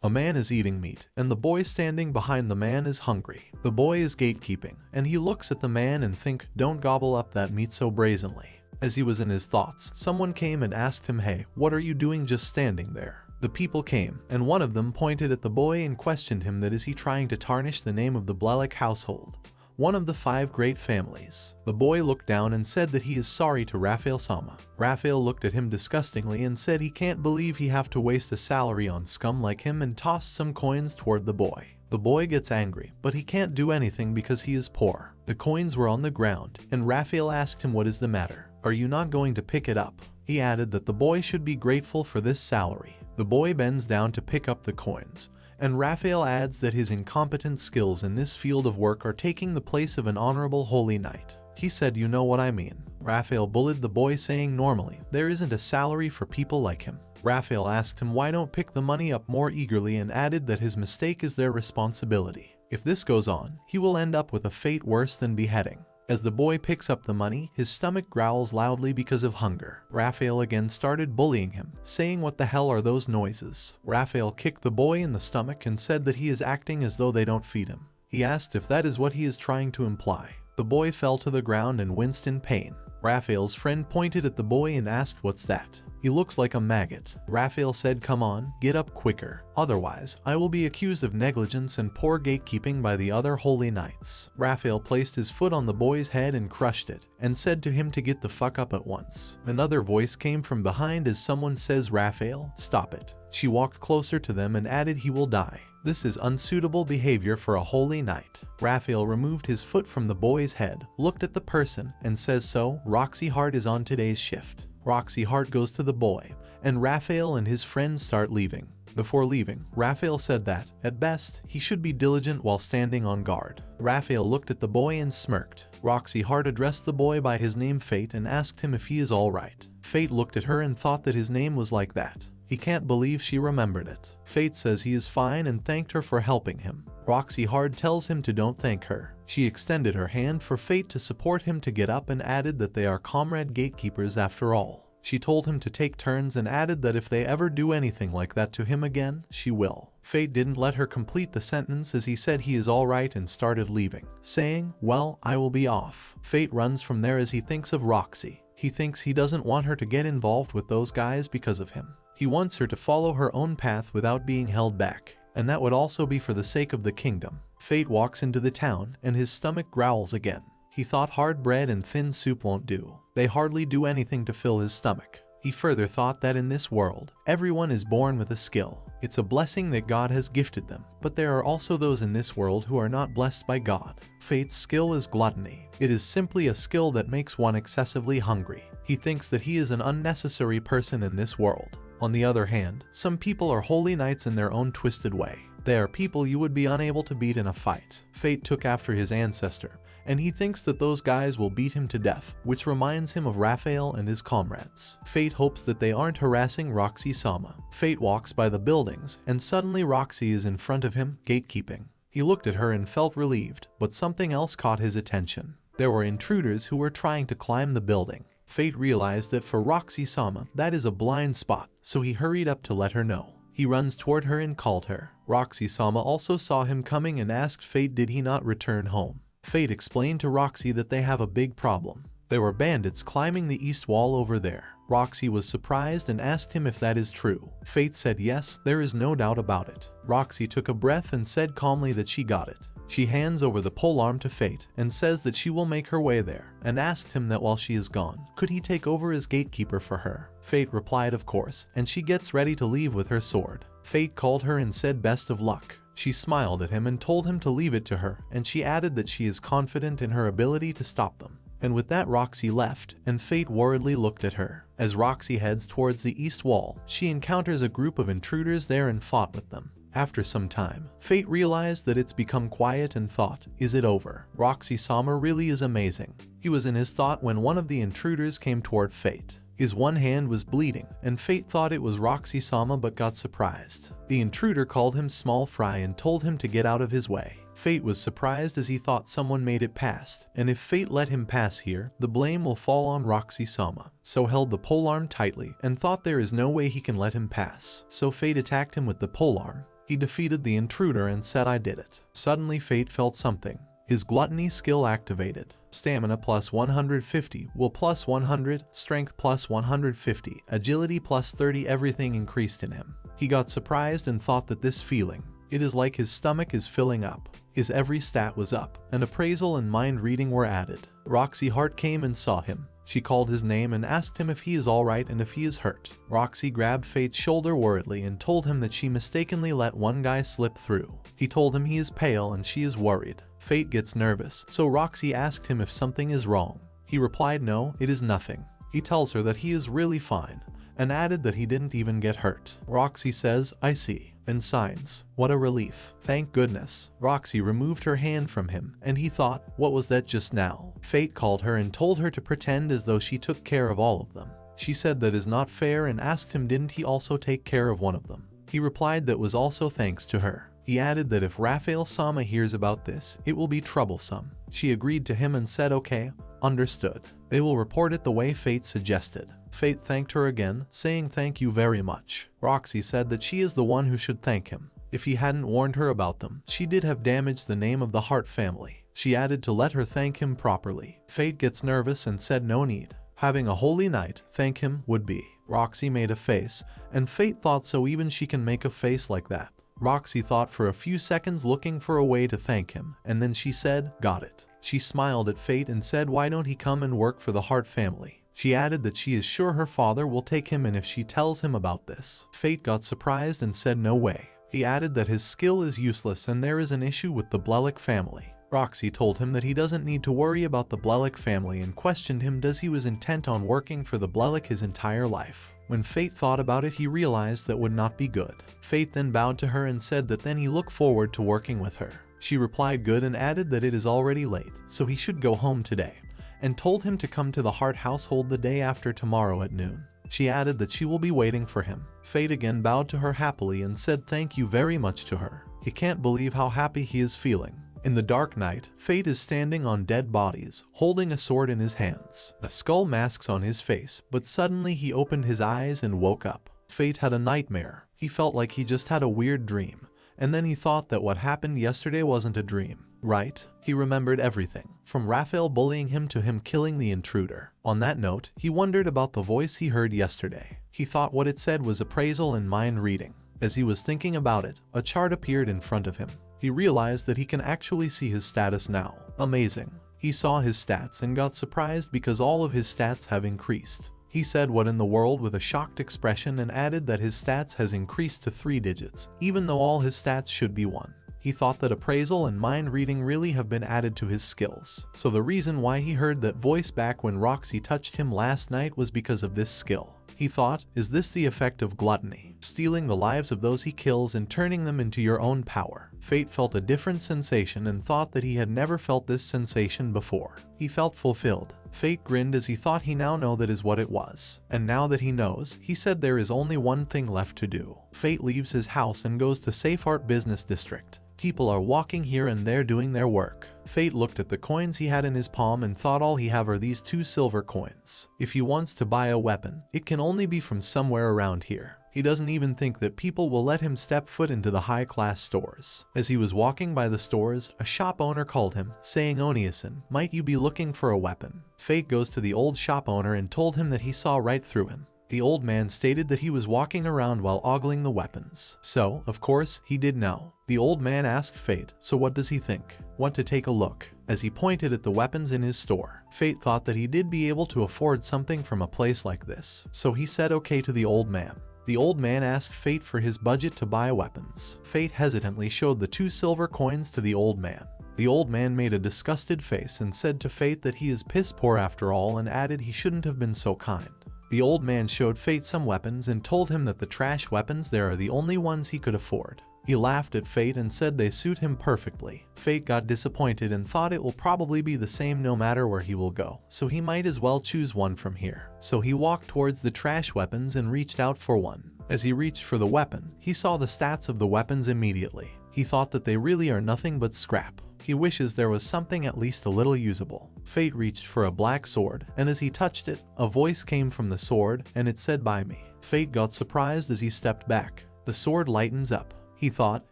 A man is eating meat, and the boy standing behind the man is hungry. The boy is gatekeeping, and he looks at the man and think, don't gobble up that meat so brazenly. As he was in his thoughts, someone came and asked him, hey, what are you doing just standing there? The people came, and one of them pointed at the boy and questioned him that is he trying to tarnish the name of the Blelek household, one of the 5 great families. The boy looked down and said that he is sorry to Raphael-sama. Raphael looked at him disgustingly and said he can't believe he have to waste a salary on scum like him and tossed some coins toward the boy. The boy gets angry, but he can't do anything because he is poor. The coins were on the ground, and Raphael asked him what is the matter. Are you not going to pick it up? He added that the boy should be grateful for this salary. The boy bends down to pick up the coins, and Raphael adds that his incompetent skills in this field of work are taking the place of an honorable holy knight. He said, you know what I mean. Raphael bullied the boy saying normally, there isn't a salary for people like him. Raphael asked him why don't pick the money up more eagerly and added that his mistake is their responsibility. If this goes on, he will end up with a fate worse than beheading. As the boy picks up the money, his stomach growls loudly because of hunger. Raphael again started bullying him, saying what the hell are those noises? Raphael kicked the boy in the stomach and said that he is acting as though they don't feed him. He asked if that is what he is trying to imply. The boy fell to the ground and winced in pain. Raphael's friend pointed at the boy and asked what's that? He looks like a maggot. Raphael said, come on, get up quicker. Otherwise, I will be accused of negligence and poor gatekeeping by the other holy knights. Raphael placed his foot on the boy's head and crushed it, and said to him to get the fuck up at once. Another voice came from behind as someone says, Raphael, stop it. She walked closer to them and added, he will die. This is unsuitable behavior for a holy knight. Raphael removed his foot from the boy's head, looked at the person, and says, so, Roxy Hart is on today's shift. Roxy Hart goes to the boy, and Raphael and his friends start leaving. Before leaving, Raphael said that, at best, he should be diligent while standing on guard. Raphael looked at the boy and smirked. Roxy Hart addressed the boy by his name Fate and asked him if he is alright. Fate looked at her and thought that his name was like that. He can't believe she remembered it. Fate says he is fine and thanked her for helping him. Roxy Hart tells him to don't thank her. She extended her hand for Fate to support him to get up and added that they are comrade gatekeepers after all. She told him to take turns and added that if they ever do anything like that to him again, she will. Fate didn't let her complete the sentence as he said he is alright and started leaving, saying, well, I will be off. Fate runs from there as he thinks of Roxy. He thinks he doesn't want her to get involved with those guys because of him. He wants her to follow her own path without being held back, and that would also be for the sake of the kingdom. Fate walks into the town, and his stomach growls again. He thought hard bread and thin soup won't do. They hardly do anything to fill his stomach. He further thought that in this world, everyone is born with a skill. It's a blessing that God has gifted them, but there are also those in this world who are not blessed by God. Fate's skill is gluttony. It is simply a skill that makes one excessively hungry. He thinks that he is an unnecessary person in this world. On the other hand, some people are holy knights in their own twisted way. They are people you would be unable to beat in a fight. Fate took after his ancestor, and he thinks that those guys will beat him to death, which reminds him of Raphael and his comrades. Fate hopes that they aren't harassing Roxy-sama. Fate walks by the buildings, and suddenly Roxy is in front of him, gatekeeping. He looked at her and felt relieved, but something else caught his attention. There were intruders who were trying to climb the building. Fate realized that for Roxy-sama, that is a blind spot, so he hurried up to let her know. He runs toward her and called her. Roxy-sama also saw him coming and asked Fate did he not return home. Fate explained to Roxy that they have a big problem. There were bandits climbing the east wall over there. Roxy was surprised and asked him if that is true. Fate said yes, there is no doubt about it. Roxy took a breath and said calmly that she got it. She hands over the polearm to Fate and says that she will make her way there, and asked him that while she is gone, could he take over as gatekeeper for her. Fate replied of course, and she gets ready to leave with her sword. Fate called her and said best of luck. She smiled at him and told him to leave it to her, and she added that she is confident in her ability to stop them. And with that Roxy left, and Fate worriedly looked at her. As Roxy heads towards the east wall, she encounters a group of intruders there and fought with them. After some time, Fate realized that it's become quiet and thought, is it over? Roxy-sama really is amazing. He was in his thought when one of the intruders came toward Fate. His one hand was bleeding, and Fate thought it was Roxy-sama but got surprised. The intruder called him small fry and told him to get out of his way. Fate was surprised as he thought someone made it past, and if Fate let him pass here, the blame will fall on Roxy-sama. So held the polearm tightly and thought there is no way he can let him pass. So Fate attacked him with the polearm. He defeated the intruder and said, "I did it." Suddenly Fate felt something. His gluttony skill activated. Stamina plus 150, will plus 100, strength plus 150, agility plus 30, everything increased in him. He got surprised and thought that this feeling, it is like his stomach is filling up. His every stat was up, and appraisal and mind reading were added. Roxy Hart came and saw him. She called his name and asked him if he is alright and if he is hurt. Roxy grabbed Fate's shoulder worriedly and told him that she mistakenly let one guy slip through. He told him he is pale and she is worried. Fate gets nervous, so Roxy asked him if something is wrong. He replied, "No, it is nothing." He tells her that he is really fine, and added that he didn't even get hurt. Roxy says, "I see," and signs. What a relief. Thank goodness. Roxy removed her hand from him, and he thought, what was that just now? Fate called her and told her to pretend as though she took care of all of them. She said that is not fair and asked him didn't he also take care of one of them. He replied that was also thanks to her. He added that if Raphael Sama hears about this, it will be troublesome. She agreed to him and said okay, understood. They will report it the way Fate suggested. Fate thanked her again, saying thank you very much. Roxy said that she is the one who should thank him. If he hadn't warned her about them, she did have damaged the name of the Hart family. She added to let her thank him properly. Fate gets nervous and said no need. Having a holy night, thank him, would be. Roxy made a face, and Fate thought so even she can make a face like that. Roxy thought for a few seconds looking for a way to thank him, and then she said, got it. She smiled at Fate and said why don't he come and work for the Hart family. She added that she is sure her father will take him in if she tells him about this. Fate got surprised and said no way. He added that his skill is useless and there is an issue with the Blelick family. Roxy told him that he doesn't need to worry about the Blelick family and questioned him does he was intent on working for the Blelick his entire life. When Fate thought about it he realized that would not be good. Fate then bowed to her and said that then he looked forward to working with her. She replied good and added that it is already late, so he should go home today, and told him to come to the Hart household the day after tomorrow at noon. She added that she will be waiting for him. Fate again bowed to her happily and said thank you very much to her. He can't believe how happy he is feeling. In the dark night, Fate is standing on dead bodies, holding a sword in his hands. A skull masks on his face, but suddenly he opened his eyes and woke up. Fate had a nightmare. He felt like he just had a weird dream. And then he thought that what happened yesterday wasn't a dream, right? He remembered everything, from Raphael bullying him to him killing the intruder. On that note, he wondered about the voice he heard yesterday. He thought what it said was appraisal and mind reading. As he was thinking about it, a chart appeared in front of him. He realized that he can actually see his status now. Amazing. He saw his stats and got surprised because all of his stats have increased. He said what in the world with a shocked expression and added that his stats has increased to 3 digits, even though all his stats should be 1. He thought that appraisal and mind reading really have been added to his skills. So the reason why he heard that voice back when Roxy touched him last night was because of this skill. He thought, is this the effect of gluttony? Stealing the lives of those he kills and turning them into your own power. Fate felt a different sensation and thought that he had never felt this sensation before. He felt fulfilled. Fate grinned as he thought he now know that is what it was. And now that he knows, he said there is only one thing left to do. Fate leaves his house and goes to Safe Art Business District. People are walking here and there doing their work. Fate looked at the coins he had in his palm and thought all he have are these 2 silver coins. If he wants to buy a weapon, it can only be from somewhere around here. He doesn't even think that people will let him step foot into the high-class stores. As he was walking by the stores, a shop owner called him, saying, Oniasan, might you be looking for a weapon? Fate goes to the old shop owner and told him that he saw right through him. The old man stated that he was walking around while ogling the weapons. So, of course, he did know. The old man asked Fate, so what does he think? Want to take a look? As he pointed at the weapons in his store, Fate thought that he did be able to afford something from a place like this. So he said okay to the old man. The old man asked Fate for his budget to buy weapons. Fate hesitantly showed the 2 silver coins to the old man. The old man made a disgusted face and said to Fate that he is piss poor after all and added he shouldn't have been so kind. The old man showed Fate some weapons and told him that the trash weapons there are the only ones he could afford. He laughed at Fate and said they suit him perfectly. Fate got disappointed and thought it will probably be the same no matter where he will go, so he might as well choose one from here. So he walked towards the trash weapons and reached out for one. As he reached for the weapon, he saw the stats of the weapons immediately. He thought that they really are nothing but scrap. He wishes there was something at least a little usable. Fate reached for a black sword, and as he touched it, a voice came from the sword, and it said, "Buy me." Fate got surprised as he stepped back. The sword lightens up. He thought,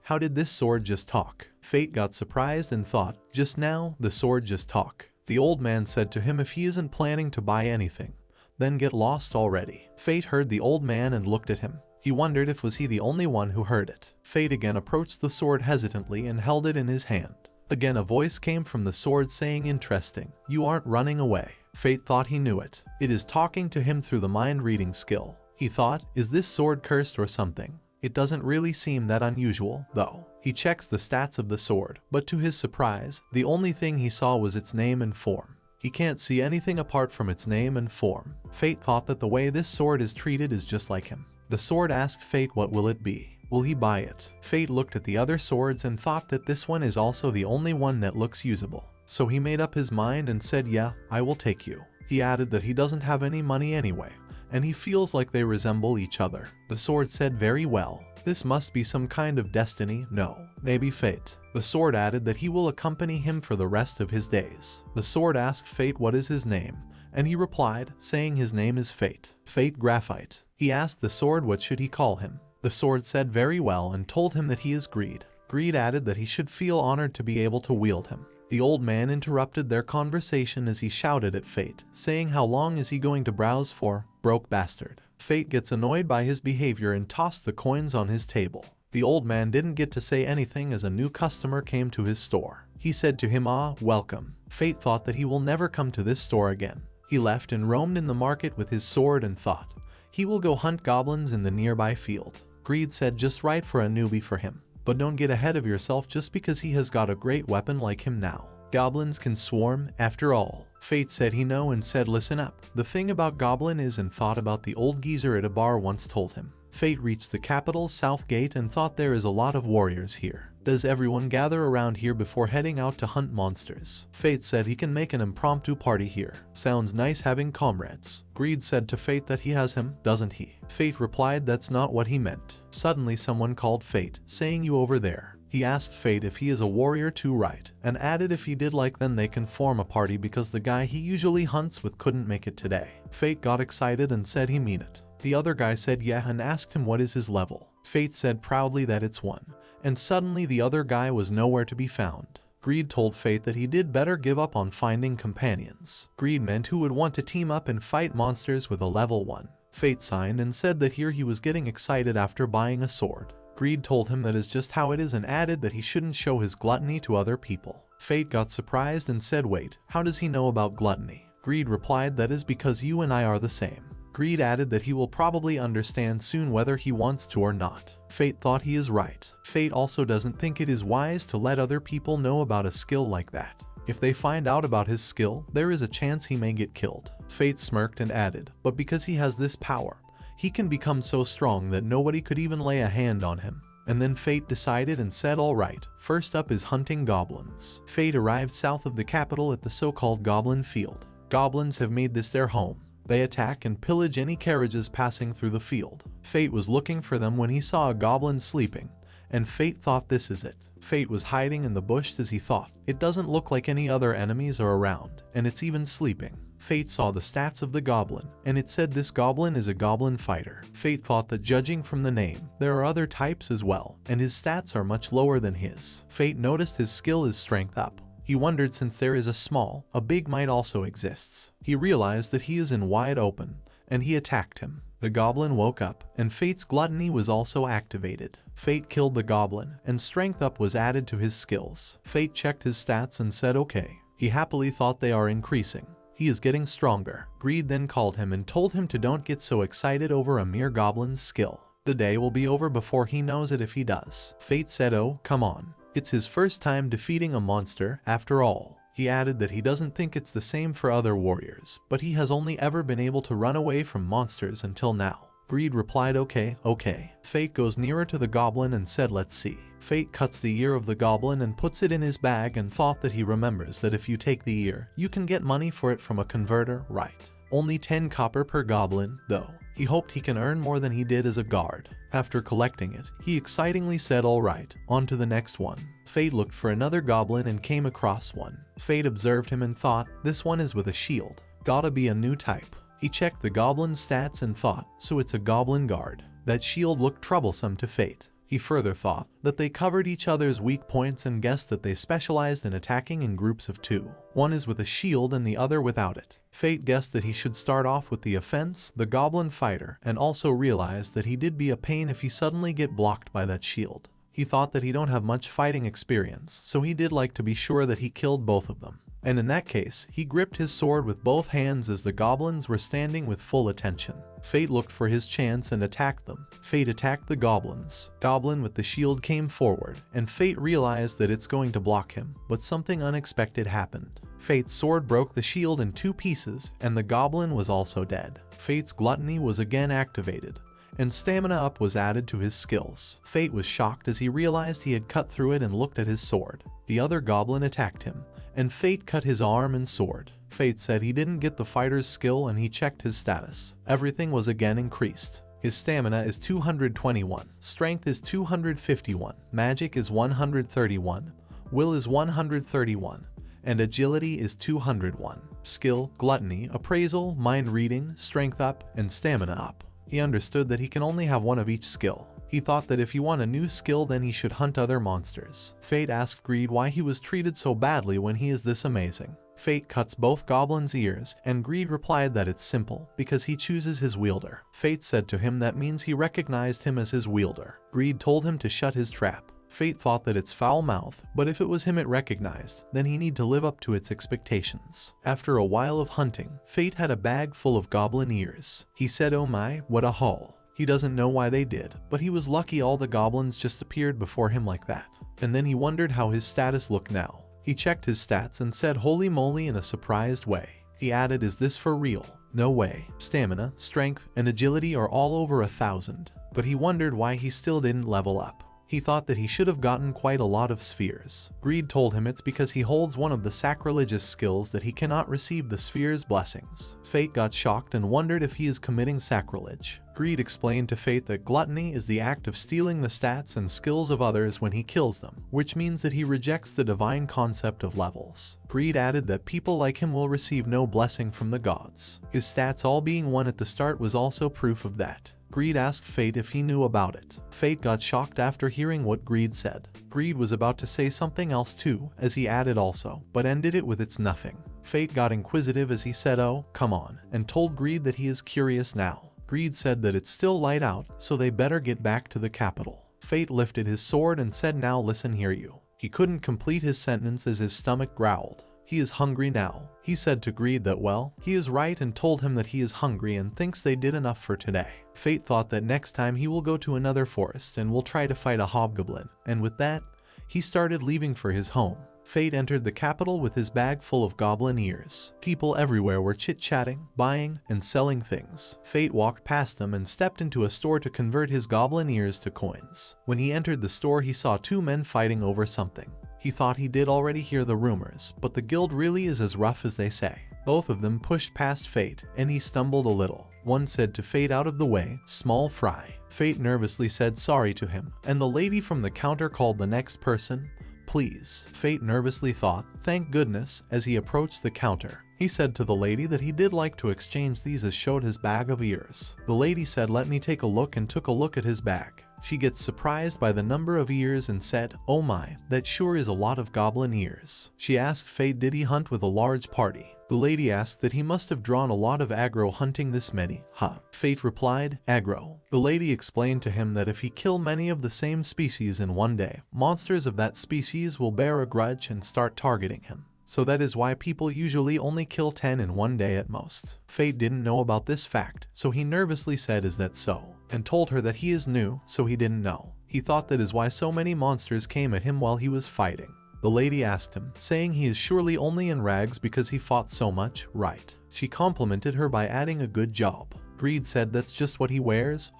how did this sword just talk? Fate got surprised and thought, just now, the sword just talk. The old man said to him if he isn't planning to buy anything, then get lost already. Fate heard the old man and looked at him. He wondered if was he the only one who heard it. Fate again approached the sword hesitantly and held it in his hand. Again a voice came from the sword saying, interesting, you aren't running away. Fate thought he knew it. It is talking to him through the mind-reading skill. He thought, is this sword cursed or something? It doesn't really seem that unusual, though. He checks the stats of the sword, but to his surprise, the only thing he saw was its name and form. He can't see anything apart from its name and form. Fate thought that the way this sword is treated is just like him. The sword asked Fate what will it be? Will he buy it? Fate looked at the other swords and thought that this one is also the only one that looks usable. So he made up his mind and said, yeah, I will take you. He added that he doesn't have any money anyway, and he feels like they resemble each other. The sword said, very well. This must be some kind of destiny, no, maybe fate. The sword added that he will accompany him for the rest of his days. The sword asked Fate what is his name, and he replied, saying his name is Fate. Fate Graphite. He asked the sword what should he call him. The sword said very well and told him that he is Greed. Greed added that he should feel honored to be able to wield him. The old man interrupted their conversation as he shouted at Fate, saying how long is he going to browse for, broke bastard. Fate gets annoyed by his behavior and tossed the coins on his table. The old man didn't get to say anything as a new customer came to his store. He said to him, ah, welcome. Fate thought that he will never come to this store again. He left and roamed in the market with his sword and thought, he will go hunt goblins in the nearby field. Greed said just right for a newbie for him. But don't get ahead of yourself just because he has got a great weapon like him now. Goblins can swarm, after all. Fate said he know and said listen up. The thing about goblin is and thought about the old geezer at a bar once told him. Fate reached the capital's south gate and thought there is a lot of warriors here. Does everyone gather around here before heading out to hunt monsters? Fate said he can make an impromptu party here. Sounds nice having comrades. Greed said to Fate that he has him, doesn't he? Fate replied that's not what he meant. Suddenly someone called Fate, saying you over there. He asked Fate if he is a warrior too, right, and added if he did like then they can form a party because the guy he usually hunts with couldn't make it today. Fate got excited and said he mean it. The other guy said yeah and asked him what is his level. Fate said proudly that it's 1. And suddenly the other guy was nowhere to be found. Greed told Fate that he did better give up on finding companions. Greed meant who would want to team up and fight monsters with a level 1. Fate signed and said that here he was getting excited after buying a sword. Greed told him that is just how it is and added that he shouldn't show his gluttony to other people. Fate got surprised and said wait, how does he know about gluttony? Greed replied that is because you and I are the same. Greed added that he will probably understand soon whether he wants to or not. Fate thought he is right. Fate also doesn't think it is wise to let other people know about a skill like that. If they find out about his skill, there is a chance he may get killed. Fate smirked and added, but because he has this power, he can become so strong that nobody could even lay a hand on him. And then Fate decided and said alright, first up is hunting goblins. Fate arrived south of the capital at the so-called Goblin Field. Goblins have made this their home. They attack and pillage any carriages passing through the field. Fate was looking for them when he saw a goblin sleeping, and Fate thought this is it. Fate was hiding in the bush as he thought. It doesn't look like any other enemies are around, and it's even sleeping. Fate saw the stats of the goblin, and it said this goblin is a goblin fighter. Fate thought that judging from the name, there are other types as well, and his stats are much lower than his. Fate noticed his skill is strength up. He wondered since there is a small, a big might also exists. He realized that he is in wide open, and he attacked him. The goblin woke up, and Fate's gluttony was also activated. Fate killed the goblin, and strength up was added to his skills. Fate checked his stats and said okay. He happily thought they are increasing. He is getting stronger. Greed then called him and told him to don't get so excited over a mere goblin's skill. The day will be over before he knows it if he does. Fate said oh, come on. It's his first time defeating a monster, after all. He added that he doesn't think it's the same for other warriors, but he has only ever been able to run away from monsters until now. Greed replied okay. Fate goes nearer to the goblin and said let's see. Fate cuts the ear of the goblin and puts it in his bag and thought that he remembers that if you take the ear, you can get money for it from a converter, right? Only 10 copper per goblin, though. He hoped he can earn more than he did as a guard. After collecting it, he excitingly said alright, on to the next one. Fate looked for another goblin and came across one. Fate observed him and thought, this one is with a shield. Gotta be a new type. He checked the goblin's stats and thought, so it's a goblin guard. That shield looked troublesome to Fate. He further thought that they covered each other's weak points and guessed that they specialized in attacking in groups of two. One is with a shield and the other without it. Fate guessed that he should start off with the offense, the goblin fighter, and also realized that he did be a pain if he suddenly get blocked by that shield. He thought that he don't have much fighting experience, so he did like to be sure that he killed both of them. And in that case, he gripped his sword with both hands as the goblins were standing with full attention. Fate looked for his chance and attacked them. Fate attacked the goblins. Goblin with the shield came forward, and Fate realized that it's going to block him, but something unexpected happened. Fate's sword broke the shield in two pieces, and the goblin was also dead. Fate's gluttony was again activated, and stamina up was added to his skills. Fate was shocked as he realized he had cut through it and looked at his sword. The other goblin attacked him, and Fate cut his arm and sword. Fate said he didn't get the fighter's skill and he checked his status. Everything was again increased. His stamina is 221, strength is 251, magic is 131, will is 131, and agility is 201. Skill, gluttony, appraisal, mind reading, strength up, and stamina up. He understood that he can only have one of each skill. He thought that if he want a new skill then he should hunt other monsters. Fate asked Greed why he was treated so badly when he is this amazing. Fate cuts both goblins' ears, and Greed replied that it's simple, because he chooses his wielder. Fate said to him that means he recognized him as his wielder. Greed told him to shut his trap. Fate thought that it's foul mouth, but if it was him it recognized, then he need to live up to its expectations. After a while of hunting, Fate had a bag full of goblin ears. He said, "Oh my, what a haul." He doesn't know why they did, but he was lucky all the goblins just appeared before him like that. And then he wondered how his status looked now. He checked his stats and said holy moly in a surprised way. He added, "Is this for real? No way." Stamina, strength, and agility are all over 1,000. But he wondered why he still didn't level up. He thought that he should have gotten quite a lot of spheres. Greed told him it's because he holds one of the sacrilegious skills that he cannot receive the sphere's blessings. Fate got shocked and wondered if he is committing sacrilege. Greed explained to Fate that gluttony is the act of stealing the stats and skills of others when he kills them, which means that he rejects the divine concept of levels. Greed added that people like him will receive no blessing from the gods. His stats all being 1 at the start was also proof of that. Greed asked Fate if he knew about it. Fate got shocked after hearing what Greed said. Greed was about to say something else too, as he added also, but ended it with "it's nothing." Fate got inquisitive as he said, "Oh, come on," and told Greed that he is curious now. Greed said that it's still light out, so they better get back to the capital. Fate lifted his sword and said, "Now listen here you." He couldn't complete his sentence as his stomach growled. He is hungry now. He said to Greed that well, he is right and told him that he is hungry and thinks they did enough for today. Fate thought that next time he will go to another forest and will try to fight a hobgoblin, and with that, he started leaving for his home. Fate entered the capital with his bag full of goblin ears. People everywhere were chit-chatting, buying, and selling things. Fate walked past them and stepped into a store to convert his goblin ears to coins. When he entered the store he saw 2 men fighting over something. He thought he did already hear the rumors, but the guild really is as rough as they say. Both of them pushed past Fate, and he stumbled a little. One said to Fate, "Out of the way, small fry." Fate nervously said sorry to him, and the lady from the counter called the next person, "Please." Fate nervously thought, "Thank goodness," as he approached the counter. He said to the lady that he did like to exchange these as showed his bag of ears. The lady said, "Let me take a look," and took a look at his bag. She gets surprised by the number of ears and said, "Oh my, that sure is a lot of goblin ears." She asked Fate did he hunt with a large party. The lady asked that he must have drawn a lot of aggro hunting this many. Fate replied, "Aggro." The lady explained to him that if he kill many of the same species in one day, monsters of that species will bear a grudge and start targeting him. So that is why people usually only kill 10 in one day at most. Fate didn't know about this fact, so he nervously said, "Is that so?" and told her that he is new, so he didn't know. He thought that is why so many monsters came at him while he was fighting. The lady asked him, saying he is surely only in rags because he fought so much, right? She complimented her by adding a good job. Greed said that's just what he wears,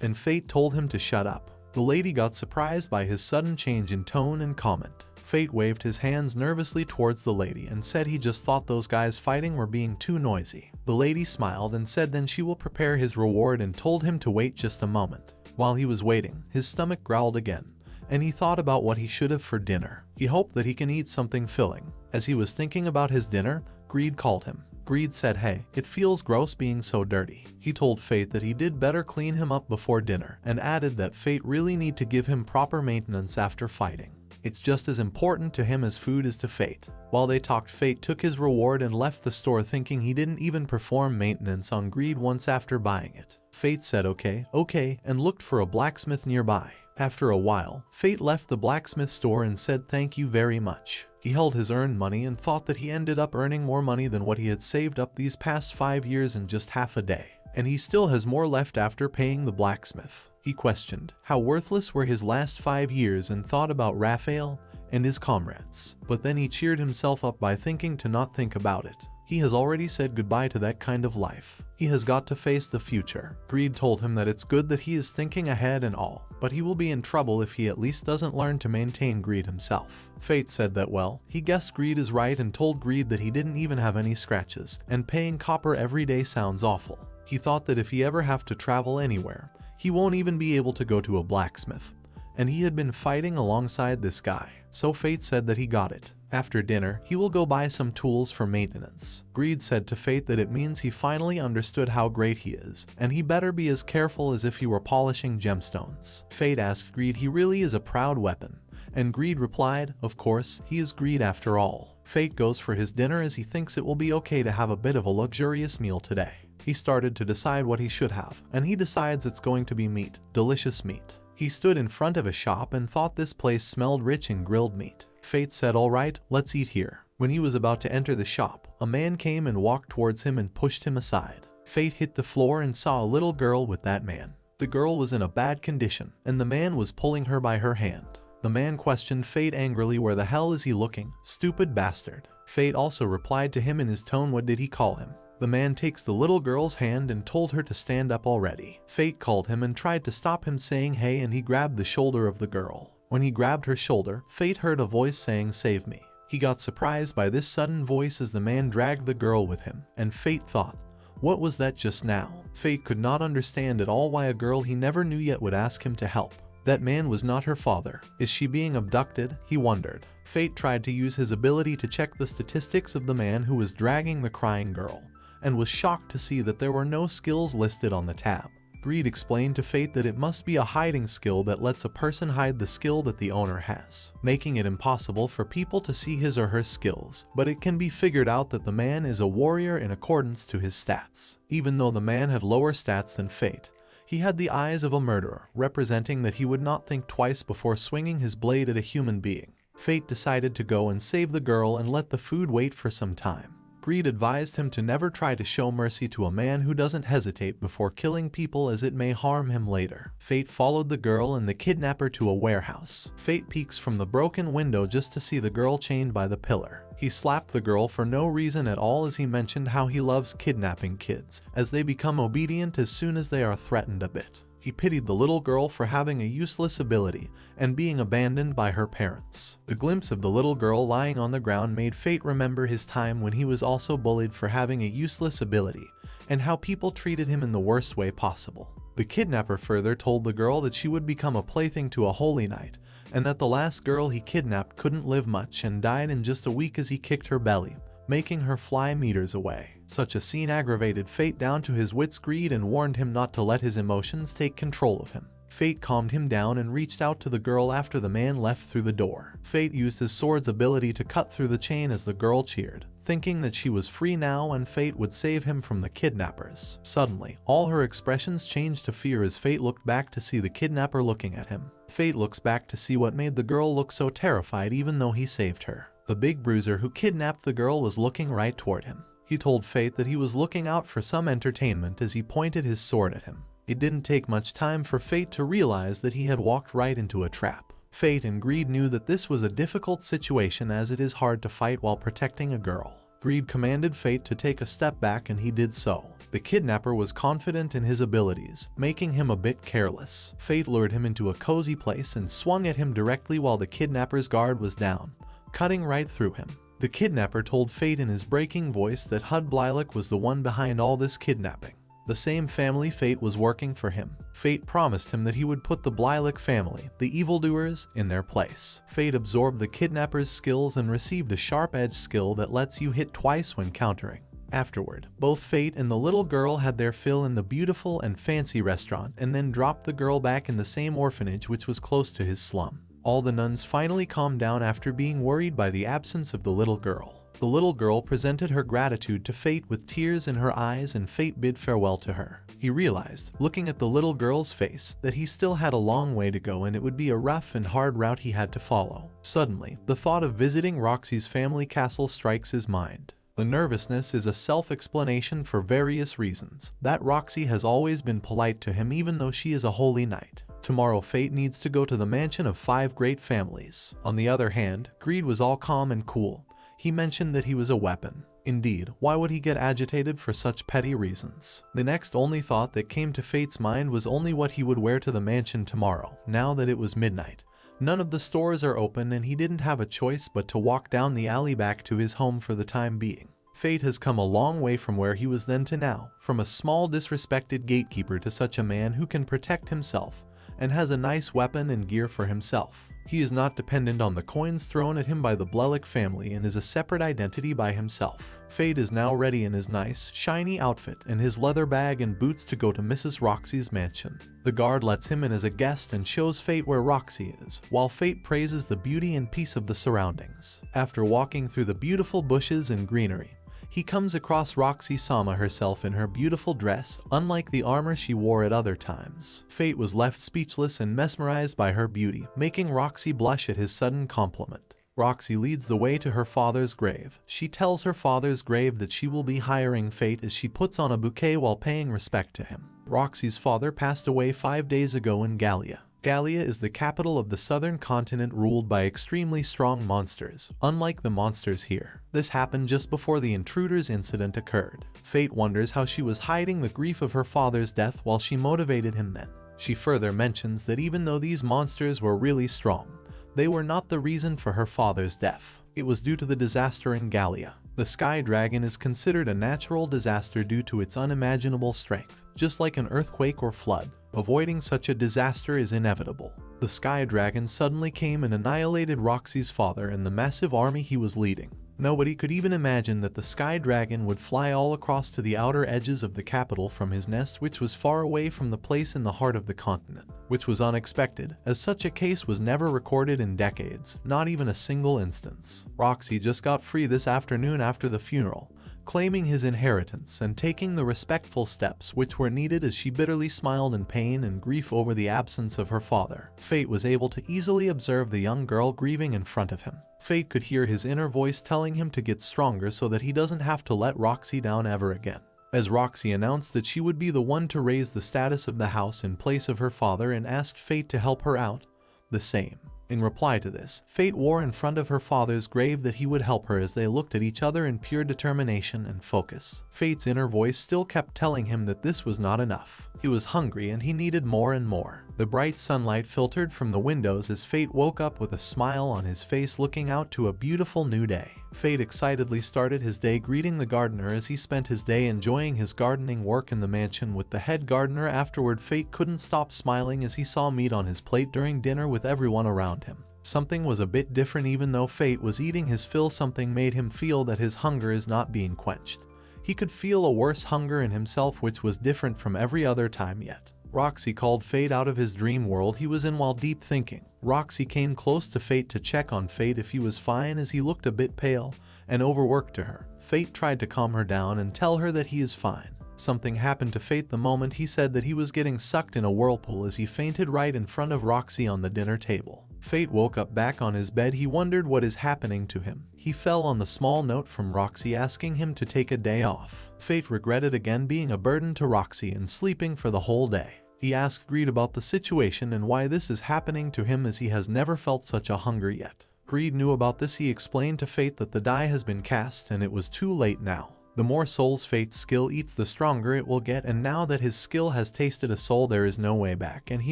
and Fate told him to shut up. The lady got surprised by his sudden change in tone and comment. Fate waved his hands nervously towards the lady and said he just thought those guys fighting were being too noisy. The lady smiled and said then she will prepare his reward and told him to wait just a moment. While he was waiting, his stomach growled again, and he thought about what he should have for dinner. He hoped that he can eat something filling. As he was thinking about his dinner, Greed called him. Greed said, "Hey, it feels gross being so dirty." He told Fate that he did better clean him up before dinner and added that Fate really need to give him proper maintenance after fighting. It's just as important to him as food is to Fate. While they talked, Fate took his reward and left the store, thinking he didn't even perform maintenance on Greed once after buying it. Fate said okay, and looked for a blacksmith nearby. After a while, Fate left the blacksmith store and said thank you very much. He held his earned money and thought that he ended up earning more money than what he had saved up these past 5 years in just half a day. And he still has more left after paying the blacksmith. He questioned how worthless were his last 5 years and thought about Raphael and his comrades. But then he cheered himself up by thinking to not think about it. He has already said goodbye to that kind of life. He has got to face the future. Greed told him that it's good that he is thinking ahead and all, but he will be in trouble if he at least doesn't learn to maintain greed himself. Fate said that well, he guessed Greed is right and told Greed that he didn't even have any scratches, and paying copper every day sounds awful. He thought that if he ever have to travel anywhere, he won't even be able to go to a blacksmith. And he had been fighting alongside this guy, so Fate said that he got it. After dinner, he will go buy some tools for maintenance. Greed said to Fate that it means he finally understood how great he is, and he better be as careful as if he were polishing gemstones. Fate asked Greed he really is a proud weapon, and Greed replied, of course, he is Greed after all. Fate goes for his dinner as he thinks it will be okay to have a bit of a luxurious meal today. He started to decide what he should have, and he decides it's going to be meat, delicious meat. He stood in front of a shop and thought this place smelled rich in grilled meat. Fate said, alright, let's eat here. When he was about to enter the shop, a man came and walked towards him and pushed him aside. Fate hit the floor and saw a little girl with that man. The girl was in a bad condition, and the man was pulling her by her hand. The man questioned Fate angrily, where the hell is he looking, stupid bastard? Fate also replied to him in his tone, what did he call him? The man takes the little girl's hand and told her to stand up already. Fate called him and tried to stop him, saying hey, and he grabbed the shoulder of the girl. When he grabbed her shoulder, Fate heard a voice saying save me. He got surprised by this sudden voice as the man dragged the girl with him, and Fate thought, what was that just now? Fate could not understand at all why a girl he never knew yet would ask him to help. That man was not her father. Is she being abducted? He wondered. Fate tried to use his ability to check the statistics of the man who was dragging the crying girl, and was shocked to see that there were no skills listed on the tab. Greed explained to Fate that it must be a hiding skill that lets a person hide the skill that the owner has, making it impossible for people to see his or her skills, but it can be figured out that the man is a warrior in accordance to his stats. Even though the man had lower stats than Fate, he had the eyes of a murderer, representing that he would not think twice before swinging his blade at a human being. Fate decided to go and save the girl and let the food wait for some time. Greed advised him to never try to show mercy to a man who doesn't hesitate before killing people, as it may harm him later. Fate followed the girl and the kidnapper to a warehouse. Fate peeks from the broken window just to see the girl chained by the pillar. He slapped the girl for no reason at all, as he mentioned how he loves kidnapping kids, as they become obedient as soon as they are threatened a bit. He pitied the little girl for having a useless ability and being abandoned by her parents. The glimpse of the little girl lying on the ground made Fate remember his time when he was also bullied for having a useless ability, and how people treated him in the worst way possible. The kidnapper further told the girl that she would become a plaything to a holy knight, and that the last girl he kidnapped couldn't live much and died in just a week as he kicked her belly, making her fly meters away. Such a scene aggravated Fate down to his wits. Greed and warned him not to let his emotions take control of him. Fate calmed him down and reached out to the girl after the man left through the door. Fate used his sword's ability to cut through the chain as the girl cheered, thinking that she was free now and Fate would save him from the kidnappers. Suddenly, all her expressions changed to fear as Fate looked back to see the kidnapper looking at him. Fate looks back to see what made the girl look so terrified even though he saved her. The big bruiser who kidnapped the girl was looking right toward him. He told Fate that he was looking out for some entertainment as he pointed his sword at him. It didn't take much time for Fate to realize that he had walked right into a trap. Fate and Greed knew that this was a difficult situation, as it is hard to fight while protecting a girl. Greed commanded Fate to take a step back and he did so. The kidnapper was confident in his abilities, making him a bit careless. Fate lured him into a cozy place and swung at him directly while the kidnapper's guard was down, cutting right through him. The kidnapper told Fate in his breaking voice that Hud Blylock was the one behind all this kidnapping. The same family Fate was working for him. Fate promised him that he would put the Blylock family, the evildoers, in their place. Fate absorbed the kidnapper's skills and received a sharp edge skill that lets you hit twice when countering. Afterward, both Fate and the little girl had their fill in the beautiful and fancy restaurant and then dropped the girl back in the same orphanage which was close to his slum. All the nuns finally calmed down after being worried by the absence of the little girl. The little girl presented her gratitude to Fate with tears in her eyes, and Fate bid farewell to her. He realized, looking at the little girl's face, that he still had a long way to go and it would be a rough and hard route he had to follow. Suddenly, the thought of visiting Roxy's family castle strikes his mind. The nervousness is a self-explanation for various reasons. That Roxy has always been polite to him even though she is a holy knight. Tomorrow Fate needs to go to the mansion of 5 great families. On the other hand, Greed was all calm and cool. He mentioned that he was a weapon. Indeed, why would he get agitated for such petty reasons? The next only thought that came to Fate's mind was only what he would wear to the mansion tomorrow, now that it was midnight. None of the stores are open and he didn't have a choice but to walk down the alley back to his home for the time being. Fate has come a long way from where he was then to now, from a small disrespected gatekeeper to such a man who can protect himself and has a nice weapon and gear for himself. He is not dependent on the coins thrown at him by the Blelick family and is a separate identity by himself. Fate is now ready in his nice, shiny outfit and his leather bag and boots to go to Mrs. Roxy's mansion. The guard lets him in as a guest and shows Fate where Roxy is, while Fate praises the beauty and peace of the surroundings. After walking through the beautiful bushes and greenery, he comes across Roxy Sama herself in her beautiful dress, unlike the armor she wore at other times. Fate was left speechless and mesmerized by her beauty, making Roxy blush at his sudden compliment. Roxy leads the way to her father's grave. She tells her father's grave that she will be hiring Fate as she puts on a bouquet while paying respect to him. Roxy's father passed away 5 days ago in Gallia. Gallia is the capital of the southern continent ruled by extremely strong monsters, unlike the monsters here. This happened just before the intruders incident occurred. Fate wonders how she was hiding the grief of her father's death while she motivated him then. She further mentions that even though these monsters were really strong, they were not the reason for her father's death. It was due to the disaster in Gallia. The Sky Dragon is considered a natural disaster due to its unimaginable strength, just like an earthquake or flood. Avoiding such a disaster is inevitable. The Sky Dragon suddenly came and annihilated Roxy's father and the massive army he was leading. Nobody could even imagine that the Sky Dragon would fly all across to the outer edges of the capital from his nest, which was far away from the place in the heart of the continent, which was unexpected, as such a case was never recorded in decades, not even a single instance. Roxy just got free this afternoon after the funeral, claiming his inheritance and taking the respectful steps which were needed as she bitterly smiled in pain and grief over the absence of her father. Fate was able to easily observe the young girl grieving in front of him. Fate could hear his inner voice telling him to get stronger so that he doesn't have to let Roxy down ever again. As Roxy announced that she would be the one to raise the status of the house in place of her father and asked Fate to help her out, the same. In reply to this, Fate wore in front of her father's grave that he would help her as they looked at each other in pure determination and focus. Fate's inner voice still kept telling him that this was not enough. He was hungry and he needed more and more. The bright sunlight filtered from the windows as Fate woke up with a smile on his face, looking out to a beautiful new day. Fate excitedly started his day greeting the gardener as he spent his day enjoying his gardening work in the mansion with the head gardener. Afterward, Fate couldn't stop smiling as he saw meat on his plate during dinner with everyone around him. Something was a bit different. Even though Fate was eating his fill, something made him feel that his hunger is not being quenched. He could feel a worse hunger in himself which was different from every other time yet. Roxy called Fate out of his dream world he was in while deep thinking. Roxy came close to Fate to check on Fate if he was fine as he looked a bit pale and overworked to her. Fate tried to calm her down and tell her that he is fine. Something happened to Fate the moment he said that he was getting sucked in a whirlpool as he fainted right in front of Roxy on the dinner table. Fate woke up back on his bed. He wondered what is happening to him. He fell on the small note from Roxy asking him to take a day off. Fate regretted again being a burden to Roxy and sleeping for the whole day. He asked Greed about the situation and why this is happening to him as he has never felt such a hunger yet. Greed knew about this. He explained to Fate that the die has been cast and it was too late now. The more souls Fate's skill eats, the stronger it will get, and now that his skill has tasted a soul, there is no way back, and he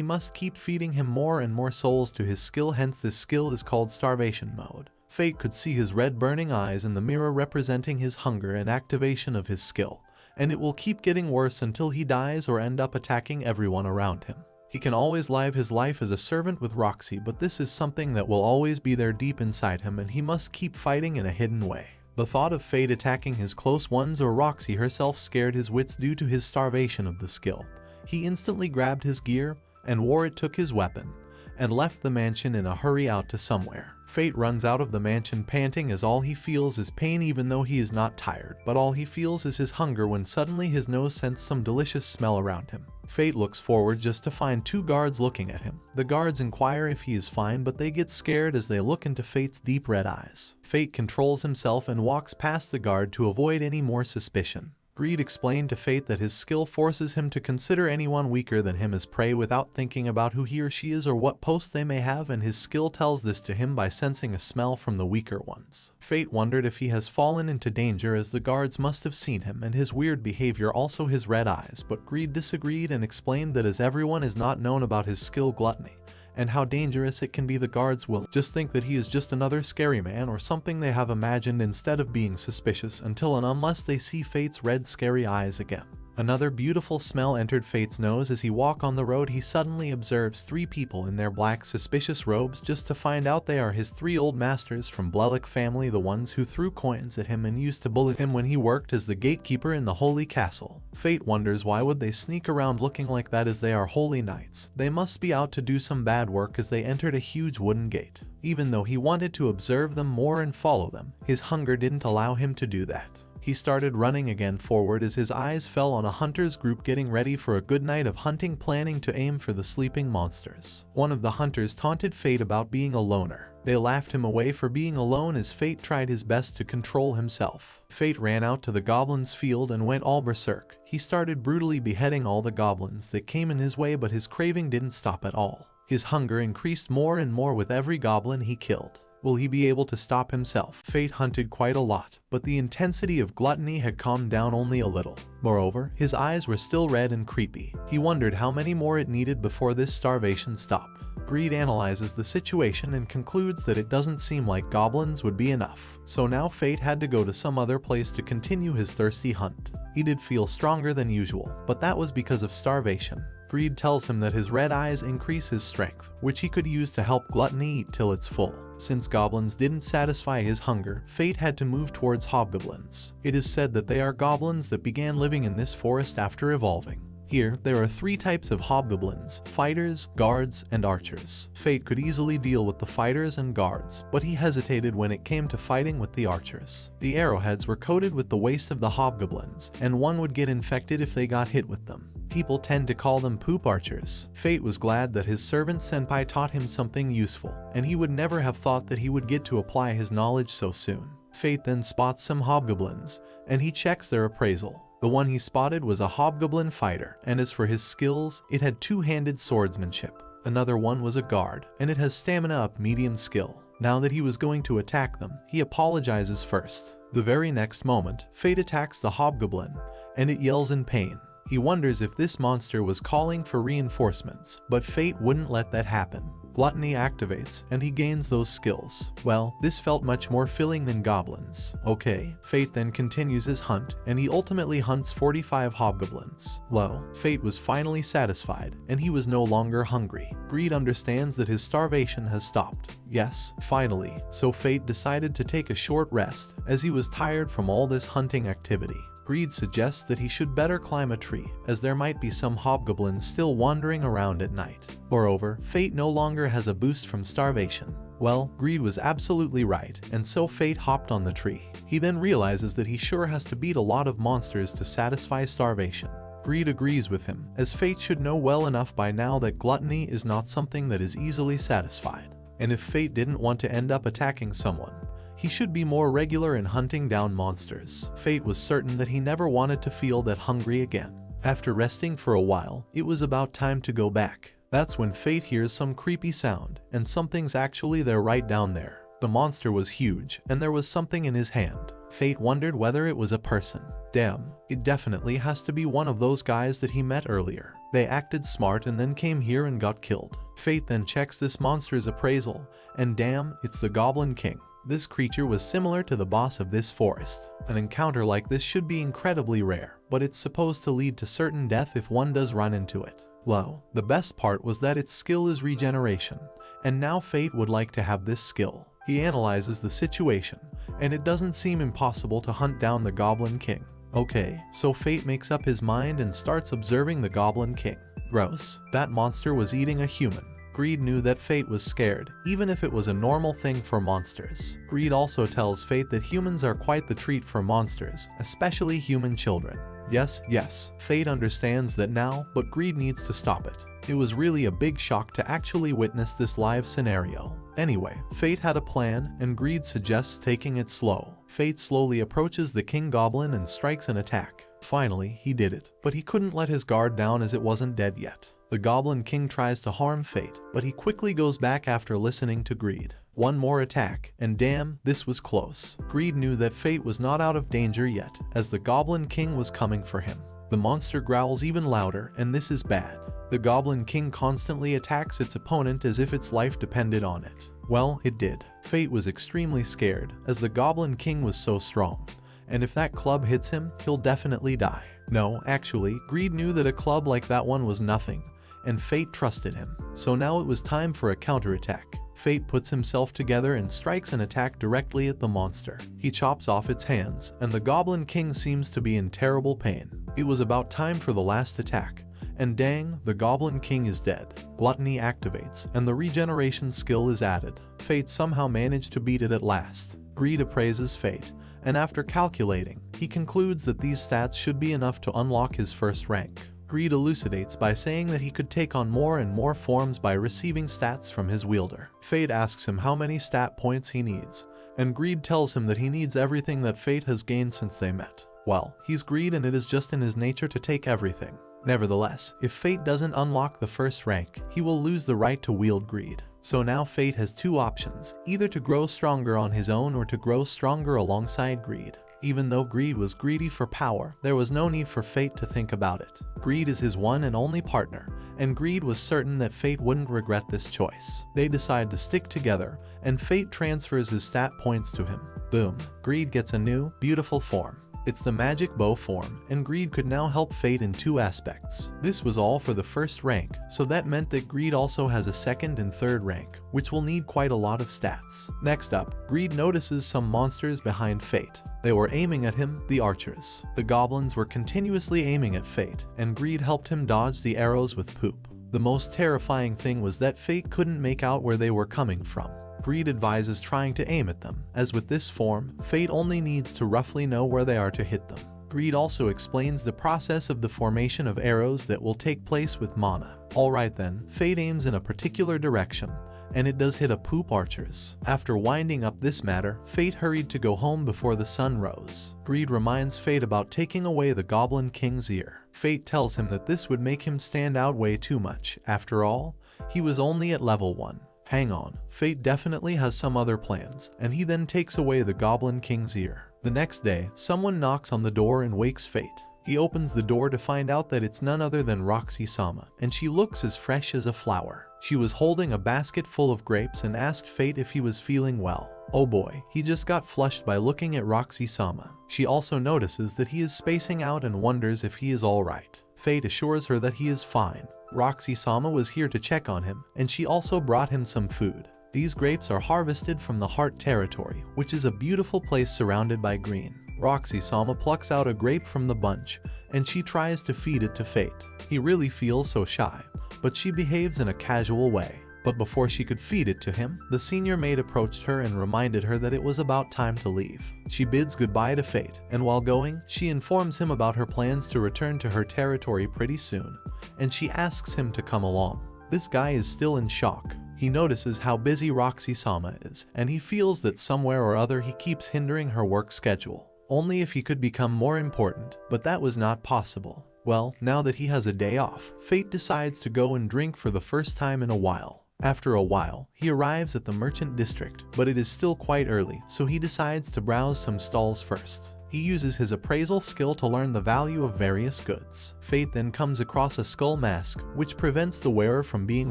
must keep feeding him more and more souls to his skill. Hence this skill is called starvation mode. Fate could see his red burning eyes in the mirror representing his hunger and activation of his skill, and it will keep getting worse until he dies or end up attacking everyone around him. He can always live his life as a servant with Roxy, but this is something that will always be there deep inside him and he must keep fighting in a hidden way. The thought of Fate attacking his close ones or Roxy herself scared his wits due to his starvation of the skill. He instantly grabbed his gear, and Warren took his weapon, and left the mansion in a hurry out to somewhere. Fate runs out of the mansion panting as all he feels is pain even though he is not tired, but all he feels is his hunger when suddenly his nose scents some delicious smell around him. Fate looks forward just to find two guards looking at him. The guards inquire if he is fine, but they get scared as they look into Fate's deep red eyes. Fate controls himself and walks past the guard to avoid any more suspicion. Greed explained to Fate that his skill forces him to consider anyone weaker than him as prey without thinking about who he or she is or what post they may have, and his skill tells this to him by sensing a smell from the weaker ones. Fate wondered if he has fallen into danger as the guards must have seen him and his weird behavior, also his red eyes, but Greed disagreed and explained that as everyone is not known about his skill Gluttony, and how dangerous it can be, the guards will just think that he is just another scary man or something they have imagined instead of being suspicious until and unless they see Fate's red scary eyes again. Another beautiful smell entered Fate's nose. As he walked on the road, he suddenly observes three people in their black suspicious robes, just to find out they are his three old masters from Beserk family, the ones who threw coins at him and used to bully him when he worked as the gatekeeper in the holy castle. Fate wonders why would they sneak around looking like that as they are holy knights. They must be out to do some bad work as they entered a huge wooden gate. Even though he wanted to observe them more and follow them, his hunger didn't allow him to do that. He started running again forward as his eyes fell on a hunter's group getting ready for a good night of hunting, planning to aim for the sleeping monsters. One of the hunters taunted Fate about being a loner. They laughed him away for being alone as Fate tried his best to control himself. Fate ran out to the goblins' field and went all berserk. He started brutally beheading all the goblins that came in his way, but his craving didn't stop at all. His hunger increased more and more with every goblin he killed. Will he be able to stop himself? Fate hunted quite a lot, but the intensity of gluttony had calmed down only a little. Moreover, his eyes were still red and creepy. He wondered how many more it needed before this starvation stopped. Greed analyzes the situation and concludes that it doesn't seem like goblins would be enough. So now Fate had to go to some other place to continue his thirsty hunt. He did feel stronger than usual, but that was because of starvation. Greed tells him that his red eyes increase his strength, which he could use to help Gluttony eat till it's full. Since goblins didn't satisfy his hunger, Fate had to move towards hobgoblins. It is said that they are goblins that began living in this forest after evolving. Here, there are three types of hobgoblins: fighters, guards, and archers. Fate could easily deal with the fighters and guards, but he hesitated when it came to fighting with the archers. The arrowheads were coated with the waste of the hobgoblins, and one would get infected if they got hit with them. People tend to call them poop archers. Fate was glad that his servant Senpai taught him something useful, and he would never have thought that he would get to apply his knowledge so soon. Fate then spots some hobgoblins, and he checks their appraisal. The one he spotted was a hobgoblin fighter, and as for his skills, it had two-handed swordsmanship. Another one was a guard, and it has stamina up medium skill. Now that he was going to attack them, he apologizes first. The very next moment, Fate attacks the hobgoblin, and it yells in pain. He wonders if this monster was calling for reinforcements, but Fate wouldn't let that happen. Gluttony activates, and he gains those skills. Well, this felt much more filling than goblins. Okay, Fate then continues his hunt, and he ultimately hunts 45 hobgoblins. Well, Fate was finally satisfied, and he was no longer hungry. Greed understands that his starvation has stopped. Yes, finally. So Fate decided to take a short rest, as he was tired from all this hunting activity. Greed suggests that he should better climb a tree, as there might be some hobgoblins still wandering around at night. Moreover, Fate no longer has a boost from starvation. Well, Greed was absolutely right, and so Fate hopped on the tree. He then realizes that he sure has to beat a lot of monsters to satisfy starvation. Greed agrees with him, as Fate should know well enough by now that gluttony is not something that is easily satisfied. And if Fate didn't want to end up attacking someone, he should be more regular in hunting down monsters. Fate was certain that he never wanted to feel that hungry again. After resting for a while, it was about time to go back. That's when Fate hears some creepy sound, and something's actually there right down there. The monster was huge, and there was something in his hand. Fate wondered whether it was a person. Damn, it definitely has to be one of those guys that he met earlier. They acted smart and then came here and got killed. Fate then checks this monster's appraisal, and damn, it's the Goblin King. This creature was similar to the boss of this forest. An encounter like this should be incredibly rare, but it's supposed to lead to certain death if one does run into it. Well, the best part was that its skill is regeneration, and now Fate would like to have this skill. He analyzes the situation, and it doesn't seem impossible to hunt down the Goblin King. Okay, so Fate makes up his mind and starts observing the Goblin King. Gross, that monster was eating a human. Greed knew that Fate was scared, even if it was a normal thing for monsters. Greed also tells Fate that humans are quite the treat for monsters, especially human children. Yes, Fate understands that now, but Greed needs to stop it. It was really a big shock to actually witness this live scenario. Anyway, Fate had a plan, and Greed suggests taking it slow. Fate slowly approaches the King Goblin and strikes an attack. Finally, he did it, but he couldn't let his guard down as it wasn't dead yet. The Goblin King tries to harm Fate, but he quickly goes back after listening to Greed. One more attack, and damn, this was close. Greed knew that Fate was not out of danger yet, as the Goblin King was coming for him. The monster growls even louder, and this is bad. The Goblin King constantly attacks its opponent as if its life depended on it. Well, it did. Fate was extremely scared, as the Goblin King was so strong. And if that club hits him, he'll definitely die. No, actually, Greed knew that a club like that one was nothing, and Fate trusted him. So now it was time for a counterattack. Fate puts himself together and strikes an attack directly at the monster. He chops off its hands, and the Goblin King seems to be in terrible pain. It was about time for the last attack, and dang, the Goblin King is dead. Gluttony activates, and the regeneration skill is added. Fate somehow managed to beat it at last. Greed appraises Fate, and after calculating, he concludes that these stats should be enough to unlock his first rank. Greed elucidates by saying that he could take on more and more forms by receiving stats from his wielder. Fate asks him how many stat points he needs, and Greed tells him that he needs everything that Fate has gained since they met. Well, he's Greed and it is just in his nature to take everything. Nevertheless, if Fate doesn't unlock the first rank, he will lose the right to wield Greed. So now Fate has two options, either to grow stronger on his own or to grow stronger alongside Greed. Even though Greed was greedy for power, there was no need for Fate to think about it. Greed is his one and only partner, and Greed was certain that Fate wouldn't regret this choice. They decide to stick together, and Fate transfers his stat points to him. Boom, Greed gets a new, beautiful form. It's the magic bow form, and Greed could now help Fate in two aspects. This was all for the first rank, so that meant that Greed also has a second and third rank, which will need quite a lot of stats. Next up, Greed notices some monsters behind Fate. They were aiming at him, the archers. The goblins were continuously aiming at Fate, and Greed helped him dodge the arrows with poop. The most terrifying thing was that Fate couldn't make out where they were coming from. Greed advises trying to aim at them, as with this form, Fate only needs to roughly know where they are to hit them. Greed also explains the process of the formation of arrows that will take place with mana. Alright then, Fate aims in a particular direction, and it does hit a poop archers. After winding up this matter, Fate hurried to go home before the sun rose. Greed reminds Fate about taking away the Goblin King's ear. Fate tells him that this would make him stand out way too much. After all, he was only at level 1. Hang on, Fate definitely has some other plans, and he then takes away the Goblin King's ear. The next day, someone knocks on the door and wakes Fate. He opens the door to find out that it's none other than Roxy-sama, and she looks as fresh as a flower. She was holding a basket full of grapes and asked Fate if he was feeling well. Oh boy, he just got flushed by looking at Roxy-sama. She also notices that he is spacing out and wonders if he is alright. Fate assures her that he is fine. Roxy-sama was here to check on him, and she also brought him some food. These grapes are harvested from the Heart Territory, which is a beautiful place surrounded by green. Roxy-sama plucks out a grape from the bunch, and she tries to feed it to Fate. He really feels so shy, but she behaves in a casual way. But before she could feed it to him, the senior maid approached her and reminded her that it was about time to leave. She bids goodbye to Fate, and while going, she informs him about her plans to return to her territory pretty soon, and she asks him to come along. This guy is still in shock. He notices how busy Roxy-sama is, and he feels that somewhere or other he keeps hindering her work schedule. Only if he could become more important, but that was not possible. Well, now that he has a day off, Fate decides to go and drink for the first time in a while. After a while, he arrives at the merchant district, but it is still quite early, so he decides to browse some stalls first. He uses his appraisal skill to learn the value of various goods. Fate then comes across a skull mask, which prevents the wearer from being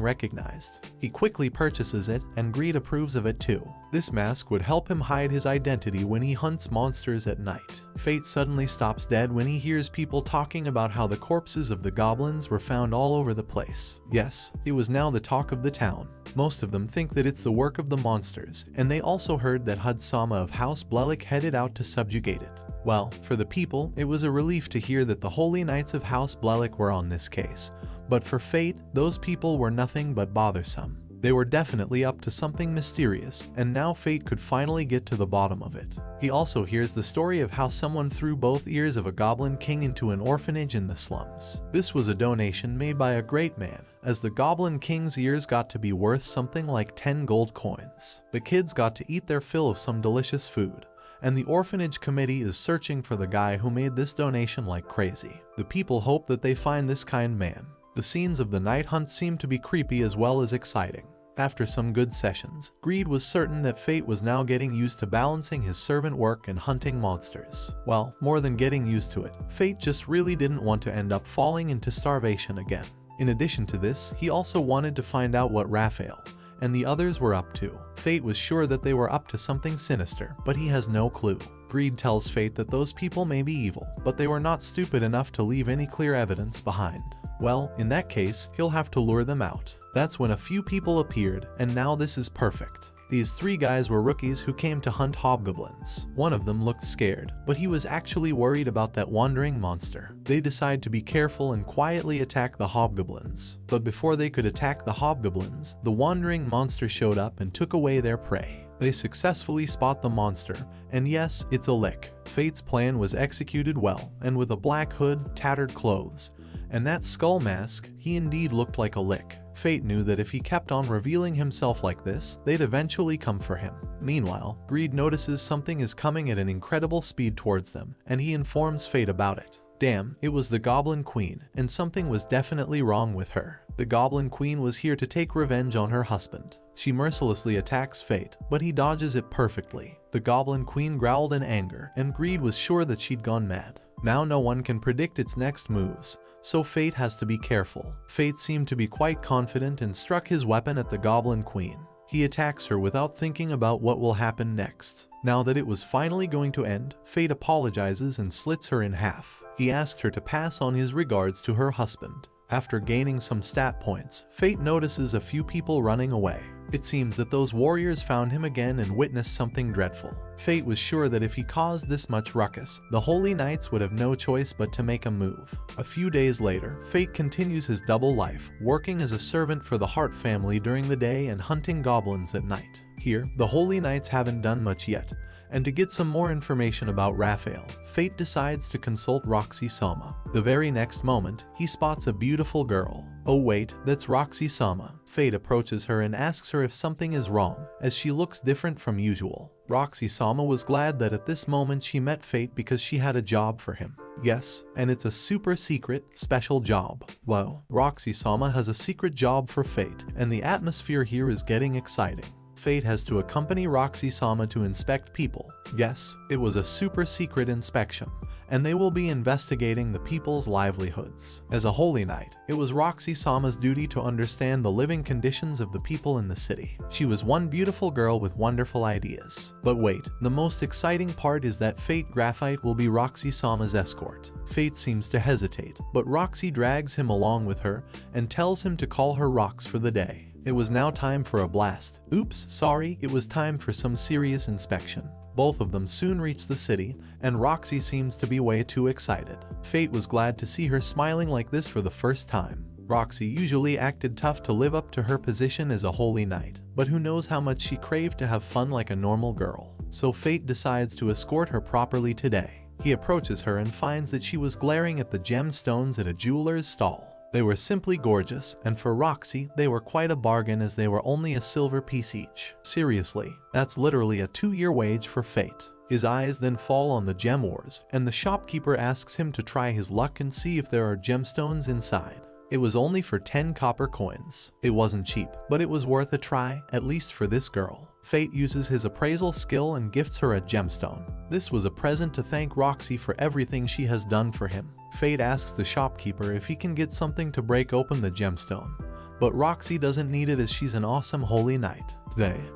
recognized. He quickly purchases it, and Greed approves of it too. This mask would help him hide his identity when he hunts monsters at night. Fate suddenly stops dead when he hears people talking about how the corpses of the goblins were found all over the place. Yes, it was now the talk of the town. Most of them think that it's the work of the monsters, and they also heard that Hud-sama of House Blelik headed out to subjugate it. Well, for the people, it was a relief to hear that the Holy Knights of House Blelik were on this case. But for Fate, those people were nothing but bothersome. They were definitely up to something mysterious, and now Fate could finally get to the bottom of it. He also hears the story of how someone threw both ears of a goblin king into an orphanage in the slums. This was a donation made by a great man, as the goblin king's ears got to be worth something like 10 gold coins. The kids got to eat their fill of some delicious food, and the orphanage committee is searching for the guy who made this donation like crazy. The people hope that they find this kind man. The scenes of the night hunt seem to be creepy as well as exciting. After some good sessions, Greed was certain that Fate was now getting used to balancing his servant work and hunting monsters. Well, more than getting used to it, Fate just really didn't want to end up falling into starvation again. In addition to this, he also wanted to find out what Raphael and the others were up to. Fate was sure that they were up to something sinister, but he has no clue. Greed tells Fate that those people may be evil, but they were not stupid enough to leave any clear evidence behind. Well, in that case, he'll have to lure them out. That's when a few people appeared, and now this is perfect. These 3 guys were rookies who came to hunt hobgoblins. One of them looked scared, but he was actually worried about that wandering monster. They decide to be careful and quietly attack the hobgoblins. But before they could attack the hobgoblins, the wandering monster showed up and took away their prey. They successfully spot the monster, and yes, it's a lick. Fate's plan was executed well, and with a black hood, tattered clothes, and that skull mask, he indeed looked like a lick. Fate knew that if he kept on revealing himself like this, they'd eventually come for him. Meanwhile, Greed notices something is coming at an incredible speed towards them, and he informs Fate about it. Damn, it was the Goblin Queen, and something was definitely wrong with her. The Goblin Queen was here to take revenge on her husband. She mercilessly attacks Fate, but he dodges it perfectly. The Goblin Queen growled in anger, and Greed was sure that she'd gone mad. Now no one can predict its next moves, so Fate has to be careful. Fate seemed to be quite confident and struck his weapon at the Goblin Queen. He attacks her without thinking about what will happen next. Now that it was finally going to end, Fate apologizes and slits her in half. He asked her to pass on his regards to her husband. After gaining some stat points, Fate notices a few people running away. It seems that those warriors found him again and witnessed something dreadful. Fate was sure that if he caused this much ruckus, the Holy Knights would have no choice but to make a move. A few days later, Fate continues his double life, working as a servant for the Hart family during the day and hunting goblins at night. Here, the Holy Knights haven't done much yet, and to get some more information about Raphael, Fate decides to consult Roxy-sama. The very next moment, he spots a beautiful girl. Oh wait, that's Roxy-sama. Fate approaches her and asks her if something is wrong, as she looks different from usual. Roxy-sama was glad that at this moment she met Fate because she had a job for him. Yes, and it's a super secret, special job. Wow, Roxy-sama has a secret job for Fate, and the atmosphere here is getting exciting. Fate has to accompany Roxy-sama to inspect people. Yes, it was a super secret inspection, and they will be investigating the people's livelihoods. As a Holy Knight, it was Roxy-sama's duty to understand the living conditions of the people in the city. She was one beautiful girl with wonderful ideas. But wait, the most exciting part is that Fate Graphite will be Roxy-sama's escort. Fate seems to hesitate, but Roxy drags him along with her and tells him to call her Rox for the day. It was now time for a blast. Oops, sorry, it was time for some serious inspection. Both of them soon reach the city, and Roxy seems to be way too excited. Fate was glad to see her smiling like this for the first time. Roxy usually acted tough to live up to her position as a Holy Knight, but who knows how much she craved to have fun like a normal girl. So Fate decides to escort her properly today. He approaches her and finds that she was glaring at the gemstones at a jeweler's stall. They were simply gorgeous, and for Roxy, they were quite a bargain as they were only a silver piece each. Seriously, that's literally a 2-year wage for Fate. His eyes then fall on the gem ores, and the shopkeeper asks him to try his luck and see if there are gemstones inside. It was only for 10 copper coins. It wasn't cheap, but it was worth a try, at least for this girl. Fate uses his appraisal skill and gifts her a gemstone. This was a present to thank Roxy for everything she has done for him. Fate asks the shopkeeper if he can get something to break open the gemstone, But Roxy doesn't need it as she's an awesome holy knight.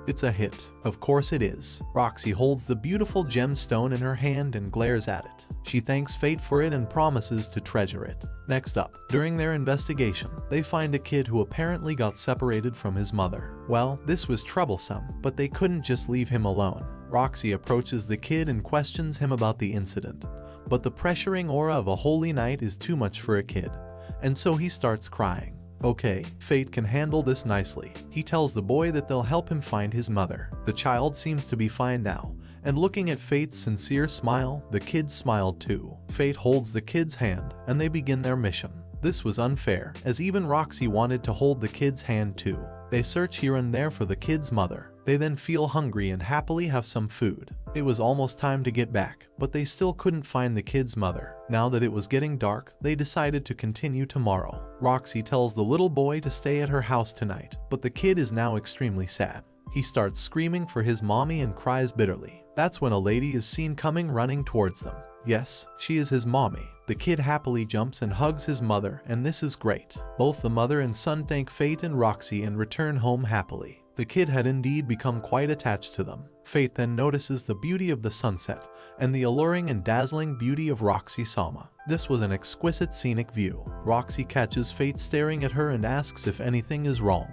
It's a hit. Of course it is. Roxy holds the beautiful gemstone in her hand and glares at it. She thanks fate for it and promises to treasure it. Next up, during their investigation, they find a kid who apparently got separated from his mother. Well, this was troublesome, but they couldn't just leave him alone. Roxy approaches the kid and questions him about the incident. But the pressuring aura of a holy knight is too much for a kid, and so he starts crying. Okay, fate can handle this nicely. He tells the boy that they'll help him find his mother. The child seems to be fine now, and looking at Fate's sincere smile, the kid smiled too. Fate holds the kid's hand, and they begin their mission. This was unfair, as even Roxy wanted to hold the kid's hand too. They search here and there for the kid's mother. They then feel hungry and happily have some food. It was almost time to get back, but they still couldn't find the kid's mother. Now that it was getting dark, they decided to continue tomorrow. Roxy tells the little boy to stay at her house tonight, but the kid is now extremely sad. He starts screaming for his mommy and cries bitterly. That's when a lady is seen coming running towards them. Yes, she is his mommy. The kid happily jumps and hugs his mother, and this is great. Both the mother and son thank Fate and Roxy and return home happily. The kid had indeed become quite attached to them. Fate then notices the beauty of the sunset and the alluring and dazzling beauty of Roxy Sama. This was an exquisite scenic view. Roxy catches Fate staring at her and asks if anything is wrong.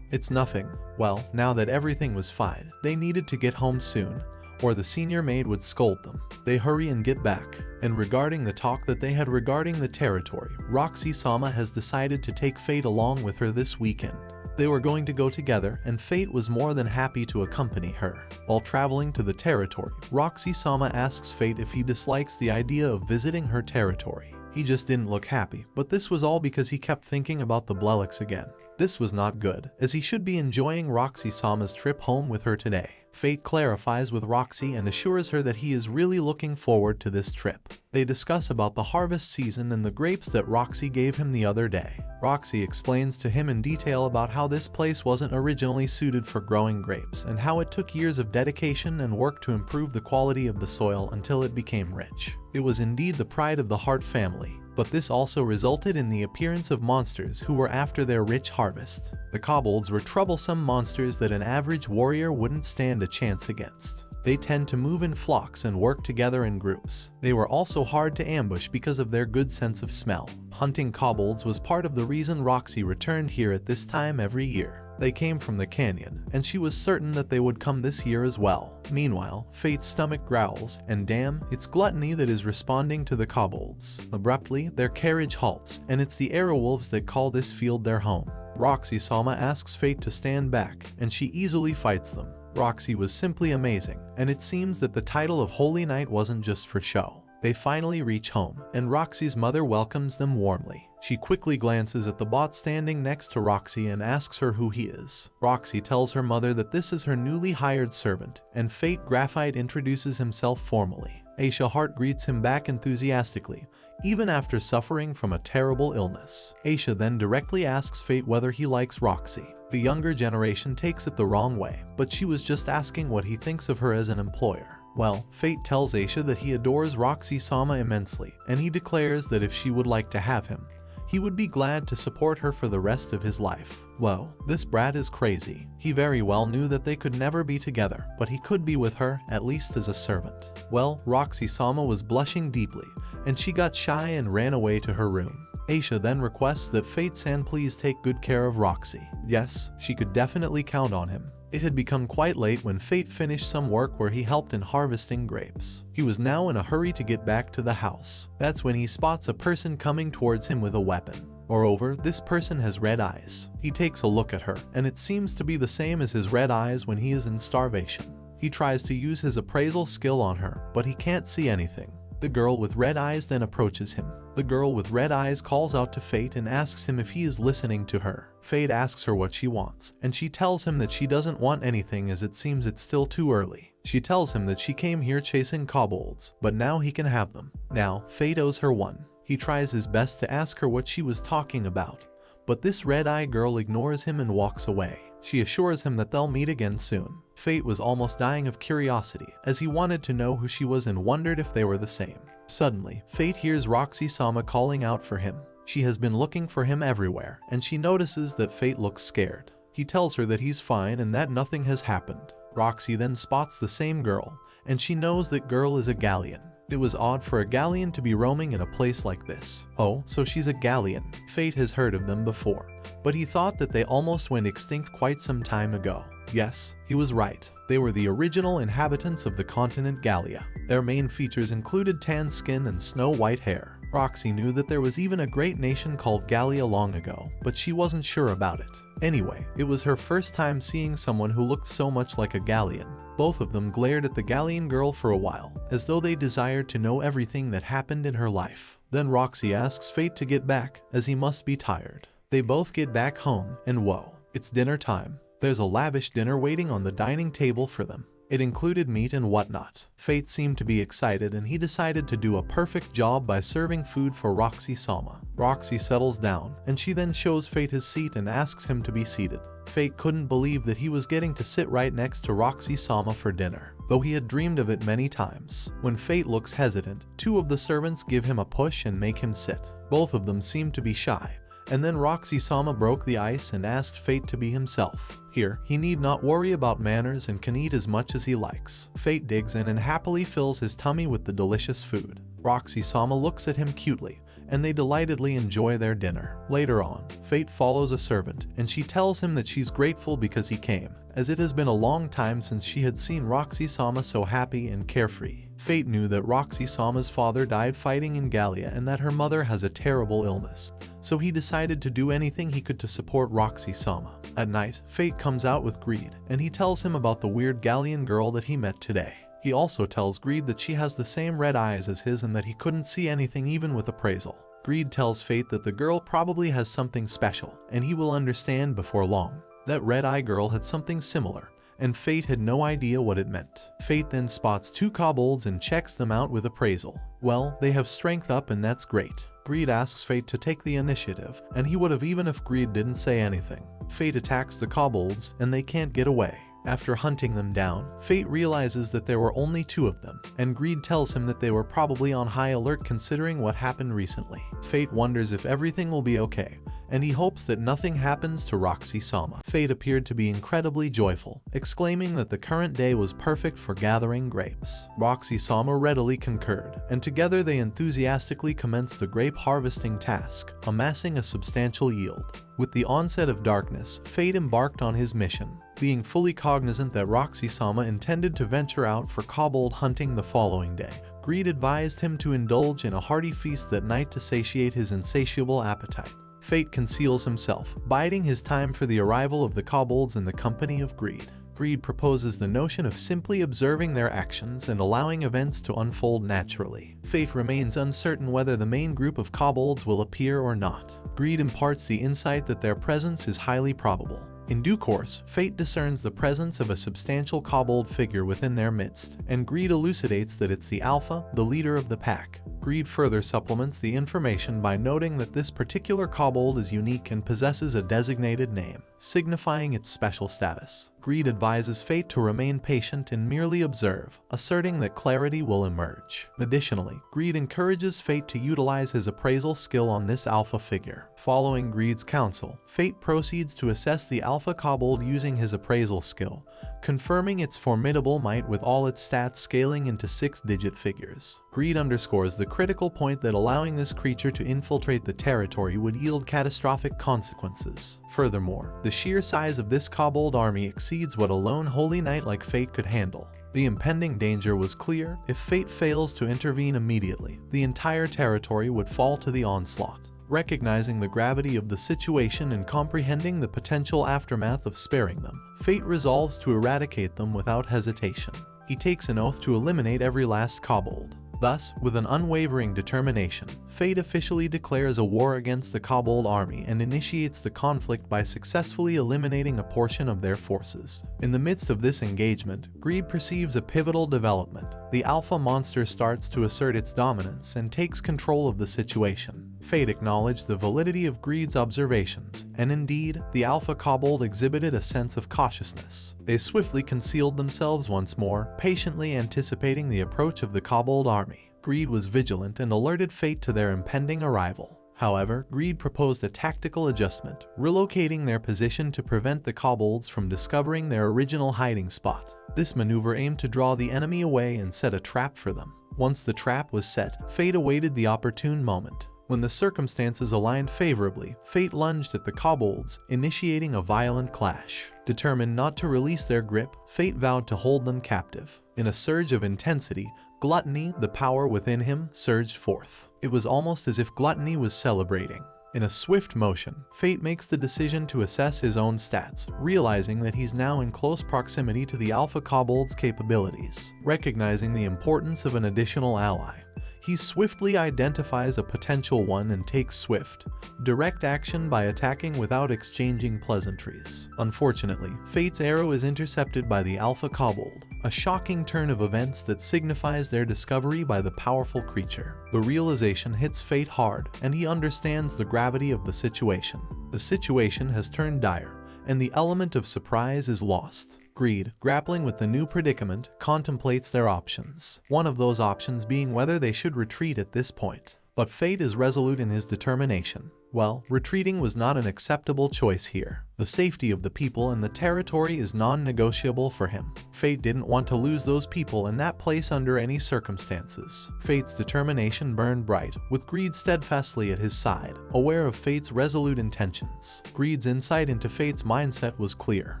It's nothing. Well, now that everything was fine, they needed to get home soon, or the senior maid would scold them. They hurry and get back. And regarding the talk that they had regarding the territory, Roxy Sama has decided to take Fate along with her this weekend. They were going to go together, and Fate was more than happy to accompany her. While traveling to the territory, Roxy Sama asks Fate if he dislikes the idea of visiting her territory. He just didn't look happy, but this was all because he kept thinking about the Bleliks again. This was not good, as he should be enjoying Roxy Sama's trip home with her today. Fate clarifies with Roxy and assures her that he is really looking forward to this trip. They discuss about the harvest season and the grapes that Roxy gave him the other day. Roxy explains to him in detail about how this place wasn't originally suited for growing grapes and how it took years of dedication and work to improve the quality of the soil until it became rich. It was indeed the pride of the Hart family, but this also resulted in the appearance of monsters who were after their rich harvest. The kobolds were troublesome monsters that an average warrior wouldn't stand a chance against. They tend to move in flocks and work together in groups. They were also hard to ambush because of their good sense of smell. Hunting kobolds was part of the reason Roxy returned here at this time every year. They came from the canyon, and she was certain that they would come this year as well. Meanwhile, Fate's stomach growls, and damn, it's gluttony that is responding to the kobolds. Abruptly, their carriage halts, and it's the Arrowwolves that call this field their home. Roxy Sama asks Fate to stand back, and she easily fights them. Roxy was simply amazing, and it seems that the title of Holy Knight wasn't just for show. They finally reach home, and Roxy's mother welcomes them warmly. She quickly glances at the bot standing next to Roxy and asks her who he is. Roxy tells her mother that this is her newly hired servant, and Fate Graphite introduces himself formally. Aisha Hart greets him back enthusiastically, even after suffering from a terrible illness. Aisha then directly asks Fate whether he likes Roxy. The younger generation takes it the wrong way, but she was just asking what he thinks of her as an employer. Well, Fate tells Aisha that he adores Roxy Sama immensely, and he declares that if she would like to have him, he would be glad to support her for the rest of his life. Whoa, this brat is crazy. He very well knew that they could never be together, but he could be with her, at least as a servant. Well, Roxy Sama was blushing deeply, and she got shy and ran away to her room. Aisha then requests that Fate-san please take good care of Roxy. Yes, she could definitely count on him. It had become quite late when Fate finished some work where he helped in harvesting grapes. He was now in a hurry to get back to the house. That's when he spots a person coming towards him with a weapon. Moreover, this person has red eyes. He takes a look at her, and it seems to be the same as his red eyes when he is in starvation. He tries to use his appraisal skill on her, but he can't see anything. The girl with red eyes then approaches him. The girl with red eyes calls out to Fate and asks him if he is listening to her. Fate asks her what she wants, and she tells him that she doesn't want anything as it seems it's still too early. She tells him that she came here chasing kobolds, but now he can have them. Now, Fate owes her one. He tries his best to ask her what she was talking about, but this red-eye girl ignores him and walks away. She assures him that they'll meet again soon. Fate was almost dying of curiosity, as he wanted to know who she was and wondered if they were the same. Suddenly, Fate hears Roxy Sama calling out for him. She has been looking for him everywhere, and she notices that Fate looks scared. He tells her that he's fine and that nothing has happened. Roxy then spots the same girl, and she knows that girl is a galleon. It was odd for a galleon to be roaming in a place like this. Oh, so she's a galleon. Fate has heard of them before, but he thought that they almost went extinct quite some time ago. Yes, he was right. They were the original inhabitants of the continent Gallia. Their main features included tan skin and snow-white hair. Roxy knew that there was even a great nation called Gallia long ago, but she wasn't sure about it. Anyway, it was her first time seeing someone who looked so much like a galleon. Both of them glared at the galleon girl for a while, as though they desired to know everything that happened in her life. Then Roxy asks Fate to get back, as he must be tired. They both get back home, and whoa, it's dinner time. There's a lavish dinner waiting on the dining table for them. It included meat and whatnot. Fate seemed to be excited, and he decided to do a perfect job by serving food for Roxy-sama. Roxy settles down, and she then shows Fate his seat and asks him to be seated. Fate couldn't believe that he was getting to sit right next to Roxy-sama for dinner, though he had dreamed of it many times. When Fate looks hesitant, two of the servants give him a push and make him sit. Both of them seem to be shy, and then Roxy-sama broke the ice and asked Fate to be himself. Here, he need not worry about manners and can eat as much as he likes. Fate digs in and happily fills his tummy with the delicious food. Roxy-sama looks at him cutely, and they delightedly enjoy their dinner. Later on, Fate follows a servant, and she tells him that she's grateful because he came, as it has been a long time since she had seen Roxy-sama so happy and carefree. Fate knew that Roxy-sama's father died fighting in Gallia and that her mother has a terrible illness, so he decided to do anything he could to support Roxy-sama. At night, Fate comes out with Greed, and he tells him about the weird galleon girl that he met today. He also tells Greed that she has the same red eyes as his and that he couldn't see anything even with appraisal. Greed tells Fate that the girl probably has something special, and he will understand before long. That red-eye girl had something similar, and Fate had no idea what it meant. Fate then spots two kobolds and checks them out with appraisal. Well, they have strength up and that's great. Greed asks Fate to take the initiative, and he would have even if Greed didn't say anything. Fate attacks the kobolds, and they can't get away. After hunting them down, Fate realizes that there were only two of them, and Greed tells him that they were probably on high alert considering what happened recently. Fate wonders if everything will be okay, and he hopes that nothing happens to Roxy-sama. Fate appeared to be incredibly joyful, exclaiming that the current day was perfect for gathering grapes. Roxy-sama readily concurred, and together they enthusiastically commenced the grape harvesting task, amassing a substantial yield. With the onset of darkness, Fate embarked on his mission, being fully cognizant that Roxy-sama intended to venture out for kobold hunting the following day. Greed advised him to indulge in a hearty feast that night to satiate his insatiable appetite. Fate conceals himself, biding his time for the arrival of the kobolds in the company of Greed. Greed proposes the notion of simply observing their actions and allowing events to unfold naturally. Fate remains uncertain whether the main group of kobolds will appear or not. Greed imparts the insight that their presence is highly probable. In due course, Fate discerns the presence of a substantial kobold figure within their midst, and Greed elucidates that it's the Alpha, the leader of the pack. Greed further supplements the information by noting that this particular kobold is unique and possesses a designated name, signifying its special status. Greed advises Fate to remain patient and merely observe, asserting that clarity will emerge. Additionally, Greed encourages Fate to utilize his appraisal skill on this alpha figure. Following Greed's counsel, Fate proceeds to assess the alpha kobold using his appraisal skill, confirming its formidable might with all its stats scaling into 6-digit figures. Greed underscores the critical point that allowing this creature to infiltrate the territory would yield catastrophic consequences. Furthermore, the sheer size of this kobold army exceeds what a lone holy knight like Fate could handle. The impending danger was clear. If Fate fails to intervene immediately, the entire territory would fall to the onslaught. Recognizing the gravity of the situation and comprehending the potential aftermath of sparing them, Fate resolves to eradicate them without hesitation. He takes an oath to eliminate every last kobold. Thus, with an unwavering determination, Fate officially declares a war against the kobold army and initiates the conflict by successfully eliminating a portion of their forces. In the midst of this engagement, Greed perceives a pivotal development. The alpha monster starts to assert its dominance and takes control of the situation. Fate acknowledged the validity of Greed's observations, and indeed, the alpha kobold exhibited a sense of cautiousness. They swiftly concealed themselves once more, patiently anticipating the approach of the kobold army. Greed was vigilant and alerted Fate to their impending arrival. However, Greed proposed a tactical adjustment, relocating their position to prevent the kobolds from discovering their original hiding spot. This maneuver aimed to draw the enemy away and set a trap for them. Once the trap was set, Fate awaited the opportune moment. When the circumstances aligned favorably, Fate lunged at the kobolds, initiating a violent clash. Determined not to release their grip, Fate vowed to hold them captive. In a surge of intensity, Gluttony, the power within him, surged forth. It was almost as if Gluttony was celebrating. In a swift motion, Fate makes the decision to assess his own stats, realizing that he's now in close proximity to the Alpha Kobold's capabilities. Recognizing the importance of an additional ally, he swiftly identifies a potential one and takes swift, direct action by attacking without exchanging pleasantries. Unfortunately, Fate's arrow is intercepted by the Alpha Kobold, a shocking turn of events that signifies their discovery by the powerful creature. The realization hits Fate hard, and he understands the gravity of the situation. The situation has turned dire, and the element of surprise is lost. Greed, grappling with the new predicament, contemplates their options. One of those options being whether they should retreat at this point. But Fate is resolute in his determination. Well, retreating was not an acceptable choice here. The safety of the people and the territory is non-negotiable for him. Fate didn't want to lose those people in that place under any circumstances. Fate's determination burned bright, with Greed steadfastly at his side, aware of Fate's resolute intentions. Greed's insight into Fate's mindset was clear.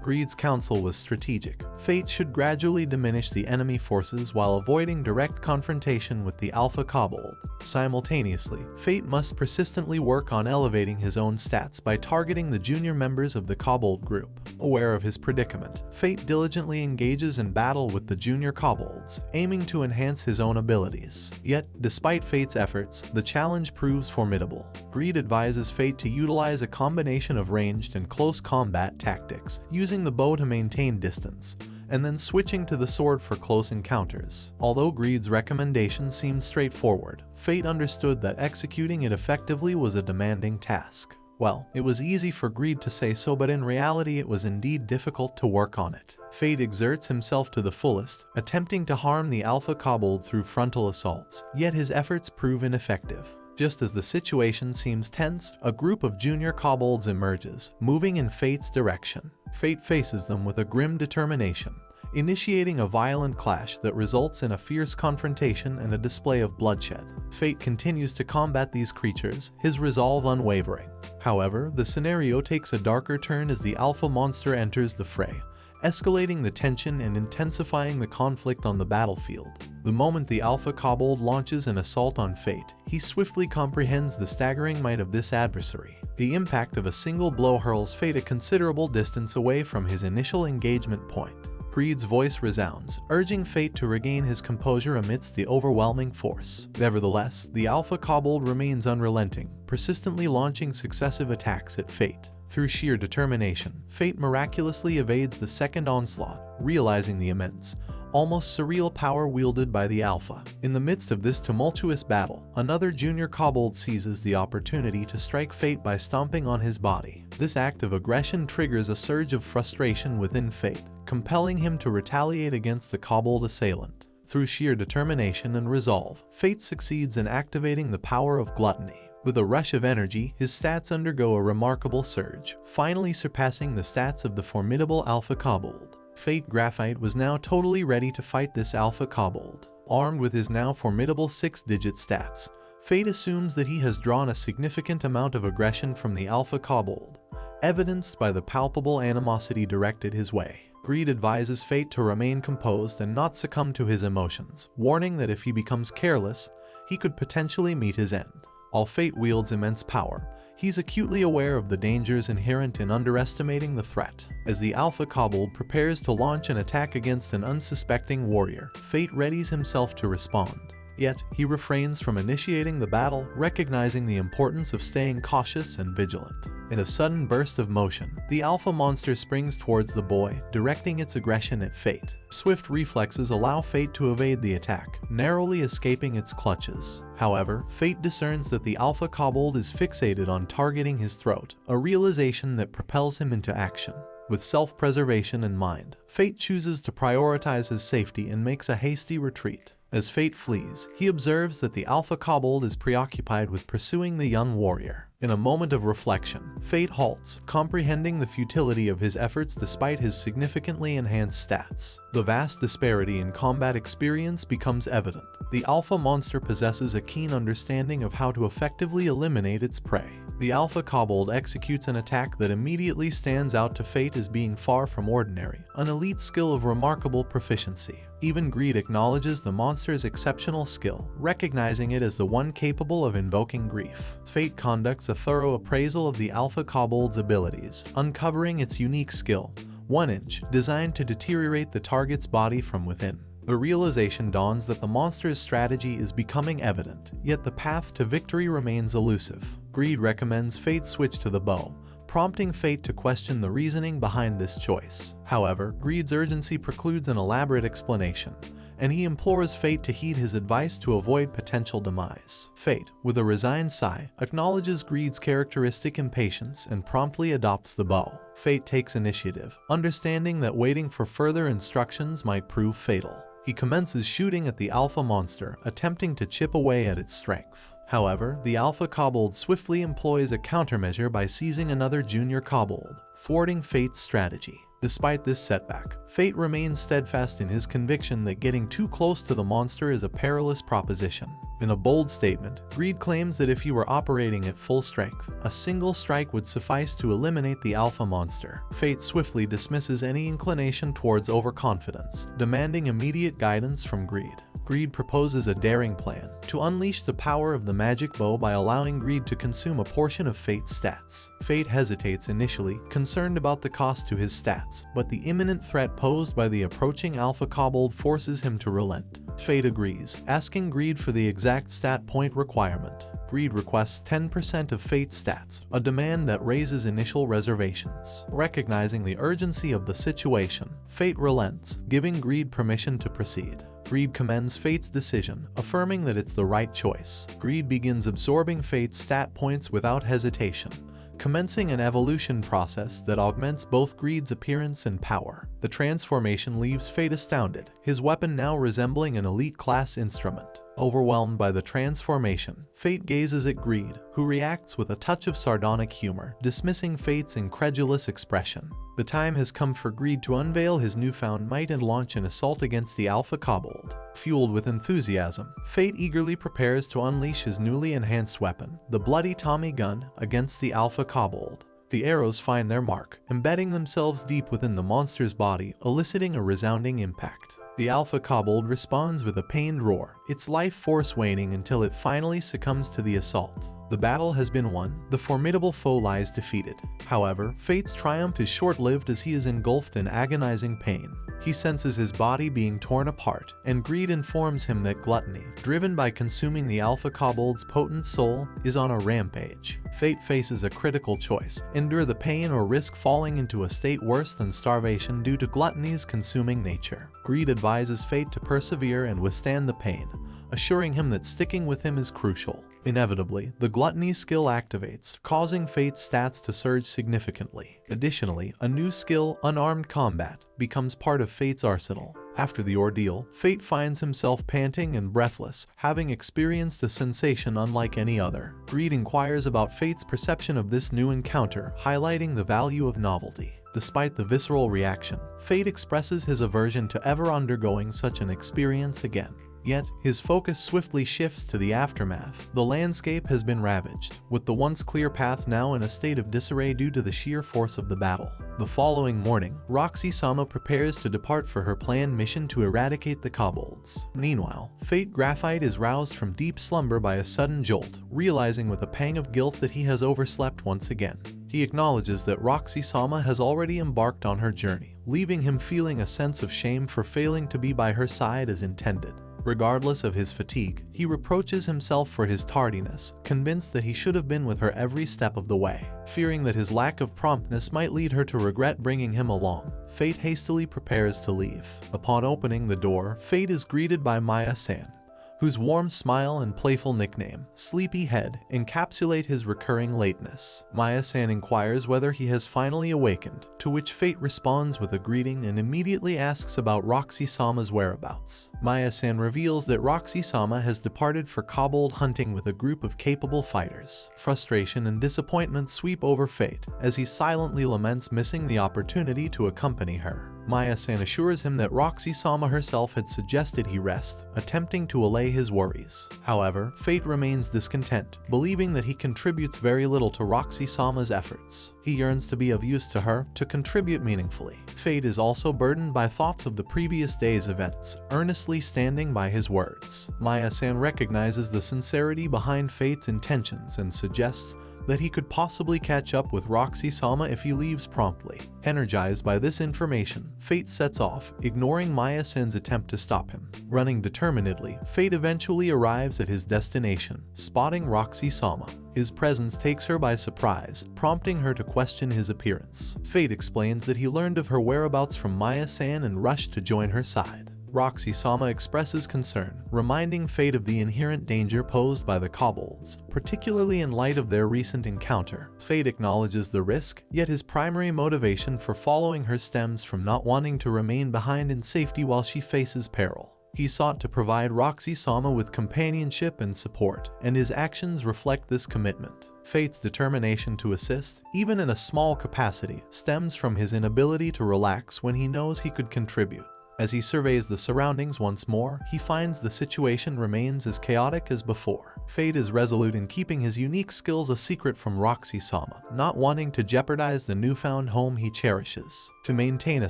Greed's counsel was strategic. Fate should gradually diminish the enemy forces while avoiding direct confrontation with the Alpha Kobold. Simultaneously, Fate must persistently work on elevating his own stats by targeting the junior members of the Kobold group. Aware of his predicament, Fate diligently engages in battle with the junior kobolds, aiming to enhance his own abilities. Yet, despite Fate's efforts, the challenge proves formidable. Greed advises Fate to utilize a combination of ranged and close combat tactics, using the bow to maintain distance, and then switching to the sword for close encounters. Although Greed's recommendation seemed straightforward, Fate understood that executing it effectively was a demanding task. Well, it was easy for Greed to say so, but in reality it was indeed difficult to work on it. Fate exerts himself to the fullest, attempting to harm the Alpha Kobold through frontal assaults, yet his efforts prove ineffective. Just as the situation seems tense, a group of junior kobolds emerges, moving in Fate's direction. Fate faces them with a grim determination, initiating a violent clash that results in a fierce confrontation and a display of bloodshed. Fate continues to combat these creatures, his resolve unwavering. However, the scenario takes a darker turn as the alpha monster enters the fray, escalating the tension and intensifying the conflict on the battlefield. The moment the Alpha Kobold launches an assault on Fate, he swiftly comprehends the staggering might of this adversary. The impact of a single blow hurls Fate a considerable distance away from his initial engagement point. Greed's voice resounds, urging Fate to regain his composure amidst the overwhelming force. Nevertheless, the Alpha Kobold remains unrelenting, persistently launching successive attacks at Fate. Through sheer determination, Fate miraculously evades the second onslaught, realizing the immense, almost surreal power wielded by the Alpha. In the midst of this tumultuous battle, another junior kobold seizes the opportunity to strike Fate by stomping on his body. This act of aggression triggers a surge of frustration within Fate, compelling him to retaliate against the kobold assailant. Through sheer determination and resolve, Fate succeeds in activating the power of Gluttony. With a rush of energy, his stats undergo a remarkable surge, finally surpassing the stats of the formidable Alpha Kobold. Fate Graphite was now totally ready to fight this Alpha Kobold. Armed with his now formidable 6-digit stats, Fate assumes that he has drawn a significant amount of aggression from the Alpha Kobold, evidenced by the palpable animosity directed his way. Greed advises Fate to remain composed and not succumb to his emotions, warning that if he becomes careless, he could potentially meet his end. While Fate wields immense power, he's acutely aware of the dangers inherent in underestimating the threat. As the Alpha Kobold prepares to launch an attack against an unsuspecting warrior, Fate readies himself to respond. Yet, he refrains from initiating the battle, recognizing the importance of staying cautious and vigilant. In a sudden burst of motion, the Alpha monster springs towards the boy, directing its aggression at Fate. Swift reflexes allow Fate to evade the attack, narrowly escaping its clutches. However, Fate discerns that the Alpha Kobold is fixated on targeting his throat, a realization that propels him into action. With self-preservation in mind, Fate chooses to prioritize his safety and makes a hasty retreat. As Fate flees, he observes that the alpha kobold is preoccupied with pursuing the young warrior. In a moment of reflection, Fate halts, comprehending the futility of his efforts despite his significantly enhanced stats. The vast disparity in combat experience becomes evident. The alpha monster possesses a keen understanding of how to effectively eliminate its prey. The alpha kobold executes an attack that immediately stands out to Fate as being far from ordinary, an elite skill of remarkable proficiency. Even Greed acknowledges the monster's exceptional skill, recognizing it as the one capable of invoking grief. Fate conducts a thorough appraisal of the alpha kobold's abilities, uncovering its unique skill, 1-inch, designed to deteriorate the target's body from within. The realization dawns that the monster's strategy is becoming evident, yet the path to victory remains elusive. Greed recommends Fate switch to the bow, prompting Fate to question the reasoning behind this choice. However, Greed's urgency precludes an elaborate explanation, and he implores Fate to heed his advice to avoid potential demise. Fate, with a resigned sigh, acknowledges Greed's characteristic impatience and promptly adopts the bow. Fate takes initiative, understanding that waiting for further instructions might prove fatal. He commences shooting at the alpha monster, attempting to chip away at its strength. However, the alpha kobold swiftly employs a countermeasure by seizing another junior kobold, thwarting Fate's strategy. Despite this setback, Fate remains steadfast in his conviction that getting too close to the monster is a perilous proposition. In a bold statement, Greed claims that if he were operating at full strength, a single strike would suffice to eliminate the alpha monster. Fate swiftly dismisses any inclination towards overconfidence, demanding immediate guidance from Greed. Greed proposes a daring plan to unleash the power of the magic bow by allowing Greed to consume a portion of Fate's stats. Fate hesitates initially, concerned about the cost to his stats, but the imminent threat posed by the approaching alpha kobold forces him to relent. Fate agrees, asking Greed for the exact stat point requirement. Greed requests 10% of Fate's stats, a demand that raises initial reservations. Recognizing the urgency of the situation, Fate relents, giving Greed permission to proceed. Greed commends Fate's decision, affirming that it's the right choice. Greed begins absorbing Fate's stat points without hesitation, commencing an evolution process that augments both Greed's appearance and power. The transformation leaves Fate astounded, his weapon now resembling an elite class instrument. Overwhelmed by the transformation, Fate gazes at Greed, who reacts with a touch of sardonic humor, dismissing Fate's incredulous expression. The time has come for Greed to unveil his newfound might and launch an assault against the alpha kobold. Fueled with enthusiasm, Fate eagerly prepares to unleash his newly enhanced weapon, the bloody Tommy gun, against the alpha kobold. The arrows find their mark, embedding themselves deep within the monster's body, eliciting a resounding impact. The alpha kobold responds with a pained roar, its life force waning until it finally succumbs to the assault. The battle has been won, the formidable foe lies defeated. However, Fate's triumph is short-lived as he is engulfed in agonizing pain. He senses his body being torn apart, and Greed informs him that Gluttony, driven by consuming the alpha kobold's potent soul, is on a rampage. Fate faces a critical choice: endure the pain or risk falling into a state worse than starvation due to Gluttony's consuming nature. Greed advises Fate to persevere and withstand the pain, assuring him that sticking with him is crucial. Inevitably, the Gluttony skill activates, causing Fate's stats to surge significantly. Additionally, a new skill, Unarmed Combat, becomes part of Fate's arsenal. After the ordeal, Fate finds himself panting and breathless, having experienced a sensation unlike any other. Greed inquires about Fate's perception of this new encounter, highlighting the value of novelty. Despite the visceral reaction, Fate expresses his aversion to ever undergoing such an experience again. Yet, his focus swiftly shifts to the aftermath. The landscape has been ravaged, with the once clear path now in a state of disarray due to the sheer force of the battle. The following morning, Roxy-sama prepares to depart for her planned mission to eradicate the kobolds. Meanwhile, Fate Graphite is roused from deep slumber by a sudden jolt, realizing with a pang of guilt that he has overslept once again. He acknowledges that Roxy-sama has already embarked on her journey, leaving him feeling a sense of shame for failing to be by her side as intended. Regardless of his fatigue, he reproaches himself for his tardiness, convinced that he should have been with her every step of the way. Fearing that his lack of promptness might lead her to regret bringing him along, Fate hastily prepares to leave. Upon opening the door, Fate is greeted by Maya-san, whose warm smile and playful nickname, Sleepyhead, encapsulate his recurring lateness. Maya-san inquires whether he has finally awakened, to which Fate responds with a greeting and immediately asks about Roxy-sama's whereabouts. Maya-san reveals that Roxy-sama has departed for kobold hunting with a group of capable fighters. Frustration and disappointment sweep over Fate as he silently laments missing the opportunity to accompany her. Maya-san assures him that Roxy-sama herself had suggested he rest, attempting to allay his worries. However, Fate remains discontent, believing that he contributes very little to Roxy-sama's efforts. He yearns to be of use to her, to contribute meaningfully. Fate is also burdened by thoughts of the previous day's events, earnestly standing by his words. Maya-san recognizes the sincerity behind Fate's intentions and suggests that he could possibly catch up with Roxy-sama if he leaves promptly. Energized by this information, Fate sets off, ignoring Maya-san's attempt to stop him. Running determinedly, Fate eventually arrives at his destination, spotting Roxy-sama. His presence takes her by surprise, prompting her to question his appearance. Fate explains that he learned of her whereabouts from Maya-san and rushed to join her side. Roxy-sama expresses concern, reminding Fate of the inherent danger posed by the kobolds, particularly in light of their recent encounter. Fate acknowledges the risk, yet his primary motivation for following her stems from not wanting to remain behind in safety while she faces peril. He sought to provide Roxy-sama with companionship and support, and his actions reflect this commitment. Fate's determination to assist, even in a small capacity, stems from his inability to relax when he knows he could contribute. As he surveys the surroundings once more, he finds the situation remains as chaotic as before. Fate is resolute in keeping his unique skills a secret from Roxy-sama, not wanting to jeopardize the newfound home he cherishes. To maintain a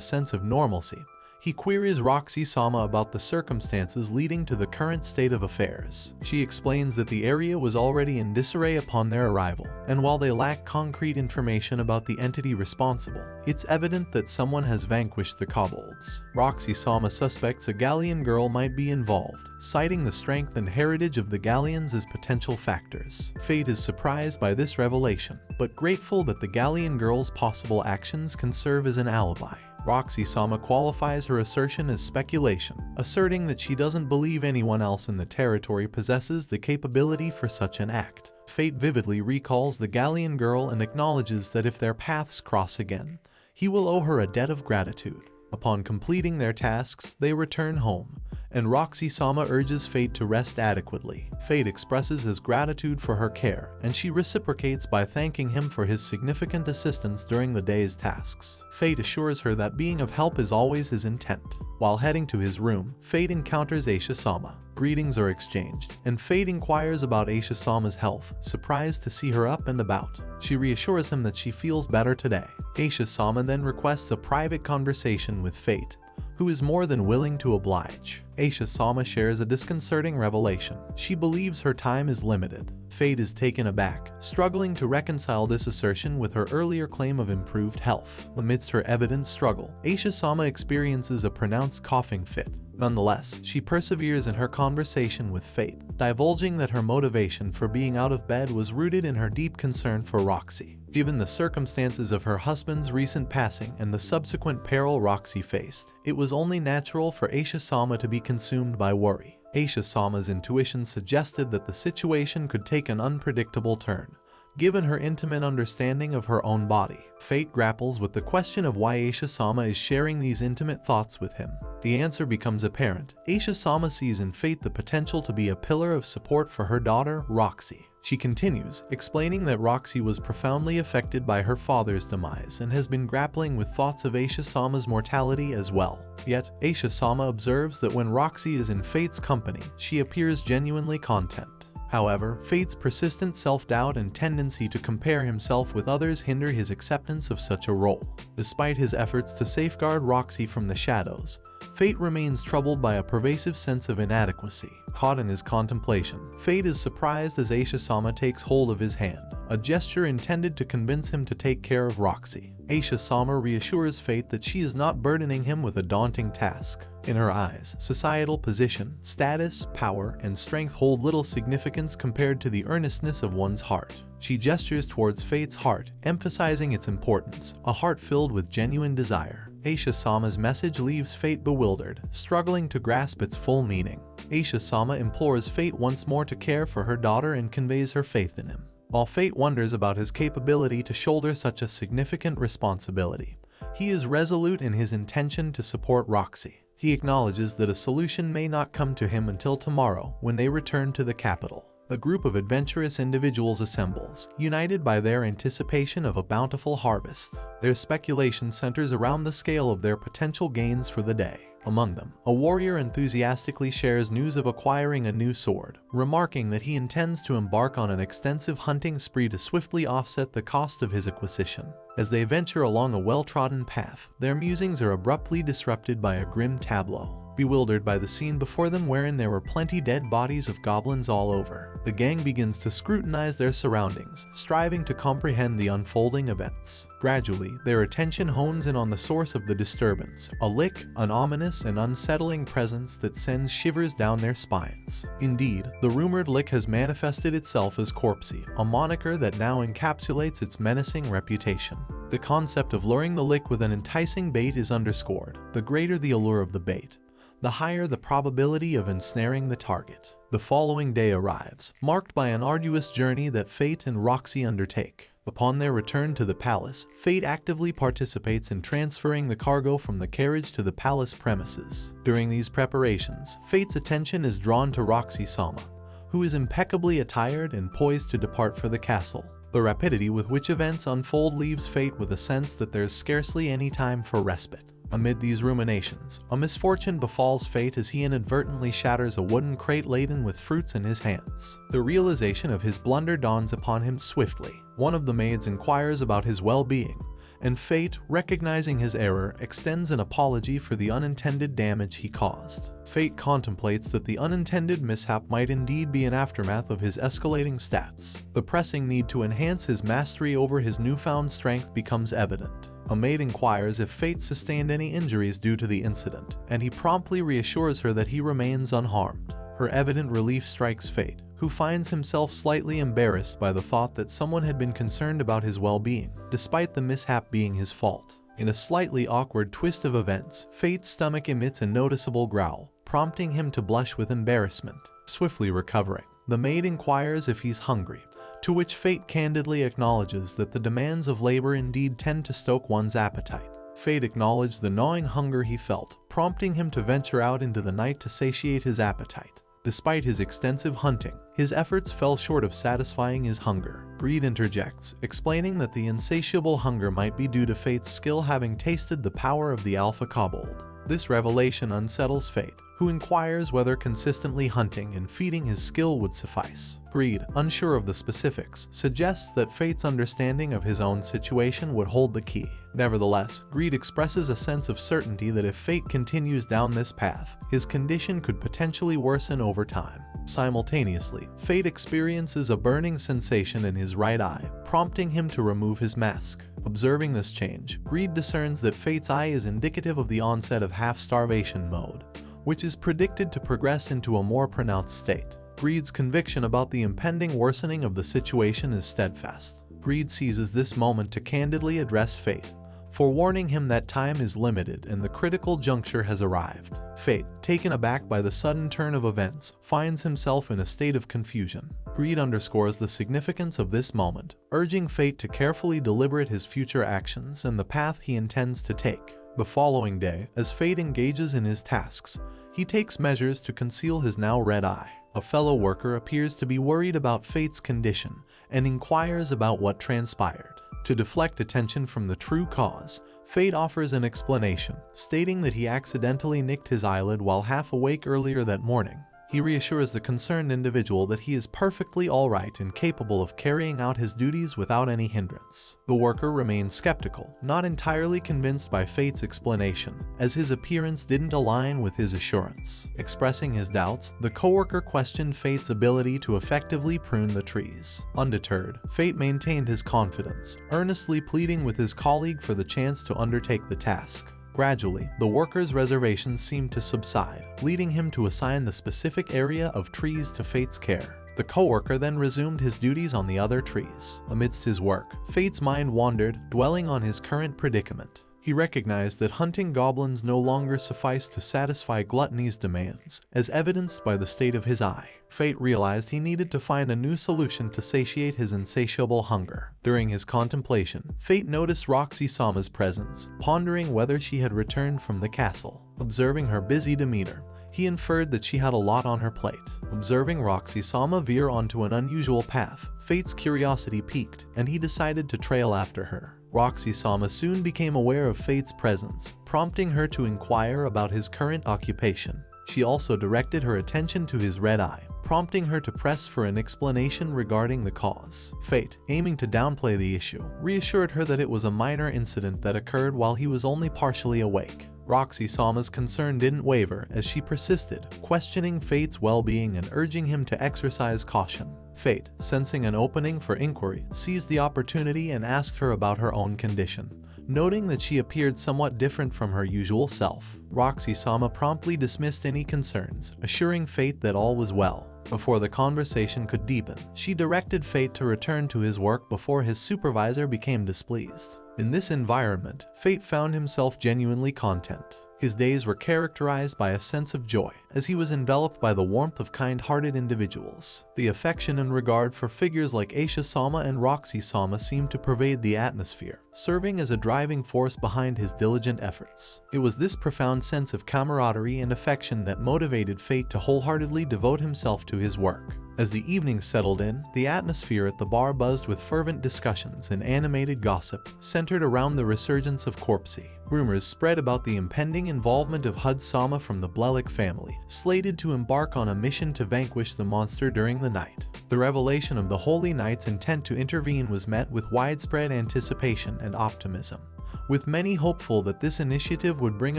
sense of normalcy, he queries Roxy-sama about the circumstances leading to the current state of affairs. She explains that the area was already in disarray upon their arrival, and while they lack concrete information about the entity responsible, it's evident that someone has vanquished the kobolds. Roxy-sama suspects a Galleon girl might be involved, citing the strength and heritage of the Galleons as potential factors. Fate is surprised by this revelation, but grateful that the Galleon girl's possible actions can serve as an alibi. Roxy-sama qualifies her assertion as speculation, asserting that she doesn't believe anyone else in the territory possesses the capability for such an act. Fate vividly recalls the Galleon girl and acknowledges that if their paths cross again, he will owe her a debt of gratitude. Upon completing their tasks, they return home, and Roxy-sama urges Fate to rest adequately. Fate expresses his gratitude for her care, and she reciprocates by thanking him for his significant assistance during the day's tasks. Fate assures her that being of help is always his intent. While heading to his room, Fate encounters Aisha-sama. Greetings are exchanged, and Fate inquires about Aisha-sama's health, surprised to see her up and about. She reassures him that she feels better today. Aisha-sama then requests a private conversation with Fate, who is more than willing to oblige. Aisha-sama shares a disconcerting revelation. She believes her time is limited. Fate is taken aback, struggling to reconcile this assertion with her earlier claim of improved health. Amidst her evident struggle, Aisha-sama experiences a pronounced coughing fit. Nonetheless, she perseveres in her conversation with Fate, divulging that her motivation for being out of bed was rooted in her deep concern for Roxy. Given the circumstances of her husband's recent passing and the subsequent peril Roxy faced, it was only natural for Aisha-sama to be consumed by worry. Aisha-sama's intuition suggested that the situation could take an unpredictable turn, given her intimate understanding of her own body. Fate grapples with the question of why Aisha-sama is sharing these intimate thoughts with him. The answer becomes apparent. Aisha-sama sees in Fate the potential to be a pillar of support for her daughter, Roxy. She continues, explaining that Roxy was profoundly affected by her father's demise and has been grappling with thoughts of Aisha-sama's mortality as well. Yet, Aisha-sama observes that when Roxy is in Fate's company, she appears genuinely content. However, Fate's persistent self-doubt and tendency to compare himself with others hinder his acceptance of such a role. Despite his efforts to safeguard Roxy from the shadows, Fate remains troubled by a pervasive sense of inadequacy. Caught in his contemplation, Fate is surprised as Aisha-sama takes hold of his hand, a gesture intended to convince him to take care of Roxy. Aisha-sama reassures Fate that she is not burdening him with a daunting task. In her eyes, societal position, status, power, and strength hold little significance compared to the earnestness of one's heart. She gestures towards Fate's heart, emphasizing its importance, a heart filled with genuine desire. Aisha-sama's message leaves Fate bewildered, struggling to grasp its full meaning. Aisha-sama implores Fate once more to care for her daughter and conveys her faith in him. While Fate wonders about his capability to shoulder such a significant responsibility, he is resolute in his intention to support Roxy. He acknowledges that a solution may not come to him until tomorrow when they return to the capital. A group of adventurous individuals assembles, united by their anticipation of a bountiful harvest. Their speculation centers around the scale of their potential gains for the day. Among them, a warrior enthusiastically shares news of acquiring a new sword, remarking that he intends to embark on an extensive hunting spree to swiftly offset the cost of his acquisition. As they venture along a well-trodden path, their musings are abruptly disrupted by a grim tableau. Bewildered by the scene before them wherein there were plenty dead bodies of goblins all over, the gang begins to scrutinize their surroundings, striving to comprehend the unfolding events. Gradually, their attention hones in on the source of the disturbance, a lick, an ominous and unsettling presence that sends shivers down their spines. Indeed, the rumored lick has manifested itself as Corpsey, a moniker that now encapsulates its menacing reputation. The concept of luring the lick with an enticing bait is underscored. The greater the allure of the bait, the higher the probability of ensnaring the target. The following day arrives, marked by an arduous journey that Fate and Roxy undertake. Upon their return to the palace, Fate actively participates in transferring the cargo from the carriage to the palace premises. During these preparations, Fate's attention is drawn to Roxy-sama, who is impeccably attired and poised to depart for the castle. The rapidity with which events unfold leaves Fate with a sense that there's scarcely any time for respite. Amid these ruminations, a misfortune befalls Fate as he inadvertently shatters a wooden crate laden with fruits in his hands. The realization of his blunder dawns upon him swiftly. One of the maids inquires about his well-being, and Fate, recognizing his error, extends an apology for the unintended damage he caused. Fate contemplates that the unintended mishap might indeed be an aftermath of his escalating stats. The pressing need to enhance his mastery over his newfound strength becomes evident. A maid inquires if Fate sustained any injuries due to the incident, and he promptly reassures her that he remains unharmed. Her evident relief strikes Fate, who finds himself slightly embarrassed by the thought that someone had been concerned about his well-being, despite the mishap being his fault. In a slightly awkward twist of events, Fate's stomach emits a noticeable growl, prompting him to blush with embarrassment. Swiftly recovering, the maid inquires if he's hungry, to which Fate candidly acknowledges that the demands of labor indeed tend to stoke one's appetite. Fate acknowledged the gnawing hunger he felt, prompting him to venture out into the night to satiate his appetite. Despite his extensive hunting, his efforts fell short of satisfying his hunger. Greed interjects, explaining that the insatiable hunger might be due to Fate's skill having tasted the power of the alpha kobold. This revelation unsettles Fate, who inquires whether consistently hunting and feeding his skill would suffice. Greed, unsure of the specifics, suggests that Fate's understanding of his own situation would hold the key. Nevertheless, Greed expresses a sense of certainty that if Fate continues down this path, his condition could potentially worsen over time. Simultaneously, Fate experiences a burning sensation in his right eye, prompting him to remove his mask. Observing this change, Greed discerns that Fate's eye is indicative of the onset of half-starvation mode, which is predicted to progress into a more pronounced state. Greed's conviction about the impending worsening of the situation is steadfast. Greed seizes this moment to candidly address Fate, forewarning him that time is limited and the critical juncture has arrived. Fate, taken aback by the sudden turn of events, finds himself in a state of confusion. Greed underscores the significance of this moment, urging Fate to carefully deliberate his future actions and the path he intends to take. The following day, as Fate engages in his tasks, he takes measures to conceal his now red eye. A fellow worker appears to be worried about Fate's condition and inquires about what transpired. To deflect attention from the true cause, Fate offers an explanation, stating that he accidentally nicked his eyelid while half awake earlier that morning. He reassures the concerned individual that he is perfectly alright and capable of carrying out his duties without any hindrance. The worker remains skeptical, not entirely convinced by Fate's explanation, as his appearance didn't align with his assurance. Expressing his doubts, the coworker questioned Fate's ability to effectively prune the trees. Undeterred, Fate maintained his confidence, earnestly pleading with his colleague for the chance to undertake the task. Gradually, the worker's reservations seemed to subside, leading him to assign the specific area of trees to Fate's care. The coworker then resumed his duties on the other trees. Amidst his work, Fate's mind wandered, dwelling on his current predicament. He He recognized that hunting goblins no longer sufficed to satisfy Gluttony's demands, as evidenced by the state of his eye. Fate realized he needed to find a new solution to satiate his insatiable hunger. During his contemplation, Fate noticed Roxy-sama's presence, pondering whether she had returned from the castle. Observing her busy demeanor, he inferred that she had a lot on her plate. Observing Roxy-sama veer onto an unusual path, Fate's curiosity piqued, and he decided to trail after her. Roxy-sama soon became aware of Fate's presence, prompting her to inquire about his current occupation. She also directed her attention to his red eye, prompting her to press for an explanation regarding the cause. Fate, aiming to downplay the issue, reassured her that it was a minor incident that occurred while he was only partially awake. Roxy-sama's concern didn't waver as she persisted, questioning Fate's well-being and urging him to exercise caution. Fate, sensing an opening for inquiry, seized the opportunity and asked her about her own condition. Noting that she appeared somewhat different from her usual self, Roxy-sama promptly dismissed any concerns, assuring Fate that all was well. Before the conversation could deepen, she directed Fate to return to his work before his supervisor became displeased. In this environment, Fate found himself genuinely content. His days were characterized by a sense of joy, as he was enveloped by the warmth of kind-hearted individuals. The affection and regard for figures like Aisha-sama and Roxy-sama seemed to pervade the atmosphere, serving as a driving force behind his diligent efforts. It was this profound sense of camaraderie and affection that motivated Fate to wholeheartedly devote himself to his work. As the evening settled in, the atmosphere at the bar buzzed with fervent discussions and animated gossip, centered around the resurgence of Corpsey. Rumors spread about the impending involvement of Hud-sama from the Blelik family, slated to embark on a mission to vanquish the monster during the night. The revelation of the Holy Knight's intent to intervene was met with widespread anticipation and optimism, with many hopeful that this initiative would bring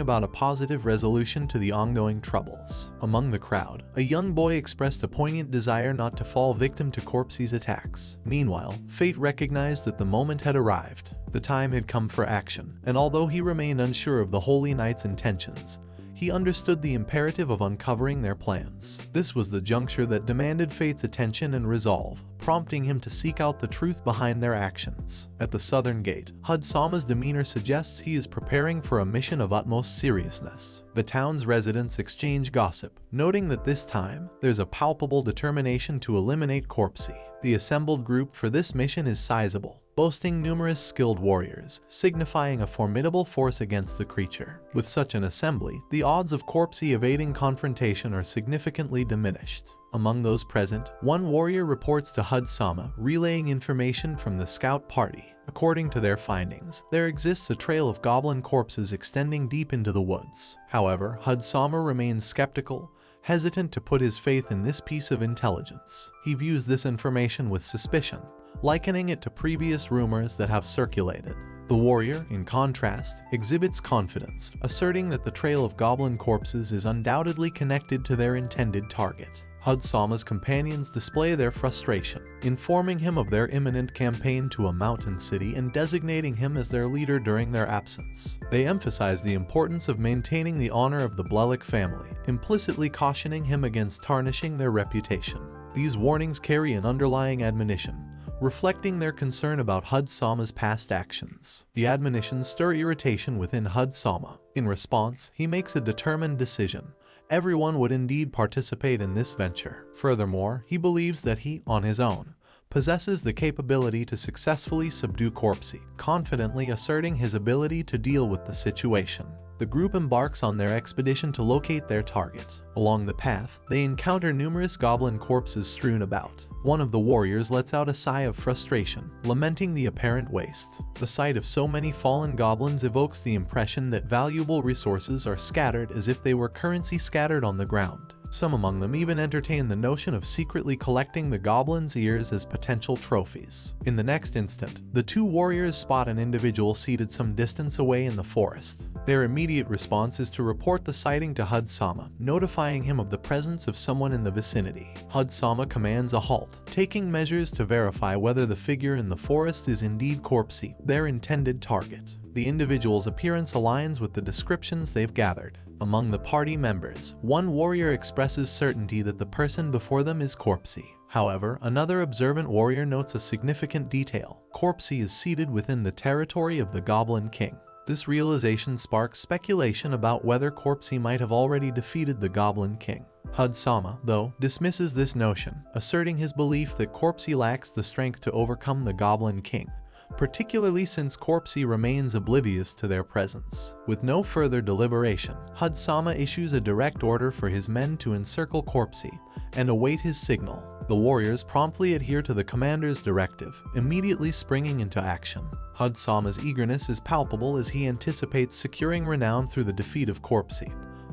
about a positive resolution to the ongoing troubles. Among the crowd, a young boy expressed a poignant desire not to fall victim to Corpsey's attacks. Meanwhile, Fate recognized that the moment had arrived. The time had come for action, and although he remained unsure of the Holy Knight's intentions, he understood the imperative of uncovering their plans. This was the juncture that demanded Fate's attention and resolve, prompting him to seek out the truth behind their actions. At the southern gate, Hud-sama's demeanor suggests he is preparing for a mission of utmost seriousness. The town's residents exchange gossip, noting that this time, there's a palpable determination to eliminate Corpsey. The assembled group for this mission is sizable, boasting numerous skilled warriors, signifying a formidable force against the creature. With such an assembly, the odds of Corpsey evading confrontation are significantly diminished. Among those present, one warrior reports to Hud-sama, relaying information from the scout party. According to their findings, there exists a trail of goblin corpses extending deep into the woods. However, Hud-sama remains skeptical, hesitant to put his faith in this piece of intelligence. He views this information with suspicion, likening it to previous rumors that have circulated. The warrior, in contrast, exhibits confidence, asserting that the trail of goblin corpses is undoubtedly connected to their intended target. Hud-sama's companions display their frustration, informing him of their imminent campaign to a mountain city and designating him as their leader during their absence. They emphasize the importance of maintaining the honor of the Blelik family, implicitly cautioning him against tarnishing their reputation. These warnings carry an underlying admonition, reflecting their concern about Hud-sama's past actions. The admonitions stir irritation within Hud-sama. In response, he makes a determined decision. Everyone would indeed participate in this venture. Furthermore, he believes that he, on his own, possesses the capability to successfully subdue Corpsey, confidently asserting his ability to deal with the situation. The group embarks on their expedition to locate their target. Along the path, they encounter numerous goblin corpses strewn about. One of the warriors lets out a sigh of frustration, lamenting the apparent waste. The sight of so many fallen goblins evokes the impression that valuable resources are scattered as if they were currency scattered on the ground. Some among them even entertain the notion of secretly collecting the goblins' ears as potential trophies. In the next instant, the two warriors spot an individual seated some distance away in the forest. Their immediate response is to report the sighting to Hud-sama, notifying him of the presence of someone in the vicinity. Hud-sama commands a halt, taking measures to verify whether the figure in the forest is indeed Corpsey, their intended target. The individual's appearance aligns with the descriptions they've gathered. Among the party members, one warrior expresses certainty that the person before them is Corpsey. However, another observant warrior notes a significant detail. Corpsey is seated within the territory of the Goblin King. This realization sparks speculation about whether Corpse might have already defeated the Goblin King. Hud-sama, though, dismisses this notion, asserting his belief that Corpse lacks the strength to overcome the Goblin King, particularly since Corpse remains oblivious to their presence. With no further deliberation, Hud-sama issues a direct order for his men to encircle Corpse and await his signal. The warriors promptly adhere to the commander's directive, immediately springing into action. Hud-sama's eagerness is palpable as he anticipates securing renown through the defeat of Corpse,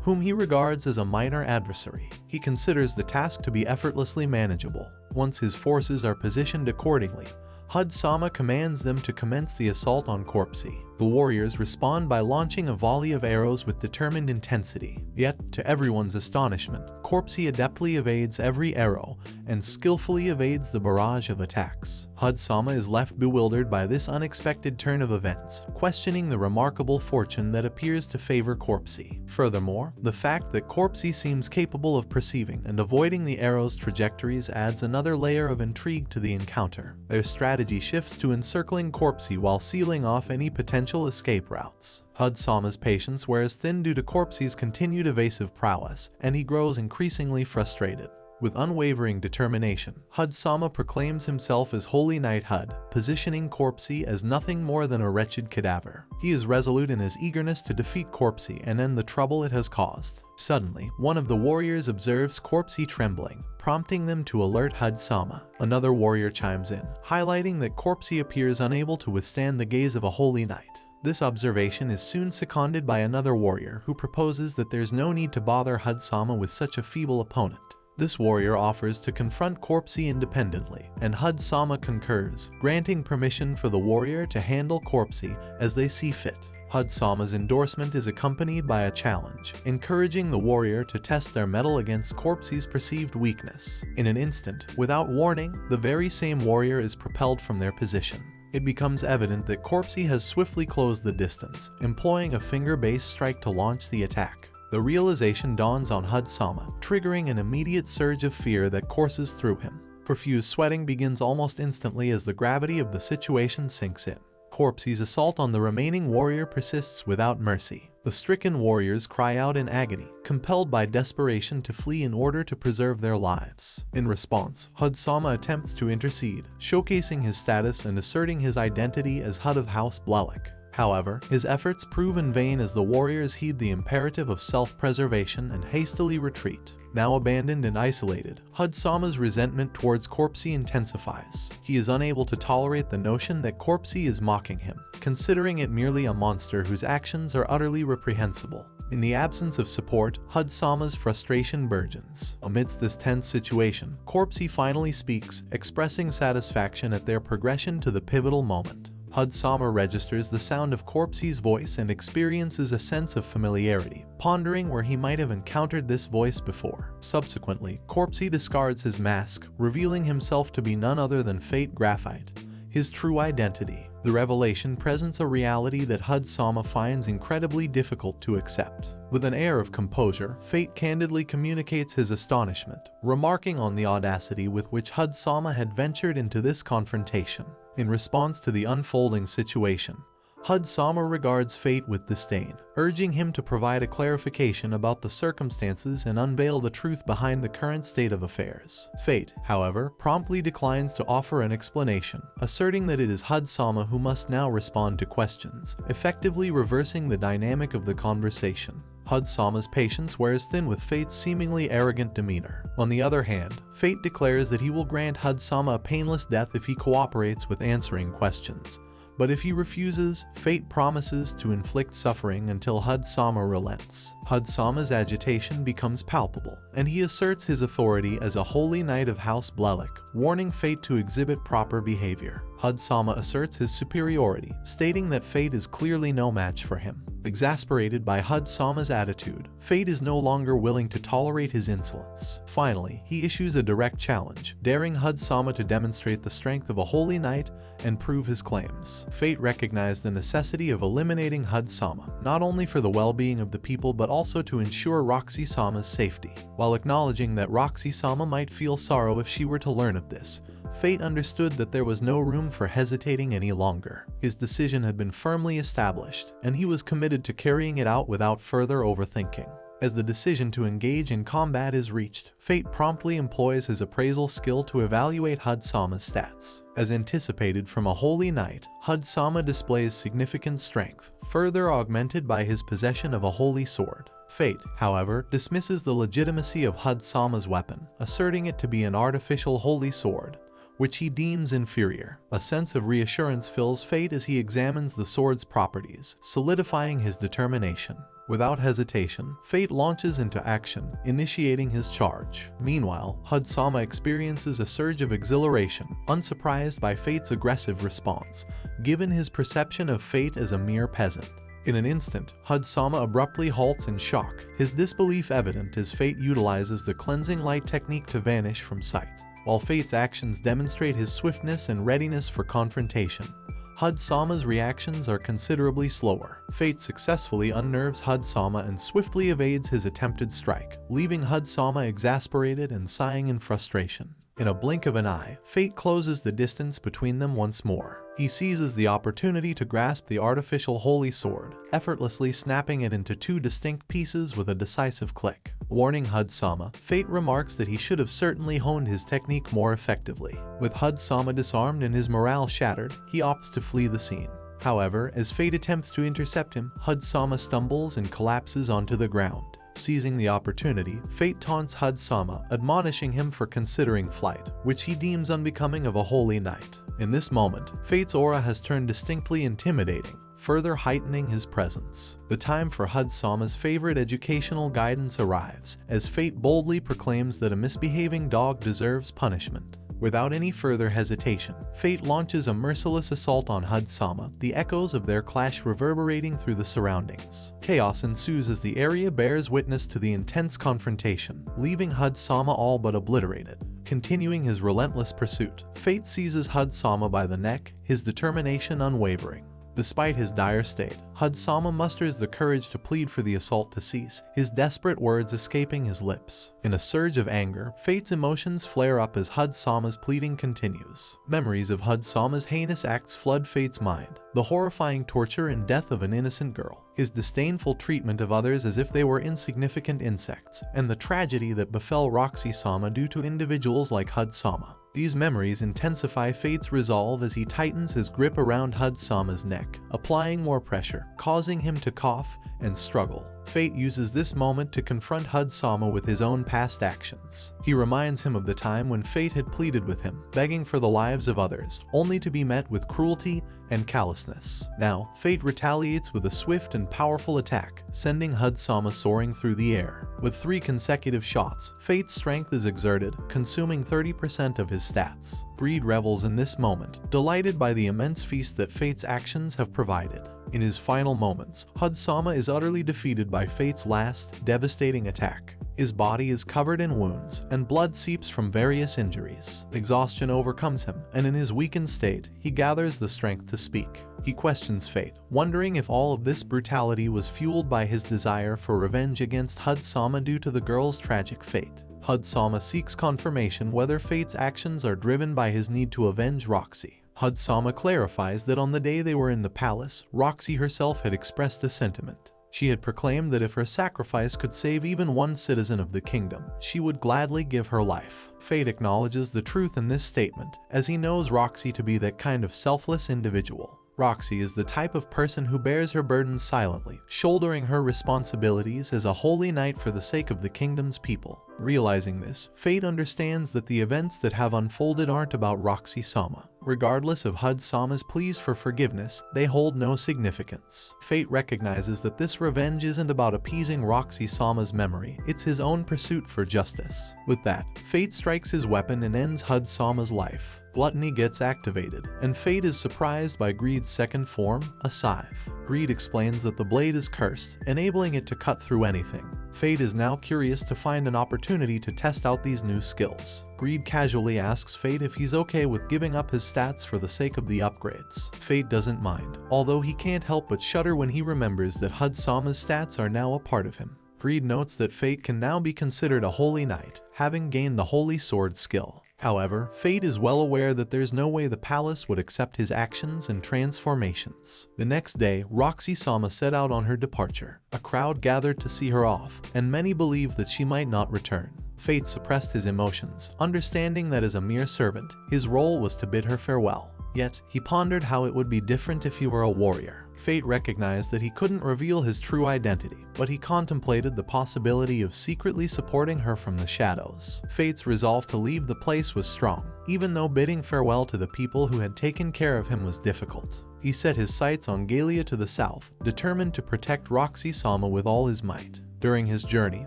whom he regards as a minor adversary. He considers the task to be effortlessly manageable. Once his forces are positioned accordingly, Hud-sama commands them to commence the assault on Corpse. The warriors respond by launching a volley of arrows with determined intensity. Yet, to everyone's astonishment, Corpse adeptly evades every arrow and skillfully evades the barrage of attacks. Hud-sama is left bewildered by this unexpected turn of events, questioning the remarkable fortune that appears to favor Corpse. Furthermore, the fact that Corpse seems capable of perceiving and avoiding the arrows' trajectories adds another layer of intrigue to the encounter. Their strategy shifts to encircling Corpse while sealing off any potential escape routes. Hud-sama's patience wears thin due to Corpse's continued evasive prowess, and he grows increasingly frustrated. With unwavering determination, Hud-sama proclaims himself as Holy Knight Hud, positioning Corpse as nothing more than a wretched cadaver. He is resolute in his eagerness to defeat Corpse and end the trouble it has caused. Suddenly, one of the warriors observes Corpse trembling, prompting them to alert Hud-sama. Another warrior chimes in, highlighting that Corpse appears unable to withstand the gaze of a holy knight. This observation is soon seconded by another warrior who proposes that there's no need to bother Hud-sama with such a feeble opponent. This warrior offers to confront Corpse independently, and Hud-sama concurs, granting permission for the warrior to handle Corpse as they see fit. Hud-sama's endorsement is accompanied by a challenge, encouraging the warrior to test their mettle against Corpse's perceived weakness. In an instant, without warning, the very same warrior is propelled from their position. It becomes evident that Corpse has swiftly closed the distance, employing a finger-based strike to launch the attack. The realization dawns on Hud-sama, triggering an immediate surge of fear that courses through him. Profuse sweating begins almost instantly as the gravity of the situation sinks in. Corpse's assault on the remaining warrior persists without mercy. The stricken warriors cry out in agony, compelled by desperation to flee in order to preserve their lives. In response, Hud-sama attempts to intercede, showcasing his status and asserting his identity as Hud of House Blelik. However, his efforts prove in vain as the warriors heed the imperative of self-preservation and hastily retreat. Now abandoned and isolated, Hud-sama's resentment towards Corpse intensifies. He is unable to tolerate the notion that Corpse is mocking him, considering it merely a monster whose actions are utterly reprehensible. In the absence of support, Hud-sama's frustration burgeons. Amidst this tense situation, Corpse finally speaks, expressing satisfaction at their progression to the pivotal moment. Hud-sama registers the sound of Corpse's voice and experiences a sense of familiarity, pondering where he might have encountered this voice before. Subsequently, Corpse discards his mask, revealing himself to be none other than Fate Graphite, his true identity. The revelation presents a reality that Hud-sama finds incredibly difficult to accept. With an air of composure, Fate candidly communicates his astonishment, remarking on the audacity with which Hud-sama had ventured into this confrontation. In response to the unfolding situation, Hud-sama regards Fate with disdain, urging him to provide a clarification about the circumstances and unveil the truth behind the current state of affairs. Fate, however, promptly declines to offer an explanation, asserting that it is Hud-sama who must now respond to questions, effectively reversing the dynamic of the conversation. Hud-sama's patience wears thin with Fate's seemingly arrogant demeanor. On the other hand, Fate declares that he will grant Hud-sama a painless death if he cooperates with answering questions. But if he refuses, Fate promises to inflict suffering until Hud-sama relents. Hud-sama's agitation becomes palpable, and he asserts his authority as a holy knight of House Blelik, warning Fate to exhibit proper behavior. Hud-sama asserts his superiority, stating that Fate is clearly no match for him. Exasperated by Hud-sama's attitude, Fate is no longer willing to tolerate his insolence. Finally, he issues a direct challenge, daring Hud-sama to demonstrate the strength of a holy knight and prove his claims. Fate recognized the necessity of eliminating Hud-sama, not only for the well-being of the people but also to ensure Roxy-sama's safety. While acknowledging that Roxy-sama might feel sorrow if she were to learn of this, Fate understood that there was no room for hesitating any longer. His decision had been firmly established, and he was committed to carrying it out without further overthinking. As the decision to engage in combat is reached, Fate promptly employs his appraisal skill to evaluate Hud-sama's stats. As anticipated from a holy knight, Hud-sama displays significant strength, further augmented by his possession of a holy sword. Fate, however, dismisses the legitimacy of Hud-sama's weapon, asserting it to be an artificial holy sword, which he deems inferior. A sense of reassurance fills Fate as he examines the sword's properties, solidifying his determination. Without hesitation, Fate launches into action, initiating his charge. Meanwhile, Hud-sama experiences a surge of exhilaration, unsurprised by Fate's aggressive response, given his perception of Fate as a mere peasant. In an instant, Hud-sama abruptly halts in shock, his disbelief evident as Fate utilizes the cleansing light technique to vanish from sight. While Fate's actions demonstrate his swiftness and readiness for confrontation, Hud-sama's reactions are considerably slower. Fate successfully unnerves Hud-sama and swiftly evades his attempted strike, leaving Hud-sama exasperated and sighing in frustration. In a blink of an eye, Fate closes the distance between them once more. He seizes the opportunity to grasp the artificial holy sword, effortlessly snapping it into two distinct pieces with a decisive click. Warning Hud-sama, Fate remarks that he should have certainly honed his technique more effectively. With Hud-sama disarmed and his morale shattered, he opts to flee the scene. However, as Fate attempts to intercept him, Hud-sama stumbles and collapses onto the ground. Seizing the opportunity, Fate taunts Hud-sama, admonishing him for considering flight, which he deems unbecoming of a holy knight. In this moment, Fate's aura has turned distinctly intimidating, further heightening his presence. The time for Hud-sama's favorite educational guidance arrives, as Fate boldly proclaims that a misbehaving dog deserves punishment. Without any further hesitation, Fate launches a merciless assault on Hud-sama, the echoes of their clash reverberating through the surroundings. Chaos ensues as the area bears witness to the intense confrontation, leaving Hud-sama all but obliterated. Continuing his relentless pursuit, Fate seizes Hud-sama by the neck, his determination unwavering. Despite his dire state, Hud-sama musters the courage to plead for the assault to cease, his desperate words escaping his lips. In a surge of anger, Fate's emotions flare up as Hud-sama's pleading continues. Memories of Hud-sama's heinous acts flood Fate's mind, the horrifying torture and death of an innocent girl, his disdainful treatment of others as if they were insignificant insects, and the tragedy that befell Roxy-sama due to individuals like Hud-sama. These memories intensify Fate's resolve as he tightens his grip around Hud-sama's neck, applying more pressure, causing him to cough and struggle. Fate uses this moment to confront Hud-sama with his own past actions. He reminds him of the time when Fate had pleaded with him, begging for the lives of others, only to be met with cruelty and callousness. Now, Fate retaliates with a swift and powerful attack, sending Hud-sama soaring through the air. With 3 consecutive shots, Fate's strength is exerted, consuming 30% of his stats. Greed revels in this moment, delighted by the immense feast that Fate's actions have provided. In his final moments, Hud-sama is utterly defeated by Fate's last, devastating attack. His body is covered in wounds, and blood seeps from various injuries. Exhaustion overcomes him, and in his weakened state, he gathers the strength to speak. He questions Fate, wondering if all of this brutality was fueled by his desire for revenge against Hud-sama due to the girl's tragic fate. Hud-sama seeks confirmation whether Fate's actions are driven by his need to avenge Roxy. Hud-sama clarifies that on the day they were in the palace, Roxy herself had expressed a sentiment. She had proclaimed that if her sacrifice could save even one citizen of the kingdom, she would gladly give her life. Fate acknowledges the truth in this statement, as he knows Roxy to be that kind of selfless individual. Roxy is the type of person who bears her burdens silently, shouldering her responsibilities as a holy knight for the sake of the kingdom's people. Realizing this, Fate understands that the events that have unfolded aren't about Roxy-sama. Regardless of Hud-sama's pleas for forgiveness, they hold no significance. Fate recognizes that this revenge isn't about appeasing Roxy-sama's memory, it's his own pursuit for justice. With that, Fate strikes his weapon and ends Hud-sama's life. Gluttony gets activated, and Fate is surprised by Greed's second form, a scythe. Greed explains that the blade is cursed, enabling it to cut through anything. Fate is now curious to find an opportunity to test out these new skills. Greed casually asks Fate if he's okay with giving up his stats for the sake of the upgrades. Fate doesn't mind, although he can't help but shudder when he remembers that Hud-sama's stats are now a part of him. Greed notes that Fate can now be considered a holy knight, having gained the holy sword skill. However, Fate is well aware that there's no way the palace would accept his actions and transformations. The next day, Roxy-sama set out on her departure. A crowd gathered to see her off, and many believed that she might not return. Fate suppressed his emotions, understanding that as a mere servant, his role was to bid her farewell. Yet, he pondered how it would be different if he were a warrior. Fate recognized that he couldn't reveal his true identity, but he contemplated the possibility of secretly supporting her from the shadows. Fate's resolve to leave the place was strong, even though bidding farewell to the people who had taken care of him was difficult. He set his sights on Galia to the south, determined to protect Roxy-sama with all his might. During his journey,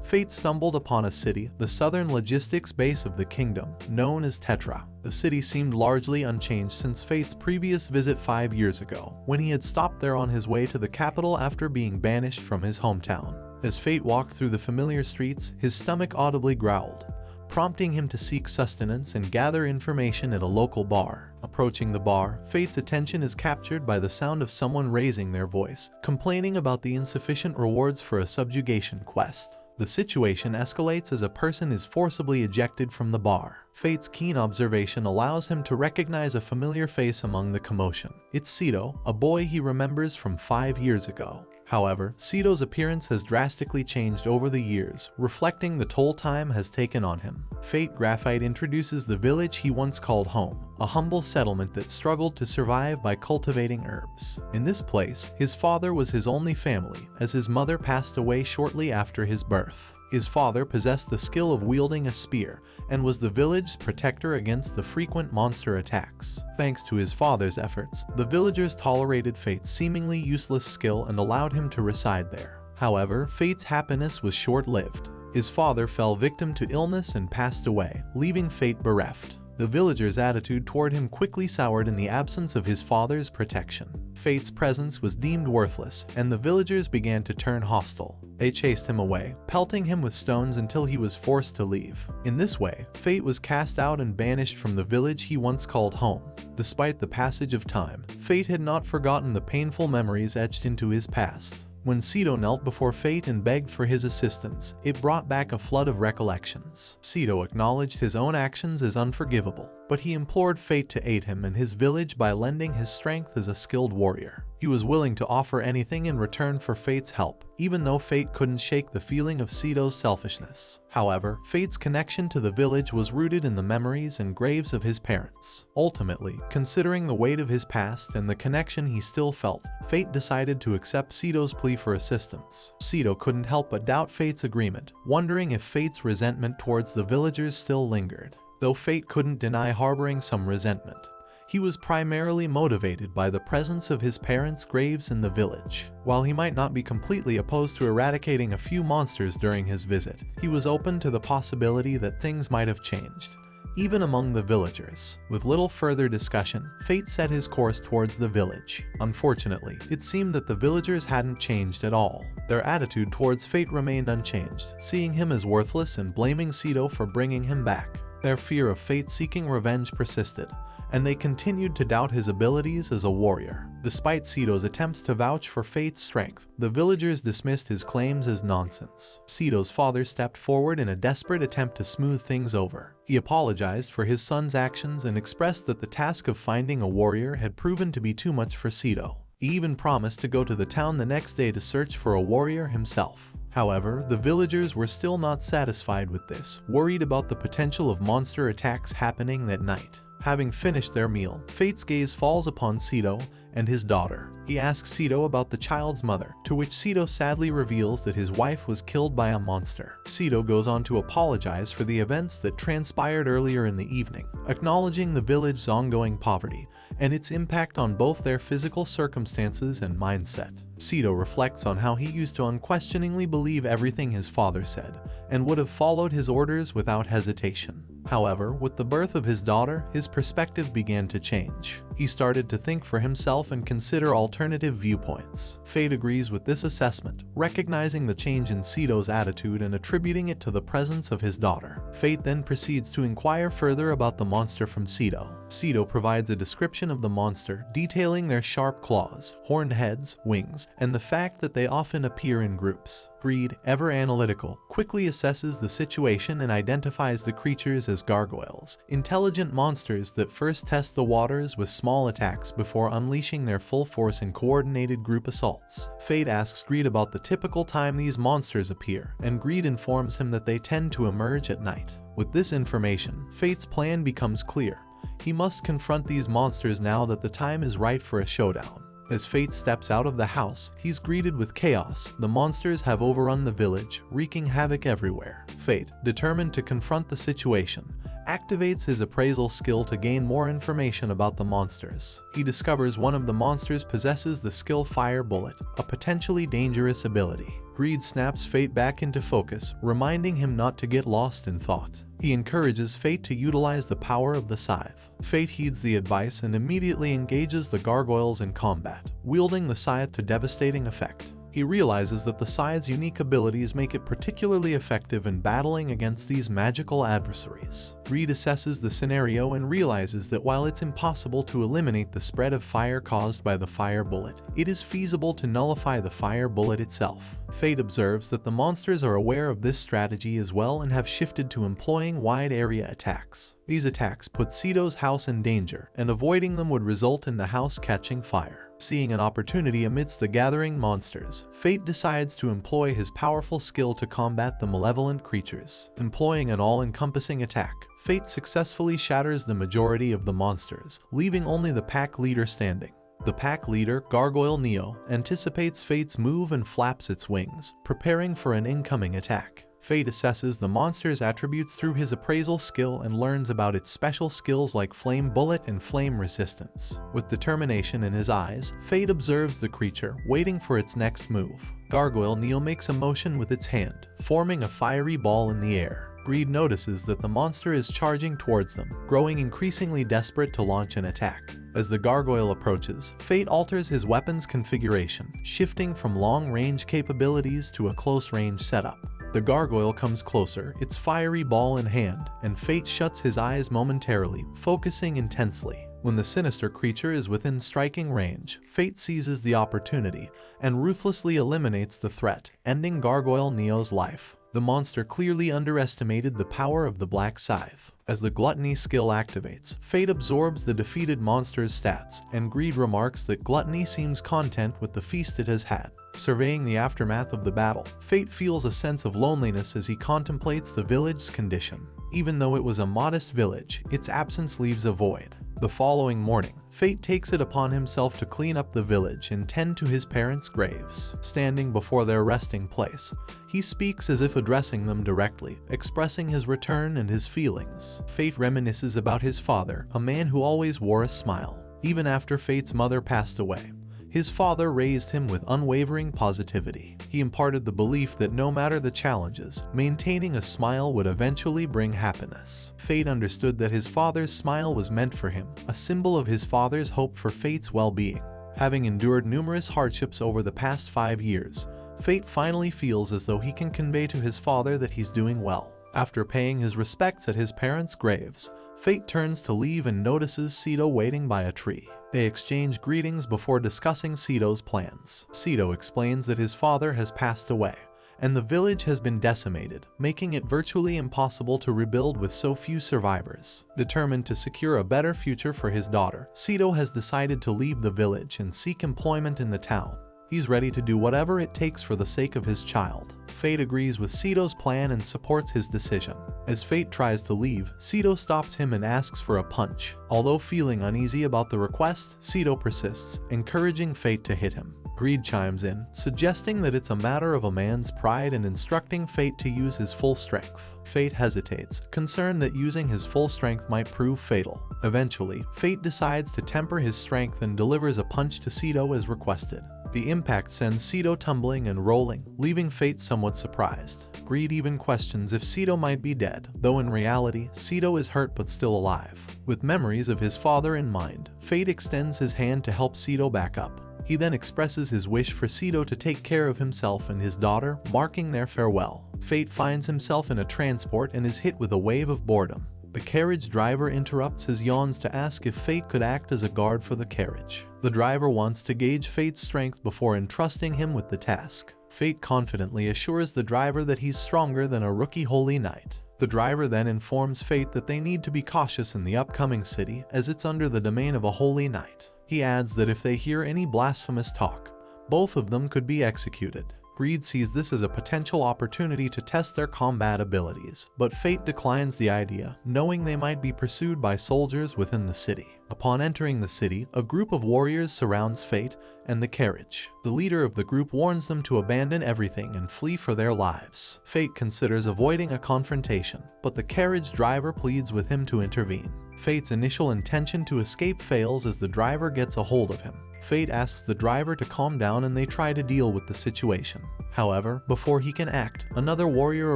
Fate stumbled upon a city, the southern logistics base of the kingdom, known as Tetra. The city seemed largely unchanged since Fate's previous visit 5 years ago, when he had stopped there on his way to the capital after being banished from his hometown. As Fate walked through the familiar streets, his stomach audibly growled, prompting him to seek sustenance and gather information at a local bar. Approaching the bar, Fate's attention is captured by the sound of someone raising their voice, complaining about the insufficient rewards for a subjugation quest. The situation escalates as a person is forcibly ejected from the bar. Fate's keen observation allows him to recognize a familiar face among the commotion. It's Sito, a boy he remembers from 5 years ago. However, Sito's appearance has drastically changed over the years, reflecting the toll time has taken on him. Fate Graphite introduces the village he once called home, a humble settlement that struggled to survive by cultivating herbs. In this place, his father was his only family, as his mother passed away shortly after his birth. His father possessed the skill of wielding a spear and was the village's protector against the frequent monster attacks. Thanks to his father's efforts, the villagers tolerated Fate's seemingly useless skill and allowed him to reside there. However, Fate's happiness was short-lived. His father fell victim to illness and passed away, leaving Fate bereft. The villagers' attitude toward him quickly soured in the absence of his father's protection. Fate's presence was deemed worthless, and the villagers began to turn hostile. They chased him away, pelting him with stones until he was forced to leave. In this way, Fate was cast out and banished from the village he once called home. Despite the passage of time, Fate had not forgotten the painful memories etched into his past. When Sito knelt before Fate and begged for his assistance, it brought back a flood of recollections. Sito acknowledged his own actions as unforgivable, but he implored Fate to aid him and his village by lending his strength as a skilled warrior. He was willing to offer anything in return for Fate's help, even though Fate couldn't shake the feeling of Sito's selfishness. However, Fate's connection to the village was rooted in the memories and graves of his parents. Ultimately, considering the weight of his past and the connection he still felt, Fate decided to accept Sito's plea for assistance. Sito couldn't help but doubt Fate's agreement, wondering if Fate's resentment towards the villagers still lingered. Though Fate couldn't deny harboring some resentment, he was primarily motivated by the presence of his parents' graves in the village. While he might not be completely opposed to eradicating a few monsters during his visit, he was open to the possibility that things might have changed, even among the villagers. With little further discussion, Fate set his course towards the village. Unfortunately, it seemed that the villagers hadn't changed at all. Their attitude towards Fate remained unchanged, seeing him as worthless and blaming Sito for bringing him back. Their fear of Fate seeking revenge persisted, and they continued to doubt his abilities as a warrior. Despite Sito's attempts to vouch for Fate's strength, the villagers dismissed his claims as nonsense. Sito's father stepped forward in a desperate attempt to smooth things over. He apologized for his son's actions and expressed that the task of finding a warrior had proven to be too much for Sito. He even promised to go to the town the next day to search for a warrior himself. However, the villagers were still not satisfied with this, worried about the potential of monster attacks happening that night. Having finished their meal, Fate's gaze falls upon Sito and his daughter. He asks Sito about the child's mother, to which Sito sadly reveals that his wife was killed by a monster. Sito goes on to apologize for the events that transpired earlier in the evening, acknowledging the village's ongoing poverty and its impact on both their physical circumstances and mindset. Sito reflects on how he used to unquestioningly believe everything his father said, and would have followed his orders without hesitation. However, with the birth of his daughter, his perspective began to change. He started to think for himself and consider alternative viewpoints. Fate agrees with this assessment, recognizing the change in Sito's attitude and attributing it to the presence of his daughter. Fate then proceeds to inquire further about the monster from Sito. Sito provides a description of the monster, detailing their sharp claws, horned heads, wings, and the fact that they often appear in groups. Greed, ever analytical, quickly assesses the situation and identifies the creatures as gargoyles, intelligent monsters that first test the waters with small attacks before unleashing their full force in coordinated group assaults. Fate asks Greed about the typical time these monsters appear, and Greed informs him that they tend to emerge at night. With this information, Fate's plan becomes clear. He must confront these monsters now that the time is right for a showdown. As Fate steps out of the house, he's greeted with chaos. The monsters have overrun the village, wreaking havoc everywhere. Fate, determined to confront the situation, activates his appraisal skill to gain more information about the monsters. He discovers one of the monsters possesses the skill Fire Bullet, a potentially dangerous ability. Greed snaps Fate back into focus, reminding him not to get lost in thought. He encourages Fate to utilize the power of the scythe. Fate heeds the advice and immediately engages the gargoyles in combat, wielding the scythe to devastating effect. He realizes that the scythe's unique abilities make it particularly effective in battling against these magical adversaries. Greed assesses the scenario and realizes that while it's impossible to eliminate the spread of fire caused by the fire bullet, it is feasible to nullify the fire bullet itself. Fate observes that the monsters are aware of this strategy as well and have shifted to employing wide area attacks. These attacks put Sito's house in danger, and avoiding them would result in the house catching fire. Seeing an opportunity amidst the gathering monsters, Fate decides to employ his powerful skill to combat the malevolent creatures. Employing an all-encompassing attack, Fate successfully shatters the majority of the monsters, leaving only the pack leader standing. The pack leader, Gargoyle Neo, anticipates Fate's move and flaps its wings, preparing for an incoming attack. Fate assesses the monster's attributes through his appraisal skill and learns about its special skills like Flame Bullet and Flame Resistance. With determination in his eyes, Fate observes the creature, waiting for its next move. Gargoyle Neo makes a motion with its hand, forming a fiery ball in the air. Greed notices that the monster is charging towards them, growing increasingly desperate to launch an attack. As the gargoyle approaches, Fate alters his weapon's configuration, shifting from long-range capabilities to a close-range setup. The gargoyle comes closer, its fiery ball in hand, and Fate shuts his eyes momentarily, focusing intensely. When the sinister creature is within striking range, Fate seizes the opportunity and ruthlessly eliminates the threat, ending Gargoyle Neo's life. The monster clearly underestimated the power of the Black Scythe. As the Gluttony skill activates, Fate absorbs the defeated monster's stats, and Greed remarks that Gluttony seems content with the feast it has had. Surveying the aftermath of the battle, Fate feels a sense of loneliness as he contemplates the village's condition. Even though it was a modest village, its absence leaves a void. The following morning, Fate takes it upon himself to clean up the village and tend to his parents' graves. Standing before their resting place, he speaks as if addressing them directly, expressing his return and his feelings. Fate reminisces about his father, a man who always wore a smile. Even after Fate's mother passed away, his father raised him with unwavering positivity. He imparted the belief that no matter the challenges, maintaining a smile would eventually bring happiness. Fate understood that his father's smile was meant for him, a symbol of his father's hope for Fate's well-being. Having endured numerous hardships over the past 5 years, Fate finally feels as though he can convey to his father that he's doing well. After paying his respects at his parents' graves, Fate turns to leave and notices Sito waiting by a tree. They exchange greetings before discussing Sito's plans. Sito explains that his father has passed away, and the village has been decimated, making it virtually impossible to rebuild with so few survivors. Determined to secure a better future for his daughter, Sito has decided to leave the village and seek employment in the town. He's ready to do whatever it takes for the sake of his child. Fate agrees with Sito's plan and supports his decision. As Fate tries to leave, Sito stops him and asks for a punch. Although feeling uneasy about the request, Sito persists, encouraging Fate to hit him. Greed chimes in, suggesting that it's a matter of a man's pride and instructing Fate to use his full strength. Fate hesitates, concerned that using his full strength might prove fatal. Eventually, Fate decides to temper his strength and delivers a punch to Sito as requested. The impact sends Sito tumbling and rolling, leaving Fate somewhat surprised. Greed even questions if Sito might be dead, though in reality, Sito is hurt but still alive. With memories of his father in mind, Fate extends his hand to help Sito back up. He then expresses his wish for Sito to take care of himself and his daughter, marking their farewell. Fate finds himself in a transport and is hit with a wave of boredom. The carriage driver interrupts his yawns to ask if Fate could act as a guard for the carriage. The driver wants to gauge Fate's strength before entrusting him with the task. Fate confidently assures the driver that he's stronger than a rookie holy knight. The driver then informs Fate that they need to be cautious in the upcoming city as it's under the domain of a holy knight. He adds that if they hear any blasphemous talk, both of them could be executed. Greed sees this as a potential opportunity to test their combat abilities, but Fate declines the idea, knowing they might be pursued by soldiers within the city. Upon entering the city, a group of warriors surrounds Fate and the carriage. The leader of the group warns them to abandon everything and flee for their lives. Fate considers avoiding a confrontation, but the carriage driver pleads with him to intervene. Fate's initial intention to escape fails as the driver gets a hold of him. Fate asks the driver to calm down and they try to deal with the situation. However, before he can act, another warrior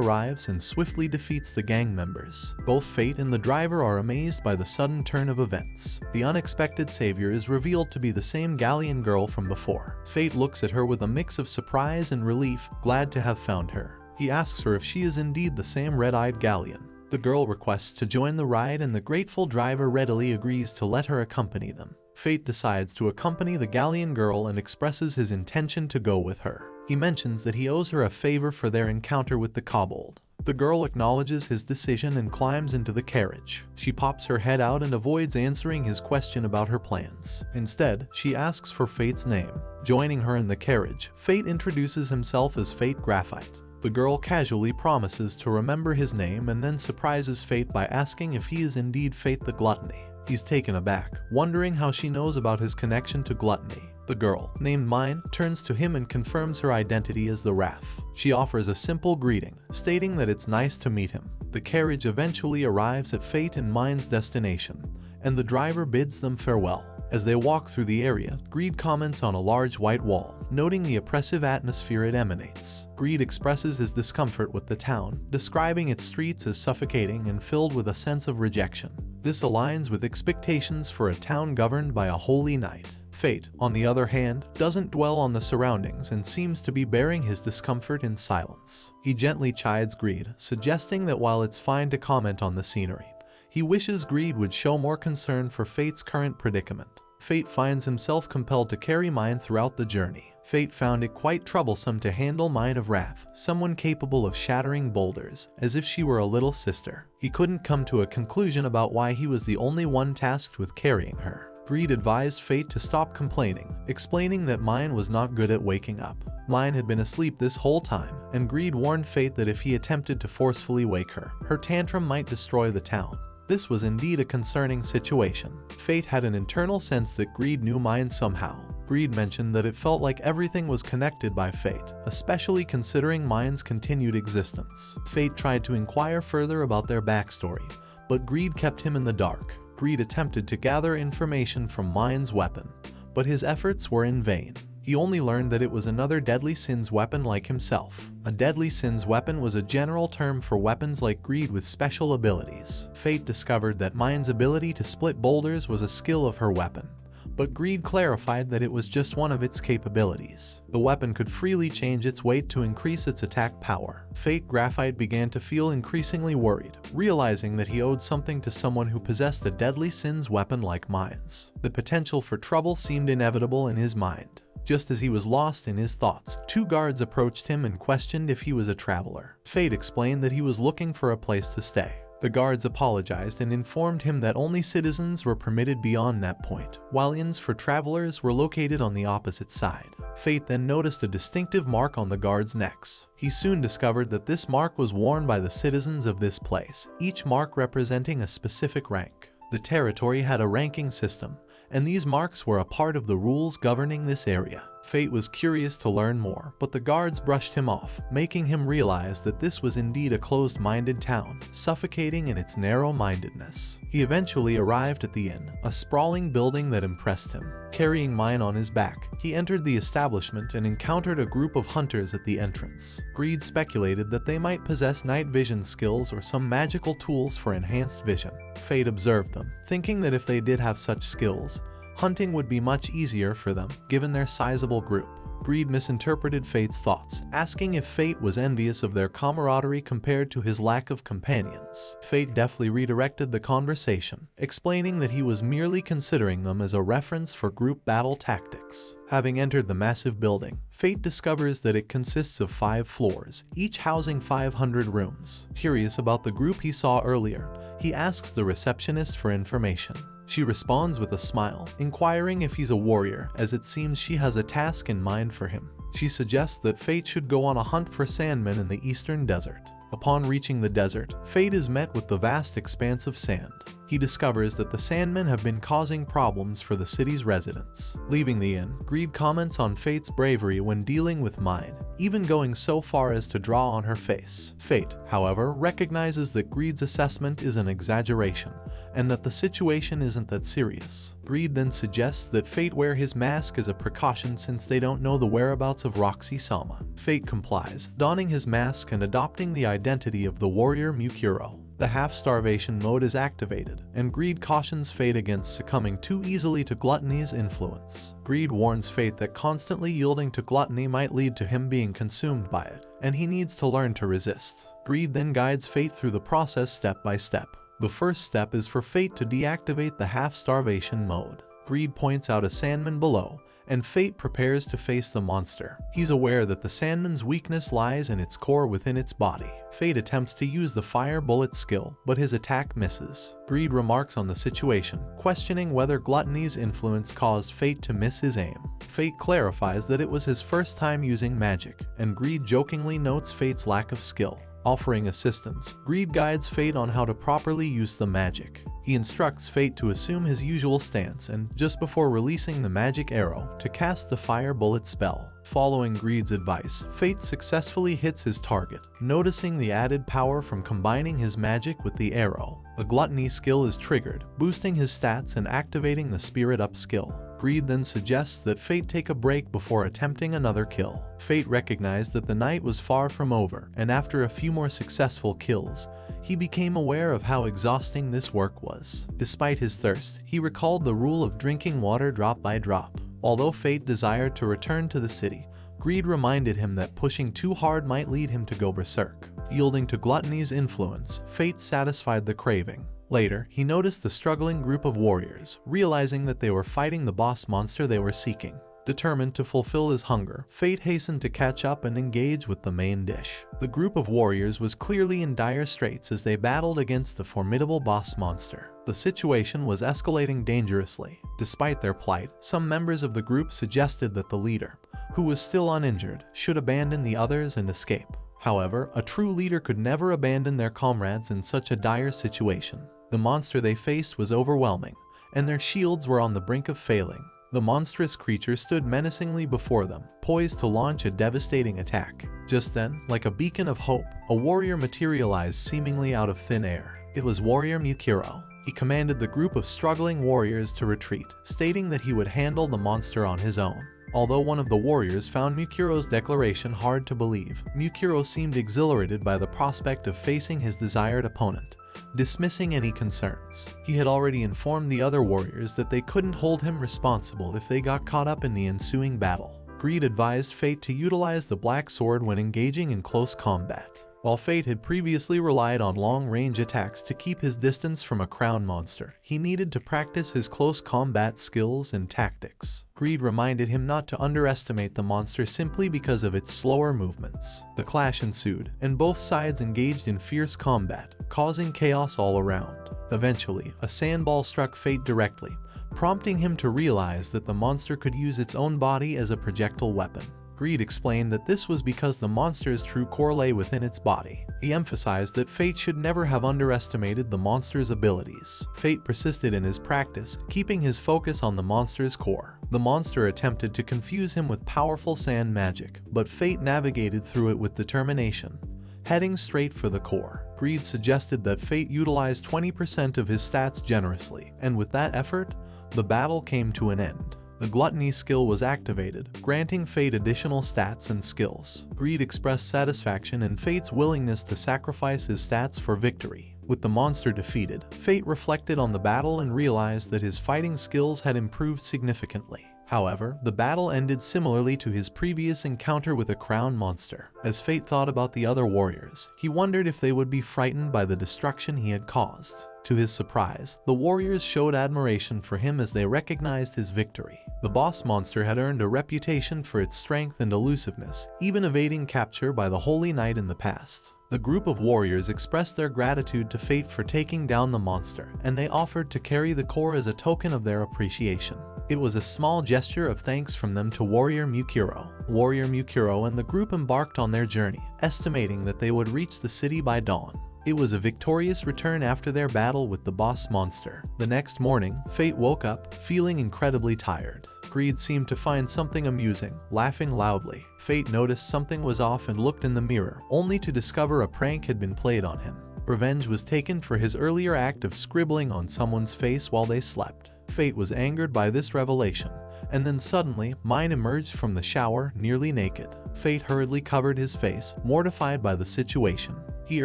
arrives and swiftly defeats the gang members. Both Fate and the driver are amazed by the sudden turn of events. The unexpected savior is revealed to be the same Galleon girl from before. Fate looks at her with a mix of surprise and relief, glad to have found her. He asks her if she is indeed the same red-eyed Galleon. The girl requests to join the ride and the grateful driver readily agrees to let her accompany them. Fate decides to accompany the Galleon girl and expresses his intention to go with her. He mentions that he owes her a favor for their encounter with the kobold. The girl acknowledges his decision and climbs into the carriage. She pops her head out and avoids answering his question about her plans. Instead, she asks for Fate's name. Joining her in the carriage, Fate introduces himself as Fate Graphite. The girl casually promises to remember his name and then surprises Fate by asking if he is indeed Fate the Gluttony. He's taken aback, wondering how she knows about his connection to gluttony. The girl, named Mine, turns to him and confirms her identity as the Wrath. She offers a simple greeting, stating that it's nice to meet him. The carriage eventually arrives at Fate and Mine's destination, and the driver bids them farewell. As they walk through the area, Greed comments on a large white wall, noting the oppressive atmosphere it emanates. Greed expresses his discomfort with the town, describing its streets as suffocating and filled with a sense of rejection. This aligns with expectations for a town governed by a holy knight. Fate, on the other hand, doesn't dwell on the surroundings and seems to be bearing his discomfort in silence. He gently chides Greed, suggesting that while it's fine to comment on the scenery, he wishes Greed would show more concern for Fate's current predicament. Fate finds himself compelled to carry Mine throughout the journey. Fate found it quite troublesome to handle Mine of Wrath, someone capable of shattering boulders, as if she were a little sister. He couldn't come to a conclusion about why he was the only one tasked with carrying her. Greed advised Fate to stop complaining, explaining that Mine was not good at waking up. Mine had been asleep this whole time, and Greed warned Fate that if he attempted to forcefully wake her, her tantrum might destroy the town. This was indeed a concerning situation. Fate had an internal sense that Greed knew Mine somehow. Greed mentioned that it felt like everything was connected by Fate, especially considering Mine's continued existence. Fate tried to inquire further about their backstory, but Greed kept him in the dark. Greed attempted to gather information from Mine's weapon, but his efforts were in vain. He only learned that it was another Deadly Sins weapon like himself. A Deadly Sins weapon was a general term for weapons like Greed with special abilities. Fate discovered that Mine's ability to split boulders was a skill of her weapon, but Greed clarified that it was just one of its capabilities. The weapon could freely change its weight to increase its attack power. Fate Graphite began to feel increasingly worried, realizing that he owed something to someone who possessed a Deadly Sins weapon like Mine's. The potential for trouble seemed inevitable in his mind. Just as he was lost in his thoughts, two guards approached him and questioned if he was a traveler. Fate explained that he was looking for a place to stay. The guards apologized and informed him that only citizens were permitted beyond that point, while inns for travelers were located on the opposite side. Fate then noticed a distinctive mark on the guards' necks. He soon discovered that this mark was worn by the citizens of this place, each mark representing a specific rank. The territory had a ranking system, and these marks were a part of the rules governing this area. Fate was curious to learn more, but the guards brushed him off, making him realize that this was indeed a closed-minded town, suffocating in its narrow-mindedness. He eventually arrived at the inn, a sprawling building that impressed him. Carrying mine on his back, he entered the establishment and encountered a group of hunters at the entrance. Greed speculated that they might possess night vision skills or some magical tools for enhanced vision. Fate observed them, thinking that if they did have such skills, hunting would be much easier for them, given their sizable group. Greed misinterpreted Fate's thoughts, asking if Fate was envious of their camaraderie compared to his lack of companions. Fate deftly redirected the conversation, explaining that he was merely considering them as a reference for group battle tactics. Having entered the massive building, Fate discovers that it consists of 5 floors, each housing 500 rooms. Curious about the group he saw earlier, he asks the receptionist for information. She responds with a smile, inquiring if he's a warrior, as it seems she has a task in mind for him. She suggests that Fate should go on a hunt for sandmen in the eastern desert. Upon reaching the desert, Fate is met with the vast expanse of sand. He discovers that the sandmen have been causing problems for the city's residents. Leaving the inn, Greed comments on Fate's bravery when dealing with mine, even going so far as to draw on her face. Fate, however, recognizes that Greed's assessment is an exaggeration, and that the situation isn't that serious. Greed then suggests that Fate wear his mask as a precaution since they don't know the whereabouts of Roxy Sama. Fate complies, donning his mask and adopting the identity of the warrior Mukuro. The half-starvation mode is activated, and Greed cautions Fate against succumbing too easily to gluttony's influence. Greed warns Fate that constantly yielding to gluttony might lead to him being consumed by it, and he needs to learn to resist. Greed then guides Fate through the process step by step. The first step is for Fate to deactivate the half-starvation mode. Greed points out a sandman below, and Fate prepares to face the monster. He's aware that the sandman's weakness lies in its core within its body. Fate attempts to use the fire bullet skill, but his attack misses. Greed remarks on the situation, questioning whether gluttony's influence caused Fate to miss his aim. Fate clarifies that it was his first time using magic, and Greed jokingly notes Fate's lack of skill. Offering assistance, Greed guides Fate on how to properly use the magic. He instructs Fate to assume his usual stance and, just before releasing the magic arrow, to cast the fire bullet spell. Following Greed's advice, Fate successfully hits his target, noticing the added power from combining his magic with the arrow. A gluttony skill is triggered, boosting his stats and activating the Spirit Up skill. Greed then suggests that Fate take a break before attempting another kill. Fate recognized that the night was far from over, and after a few more successful kills, he became aware of how exhausting this work was. Despite his thirst, he recalled the rule of drinking water drop by drop. Although Fate desired to return to the city, Greed reminded him that pushing too hard might lead him to go berserk. Yielding to gluttony's influence, Fate satisfied the craving. Later, he noticed the struggling group of warriors, realizing that they were fighting the boss monster they were seeking. Determined to fulfill his hunger, Fate hastened to catch up and engage with the main dish. The group of warriors was clearly in dire straits as they battled against the formidable boss monster. The situation was escalating dangerously. Despite their plight, some members of the group suggested that the leader, who was still uninjured, should abandon the others and escape. However, a true leader could never abandon their comrades in such a dire situation. The monster they faced was overwhelming, and their shields were on the brink of failing. The monstrous creature stood menacingly before them, poised to launch a devastating attack. Just then, like a beacon of hope, a warrior materialized seemingly out of thin air. It was warrior Mukuro. He commanded the group of struggling warriors to retreat, stating that he would handle the monster on his own. Although one of the warriors found Mukuro's declaration hard to believe, Mukuro seemed exhilarated by the prospect of facing his desired opponent, dismissing any concerns. He had already informed the other warriors that they couldn't hold him responsible if they got caught up in the ensuing battle. Greed advised Fate to utilize the black sword when engaging in close combat. While Fate had previously relied on long-range attacks to keep his distance from a crown monster, he needed to practice his close combat skills and tactics. Greed reminded him not to underestimate the monster simply because of its slower movements. The clash ensued, and both sides engaged in fierce combat, causing chaos all around. Eventually, a sandball struck Fate directly, prompting him to realize that the monster could use its own body as a projectile weapon. Greed explained that this was because the monster's true core lay within its body. He emphasized that Fate should never have underestimated the monster's abilities. Fate persisted in his practice, keeping his focus on the monster's core. The monster attempted to confuse him with powerful sand magic, but Fate navigated through it with determination, heading straight for the core. Greed suggested that Fate utilize 20% of his stats generously, and with that effort, the battle came to an end. The gluttony skill was activated, granting Fate additional stats and skills. Greed expressed satisfaction in Fate's willingness to sacrifice his stats for victory. With the monster defeated, Fate reflected on the battle and realized that his fighting skills had improved significantly. However, the battle ended similarly to his previous encounter with a crown monster. As Fate thought about the other warriors, he wondered if they would be frightened by the destruction he had caused. To his surprise, the warriors showed admiration for him as they recognized his victory. The boss monster had earned a reputation for its strength and elusiveness, even evading capture by the Holy Knight in the past. The group of warriors expressed their gratitude to Fate for taking down the monster, and they offered to carry the core as a token of their appreciation. It was a small gesture of thanks from them to Warrior Mukuro. Warrior Mukuro and the group embarked on their journey, estimating that they would reach the city by dawn. It was a victorious return after their battle with the boss monster. The next morning, Fate woke up, feeling incredibly tired. Greed seemed to find something amusing, laughing loudly. Fate noticed something was off and looked in the mirror, only to discover a prank had been played on him. Revenge was taken for his earlier act of scribbling on someone's face while they slept. Fate was angered by this revelation, and then suddenly, Mine emerged from the shower, nearly naked. Fate hurriedly covered his face, mortified by the situation. He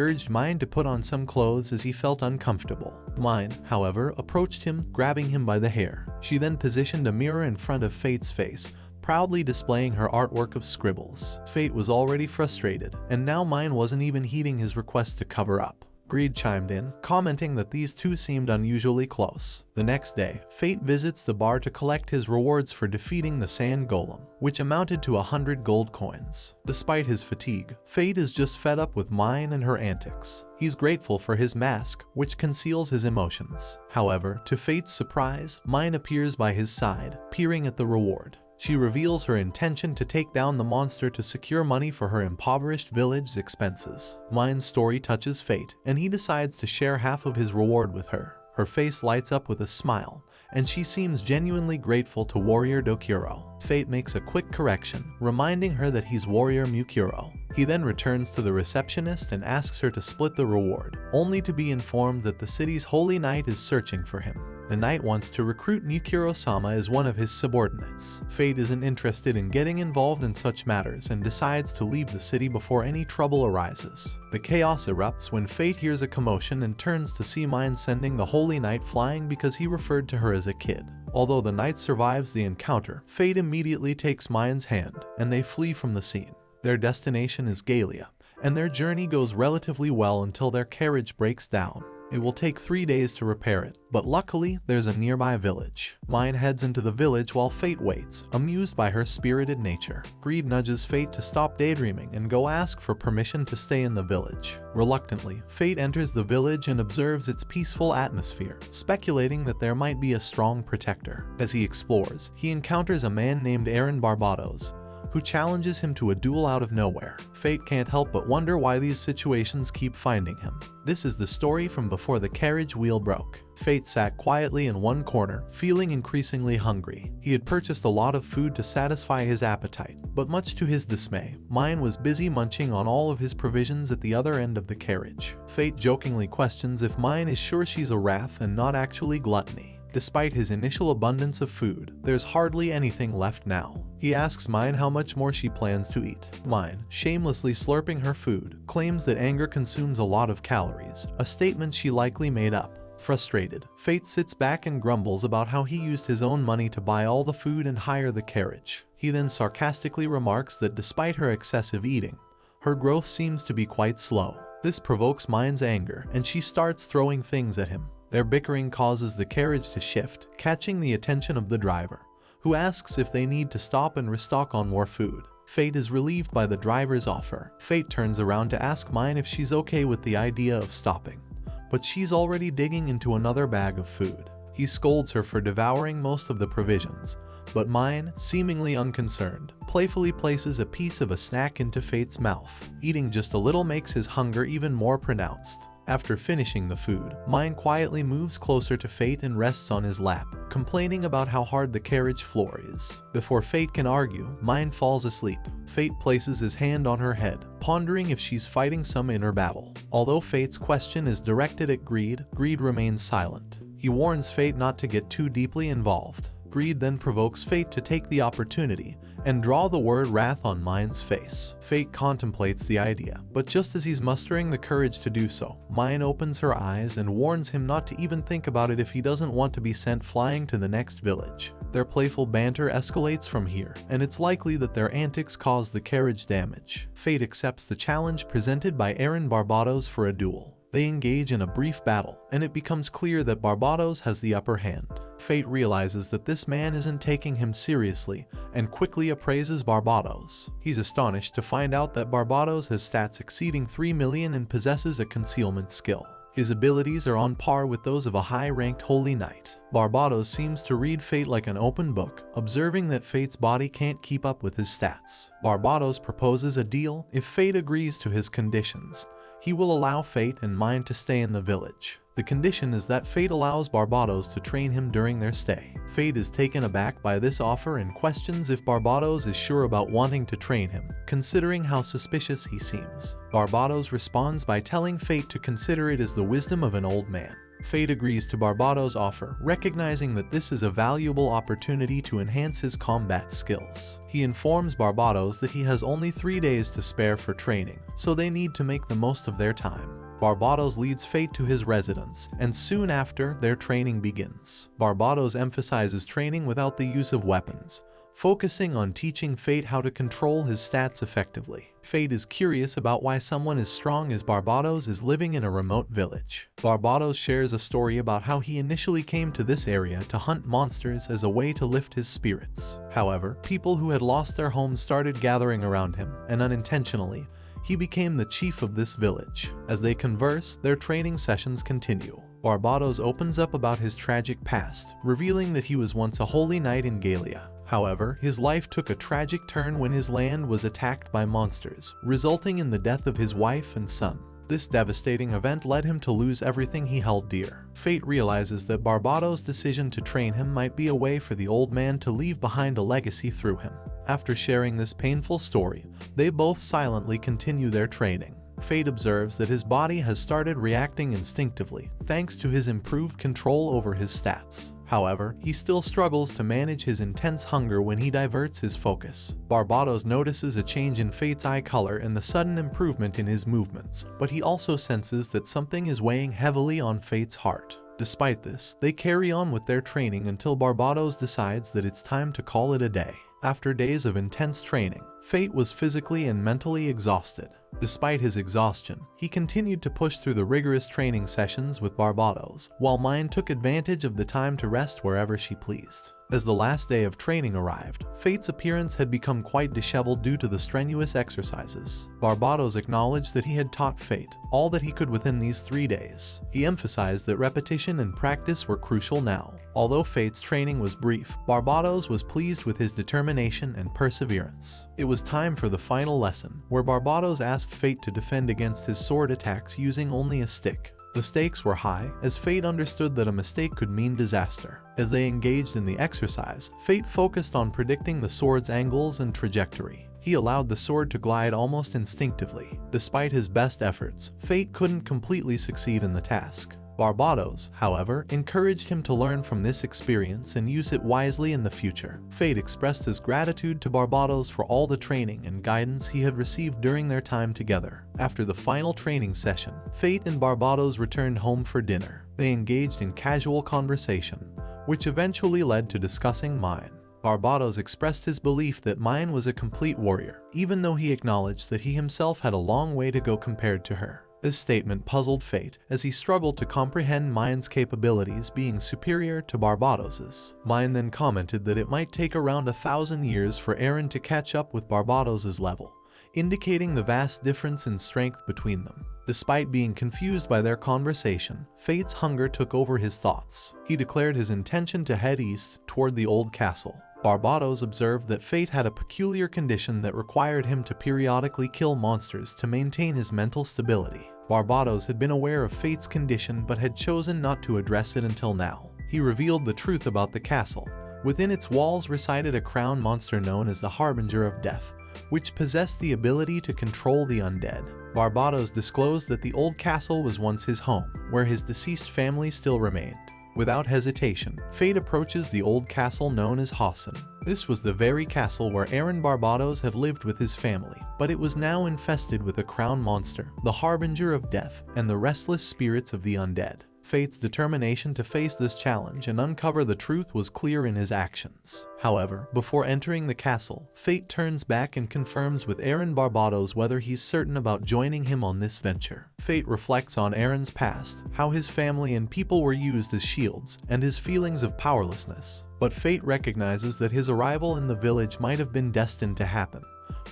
urged Mine to put on some clothes as he felt uncomfortable. Mine, however, approached him, grabbing him by the hair. She then positioned a mirror in front of Fate's face, proudly displaying her artwork of scribbles. Fate was already frustrated, and now Mine wasn't even heeding his request to cover up. Greed chimed in, commenting that these two seemed unusually close. The next day, Fate visits the bar to collect his rewards for defeating the sand golem, which amounted to 100 gold coins. Despite his fatigue, Fate is just fed up with Mine and her antics. He's grateful for his mask, which conceals his emotions. However, to Fate's surprise, Mine appears by his side, peering at the reward. She reveals her intention to take down the monster to secure money for her impoverished village's expenses. Mine's story touches Fate, and he decides to share half of his reward with her. Her face lights up with a smile, and she seems genuinely grateful to Warrior Dokuro. Fate makes a quick correction, reminding her that he's Warrior Mukuro. He then returns to the receptionist and asks her to split the reward, only to be informed that the city's Holy Knight is searching for him. The knight wants to recruit Mukuro-sama as one of his subordinates. Fate isn't interested in getting involved in such matters and decides to leave the city before any trouble arises. The chaos erupts when Fate hears a commotion and turns to see Mine sending the Holy Knight flying because he referred to her as a kid. Although the knight survives the encounter, Fate immediately takes Mine's hand, and they flee from the scene. Their destination is Galia, and their journey goes relatively well until their carriage breaks down. It will take 3 days to repair it, but luckily there's a nearby village. Mine heads into the village while Fate waits, amused by her spirited nature. Greed nudges Fate to stop daydreaming and go ask for permission to stay in the village. Reluctantly, Fate enters the village and observes its peaceful atmosphere, speculating that there might be a strong protector. As he explores, he encounters a man named Aaron Barbados, who challenges him to a duel out of nowhere. Fate can't help but wonder why these situations keep finding him. This is the story from before the carriage wheel broke. Fate sat quietly in one corner, feeling increasingly hungry. He had purchased a lot of food to satisfy his appetite, but much to his dismay, Mine was busy munching on all of his provisions at the other end of the carriage. Fate jokingly questions if Mine is sure she's a wrath and not actually gluttony. Despite his initial abundance of food, there's hardly anything left now. He asks Mine how much more she plans to eat. Mine, shamelessly slurping her food, claims that anger consumes a lot of calories, a statement she likely made up. Frustrated, Fate sits back and grumbles about how he used his own money to buy all the food and hire the carriage. He then sarcastically remarks that despite her excessive eating, her growth seems to be quite slow. This provokes Mine's anger, and she starts throwing things at him. Their bickering causes the carriage to shift, catching the attention of the driver, who asks if they need to stop and restock on more food. Fate is relieved by the driver's offer. Fate turns around to ask Mine if she's okay with the idea of stopping, but she's already digging into another bag of food. He scolds her for devouring most of the provisions, but Mine, seemingly unconcerned, playfully places a piece of a snack into Fate's mouth. Eating just a little makes his hunger even more pronounced. After finishing the food, Mine quietly moves closer to Fate and rests on his lap, complaining about how hard the carriage floor is. Before Fate can argue, Mine falls asleep. Fate places his hand on her head, pondering if she's fighting some inner battle. Although Fate's question is directed at Greed, Greed remains silent. He warns Fate not to get too deeply involved. Greed then provokes Fate to take the opportunity and draw the word wrath on Mine's face. Fate contemplates the idea, but just as he's mustering the courage to do so, Mine opens her eyes and warns him not to even think about it if he doesn't want to be sent flying to the next village. Their playful banter escalates from here, and it's likely that their antics cause the carriage damage. Fate accepts the challenge presented by Aaron Barbados for a duel. They engage in a brief battle, and it becomes clear that Barbados has the upper hand. Fate realizes that this man isn't taking him seriously and quickly appraises Barbados. He's astonished to find out that Barbados has stats exceeding 3 million and possesses a concealment skill. His abilities are on par with those of a high-ranked holy knight. Barbados seems to read Fate like an open book, observing that Fate's body can't keep up with his stats. Barbados proposes a deal. If Fate agrees to his conditions, he will allow Fate and Mine to stay in the village. The condition is that Fate allows Barbados to train him during their stay. Fate is taken aback by this offer and questions if Barbados is sure about wanting to train him, considering how suspicious he seems. Barbados responds by telling Fate to consider it as the wisdom of an old man. Fate agrees to Barbados' offer, recognizing that this is a valuable opportunity to enhance his combat skills. He informs Barbados that he has only 3 days to spare for training, so they need to make the most of their time. Barbados leads Fate to his residence, and soon after, their training begins. Barbados emphasizes training without the use of weapons, focusing on teaching Fate how to control his stats effectively. Fate is curious about why someone as strong as Barbados is living in a remote village. Barbados shares a story about how he initially came to this area to hunt monsters as a way to lift his spirits. However, people who had lost their homes started gathering around him, and unintentionally, he became the chief of this village. As they converse, their training sessions continue. Barbados opens up about his tragic past, revealing that he was once a holy knight in Galia. However, his life took a tragic turn when his land was attacked by monsters, resulting in the death of his wife and son. This devastating event led him to lose everything he held dear. Fate realizes that Barbados' decision to train him might be a way for the old man to leave behind a legacy through him. After sharing this painful story, they both silently continue their training. Fate observes that his body has started reacting instinctively, thanks to his improved control over his stats. However, he still struggles to manage his intense hunger when he diverts his focus. Barbados notices a change in Fate's eye color and the sudden improvement in his movements, but he also senses that something is weighing heavily on Fate's heart. Despite this, they carry on with their training until Barbados decides that it's time to call it a day. After days of intense training, Fate was physically and mentally exhausted. Despite his exhaustion, he continued to push through the rigorous training sessions with Barbados, while Mine took advantage of the time to rest wherever she pleased. As the last day of training arrived, Fate's appearance had become quite disheveled due to the strenuous exercises. Barbados acknowledged that he had taught Fate all that he could within these 3 days. He emphasized that repetition and practice were crucial now. Although Fate's training was brief, Barbados was pleased with his determination and perseverance. It was time for the final lesson, where Barbados asked Fate to defend against his sword attacks using only a stick. The stakes were high, as Fate understood that a mistake could mean disaster. As they engaged in the exercise, Fate focused on predicting the sword's angles and trajectory. He allowed the sword to glide almost instinctively. Despite his best efforts, Fate couldn't completely succeed in the task. Barbados, however, encouraged him to learn from this experience and use it wisely in the future. Fate expressed his gratitude to Barbados for all the training and guidance he had received during their time together. After the final training session, Fate and Barbados returned home for dinner. They engaged in casual conversation, which eventually led to discussing Mine. Barbados expressed his belief that Mine was a complete warrior, even though he acknowledged that he himself had a long way to go compared to her. This statement puzzled Fate, as he struggled to comprehend Mine's capabilities being superior to Barbados's. Mine then commented that it might take around 1,000 years for Aaron to catch up with Barbados's level, indicating the vast difference in strength between them. Despite being confused by their conversation, Fate's hunger took over his thoughts. He declared his intention to head east toward the old castle. Barbados observed that Fate had a peculiar condition that required him to periodically kill monsters to maintain his mental stability. Barbados had been aware of Fate's condition but had chosen not to address it until now. He revealed the truth about the castle. Within its walls resided a crown monster known as the Harbinger of Death, which possessed the ability to control the undead. Barbados disclosed that the old castle was once his home, where his deceased family still remained. Without hesitation, Fate approaches the old castle known as Hassan. This was the very castle where Aaron Barbados had lived with his family, but it was now infested with a crown monster, the Harbinger of Death, and the restless spirits of the undead. Fate's determination to face this challenge and uncover the truth was clear in his actions. However, before entering the castle, Fate turns back and confirms with Aaron Barbados whether he's certain about joining him on this venture. Fate reflects on Aaron's past, how his family and people were used as shields, and his feelings of powerlessness. But Fate recognizes that his arrival in the village might have been destined to happen,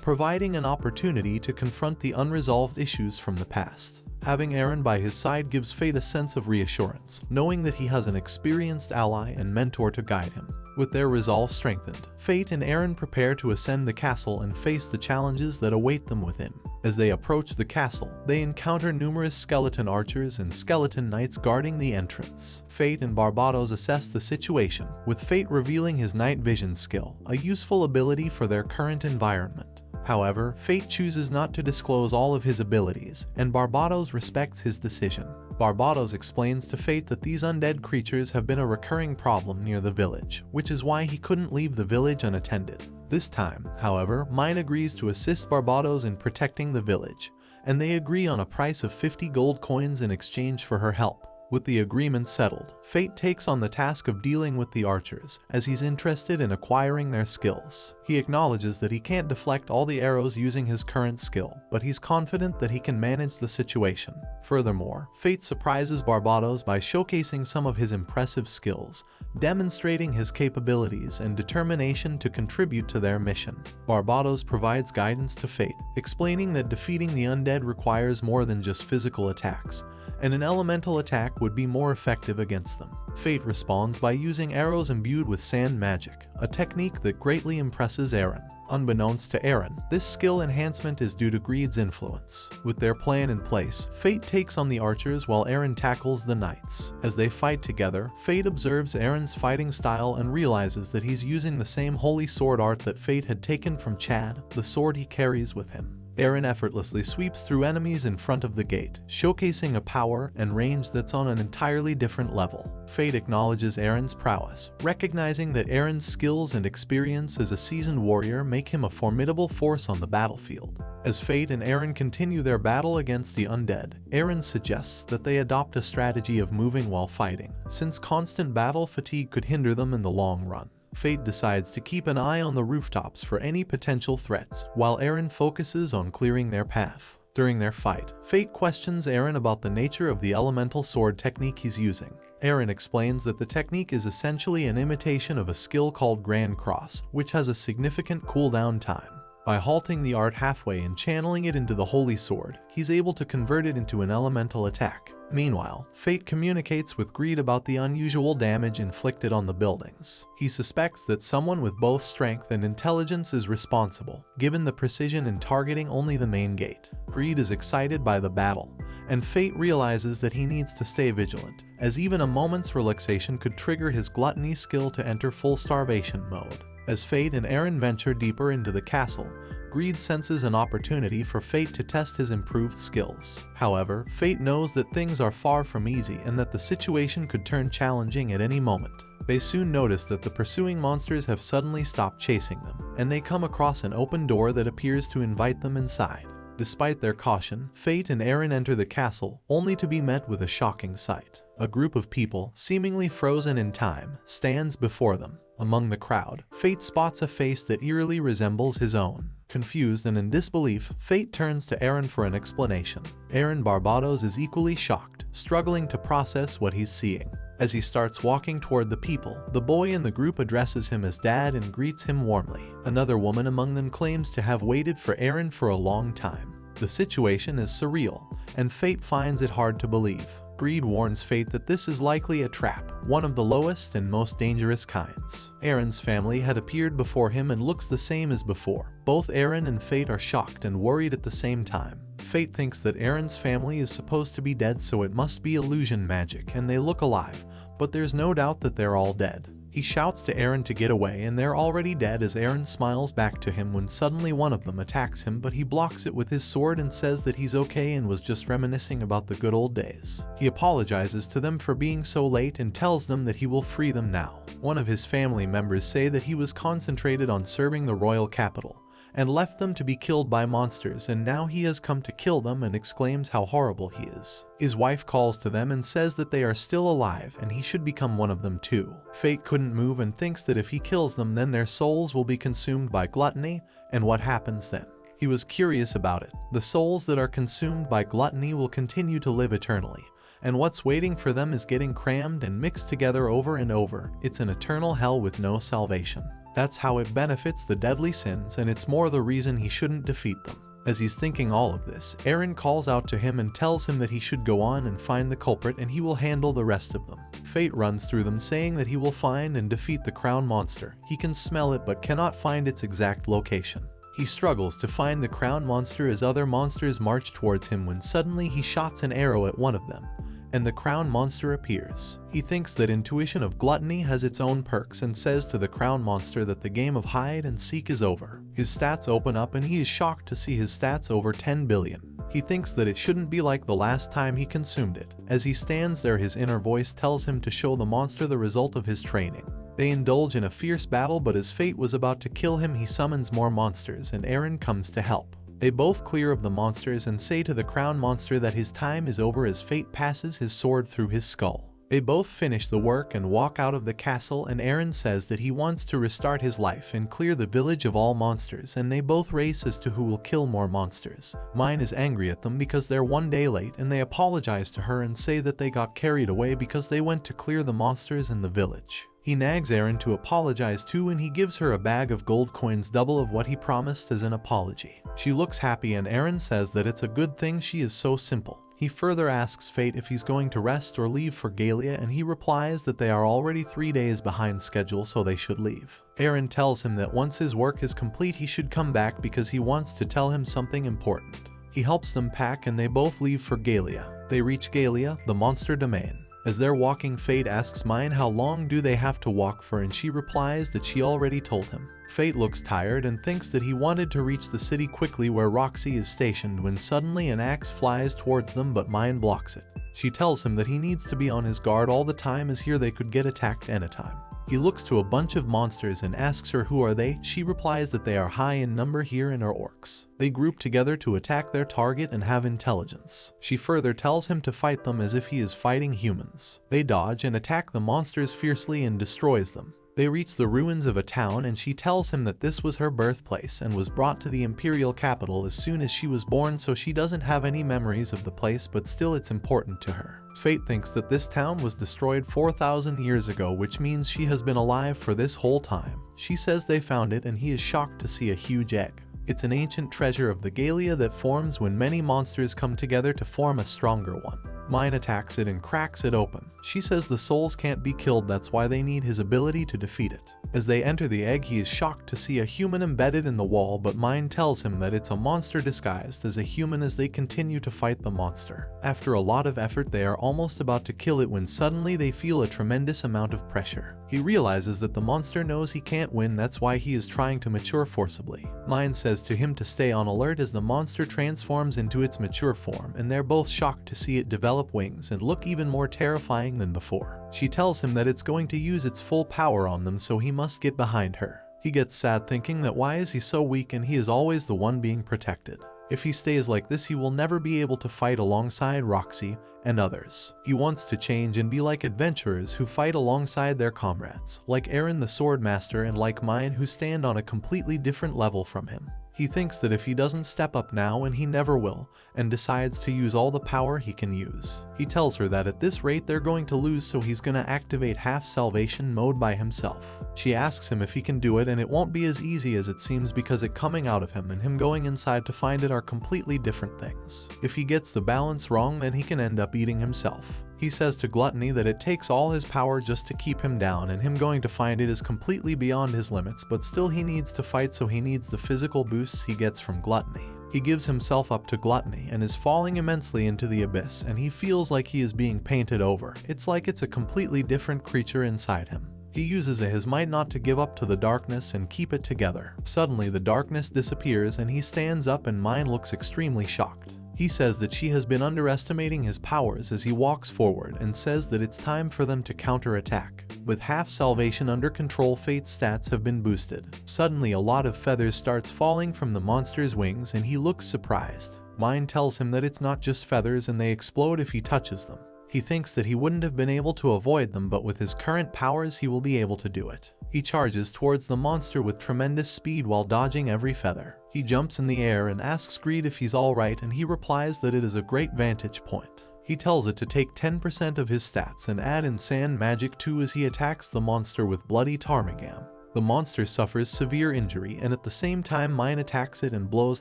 providing an opportunity to confront the unresolved issues from the past. Having Aaron by his side gives Fate a sense of reassurance, knowing that he has an experienced ally and mentor to guide him. With their resolve strengthened, Fate and Aaron prepare to ascend the castle and face the challenges that await them within. As they approach the castle, they encounter numerous skeleton archers and skeleton knights guarding the entrance. Fate and Barbados assess the situation, with Fate revealing his night vision skill, a useful ability for their current environment. However, Fate chooses not to disclose all of his abilities, and Barbados respects his decision. Barbados explains to Fate that these undead creatures have been a recurring problem near the village, which is why he couldn't leave the village unattended. This time, however, Mine agrees to assist Barbados in protecting the village, and they agree on a price of 50 gold coins in exchange for her help. With the agreement settled, Fate takes on the task of dealing with the archers, as he's interested in acquiring their skills. He acknowledges that he can't deflect all the arrows using his current skill, but he's confident that he can manage the situation. Furthermore, Fate surprises Barbados by showcasing some of his impressive skills, demonstrating his capabilities and determination to contribute to their mission. Barbados provides guidance to Fate, explaining that defeating the undead requires more than just physical attacks, and an elemental attack would be more effective against them. Fate responds by using arrows imbued with sand magic, a technique that greatly impresses Aaron. Unbeknownst to Aaron, this skill enhancement is due to Greed's influence. With their plan in place, Fate takes on the archers while Aaron tackles the knights. As they fight together, Fate observes Aaron's fighting style and realizes that he's using the same holy sword art that Fate had taken from Chad, the sword he carries with him. Aaron effortlessly sweeps through enemies in front of the gate, showcasing a power and range that's on an entirely different level. Fate acknowledges Aaron's prowess, recognizing that Aaron's skills and experience as a seasoned warrior make him a formidable force on the battlefield. As Fate and Aaron continue their battle against the undead, Aaron suggests that they adopt a strategy of moving while fighting, since constant battle fatigue could hinder them in the long run. Fate decides to keep an eye on the rooftops for any potential threats, while Aaron focuses on clearing their path. During their fight, Fate questions Aaron about the nature of the elemental sword technique he's using. Aaron explains that the technique is essentially an imitation of a skill called Grand Cross, which has a significant cooldown time. By halting the art halfway and channeling it into the Holy Sword, he's able to convert it into an elemental attack. Meanwhile, Fate communicates with Greed about the unusual damage inflicted on the buildings. He suspects that someone with both strength and intelligence is responsible, given the precision in targeting only the main gate. Greed is excited by the battle, and Fate realizes that he needs to stay vigilant, as even a moment's relaxation could trigger his gluttony skill to enter full starvation mode. As Fate and Aaron venture deeper into the castle, Greed senses an opportunity for Fate to test his improved skills. However, Fate knows that things are far from easy and that the situation could turn challenging at any moment. They soon notice that the pursuing monsters have suddenly stopped chasing them, and they come across an open door that appears to invite them inside. Despite their caution, Fate and Aaron enter the castle, only to be met with a shocking sight. A group of people, seemingly frozen in time, stands before them. Among the crowd, Fate spots a face that eerily resembles his own. Confused and in disbelief, Fate turns to Aaron for an explanation. Aaron Barbados is equally shocked, struggling to process what he's seeing. As he starts walking toward the people, the boy in the group addresses him as Dad and greets him warmly. Another woman among them claims to have waited for Aaron for a long time. The situation is surreal, and Fate finds it hard to believe. Greed warns Fate that this is likely a trap, one of the lowest and most dangerous kinds. Aaron's family had appeared before him and looks the same as before. Both Aaron and Fate are shocked and worried at the same time. Fate thinks that Aaron's family is supposed to be dead, so it must be illusion magic and they look alive, but there's no doubt that they're all dead. He shouts to Eren to get away and they're already dead as Eren smiles back to him when suddenly one of them attacks him, but he blocks it with his sword and says that he's okay and was just reminiscing about the good old days. He apologizes to them for being so late and tells them that he will free them now. One of his family members say that he was concentrated on serving the royal capital and left them to be killed by monsters, and now he has come to kill them, and exclaims how horrible he is. His wife calls to them and says that they are still alive and he should become one of them too. Fate couldn't move and thinks that if he kills them then their souls will be consumed by gluttony, and what happens then? He was curious about it. The souls that are consumed by gluttony will continue to live eternally, and what's waiting for them is getting crammed and mixed together over and over. It's an eternal hell with no salvation. That's how it benefits the deadly sins, and it's more the reason he shouldn't defeat them. As he's thinking all of this, Eren calls out to him and tells him that he should go on and find the culprit and he will handle the rest of them. Fate runs through them saying that he will find and defeat the crown monster. He can smell it but cannot find its exact location. He struggles to find the crown monster as other monsters march towards him when suddenly he shots an arrow at one of them, and the crown monster appears. He thinks that intuition of gluttony has its own perks and says to the crown monster that the game of hide and seek is over. His stats open up and he is shocked to see his stats over 10 billion. He thinks that it shouldn't be like the last time he consumed it. As he stands there, his inner voice tells him to show the monster the result of his training. They indulge in a fierce battle, but as fate was about to kill him, he summons more monsters and Eren comes to help. They both clear of the monsters and say to the crown monster that his time is over as fate passes his sword through his skull. They both finish the work and walk out of the castle, and Eren says that he wants to restart his life and clear the village of all monsters, and they both race as to who will kill more monsters. Mine is angry at them because they're one day late, and they apologize to her and say that they got carried away because they went to clear the monsters in the village. He nags Eren to apologize too, and he gives her a bag of gold coins, double of what he promised as an apology. She looks happy and Eren says that it's a good thing she is so simple. He further asks Fate if he's going to rest or leave for Galia, and he replies that they are already 3 days behind schedule, so they should leave. Eren tells him that once his work is complete he should come back because he wants to tell him something important. He helps them pack and they both leave for Galia. They reach Galia, the monster domain. As they're walking, Fate asks Mine how long do they have to walk for, and she replies that she already told him. Fate looks tired and thinks that he wanted to reach the city quickly where Roxy is stationed when suddenly an axe flies towards them, but Mine blocks it. She tells him that he needs to be on his guard all the time as here they could get attacked anytime. He looks to a bunch of monsters and asks her who are they. She replies that they are high in number here and are orcs. They group together to attack their target and have intelligence. She further tells him to fight them as if he is fighting humans. They dodge and attack the monsters fiercely and destroys them. They reach the ruins of a town and she tells him that this was her birthplace and was brought to the imperial capital as soon as she was born, so she doesn't have any memories of the place, but still it's important to her. Fate thinks that this town was destroyed 4,000 years ago, which means she has been alive for this whole time. She says they found it and he is shocked to see a huge egg. It's an ancient treasure of the Galia that forms when many monsters come together to form a stronger one. Mine attacks it and cracks it open. She says the souls can't be killed, that's why they need his ability to defeat it. As they enter the egg, he is shocked to see a human embedded in the wall, but Mine tells him that it's a monster disguised as a human as they continue to fight the monster. After a lot of effort, they are almost about to kill it when suddenly they feel a tremendous amount of pressure. He realizes that the monster knows he can't win, that's why he is trying to mature forcibly. Mine says to him to stay on alert as the monster transforms into its mature form, and they're both shocked to see it develop wings and look even more terrifying than before. She tells him that it's going to use its full power on them, so he must get behind her. He gets sad thinking that why is he so weak and he is always the one being protected. If he stays like this, he will never be able to fight alongside Roxy and others. He wants to change and be like adventurers who fight alongside their comrades, like Eren the Sword Master and like Mine, who stand on a completely different level from him. He thinks that if he doesn't step up now, and he never will, and decides to use all the power he can use. He tells her that at this rate they're going to lose, so he's gonna activate half salvation mode by himself. She asks him if he can do it, and it won't be as easy as it seems because it coming out of him and him going inside to find it are completely different things. If he gets the balance wrong, then he can end up eating himself. He says to Gluttony that it takes all his power just to keep him down, and him going to find it is completely beyond his limits, but still he needs to fight, so he needs the physical boosts he gets from Gluttony. He gives himself up to gluttony and is falling immensely into the abyss, and he feels like he is being painted over. It's like it's a completely different creature inside him. He uses his might not to give up to the darkness and keep it together. Suddenly the darkness disappears and he stands up, and Mine looks extremely shocked. He says that she has been underestimating his powers as he walks forward and says that it's time for them to counterattack. With half salvation under control, Fate's stats have been boosted. Suddenly a lot of feathers starts falling from the monster's wings and he looks surprised. Mine tells him that it's not just feathers and they explode if he touches them. He thinks that he wouldn't have been able to avoid them, but with his current powers he will be able to do it. He charges towards the monster with tremendous speed while dodging every feather. He jumps in the air and asks Greed if he's alright, and he replies that it is a great vantage point. He tells it to take 10% of his stats and add in sand magic too as he attacks the monster with bloody ptarmigan. The monster suffers severe injury, and at the same time Mine attacks it and blows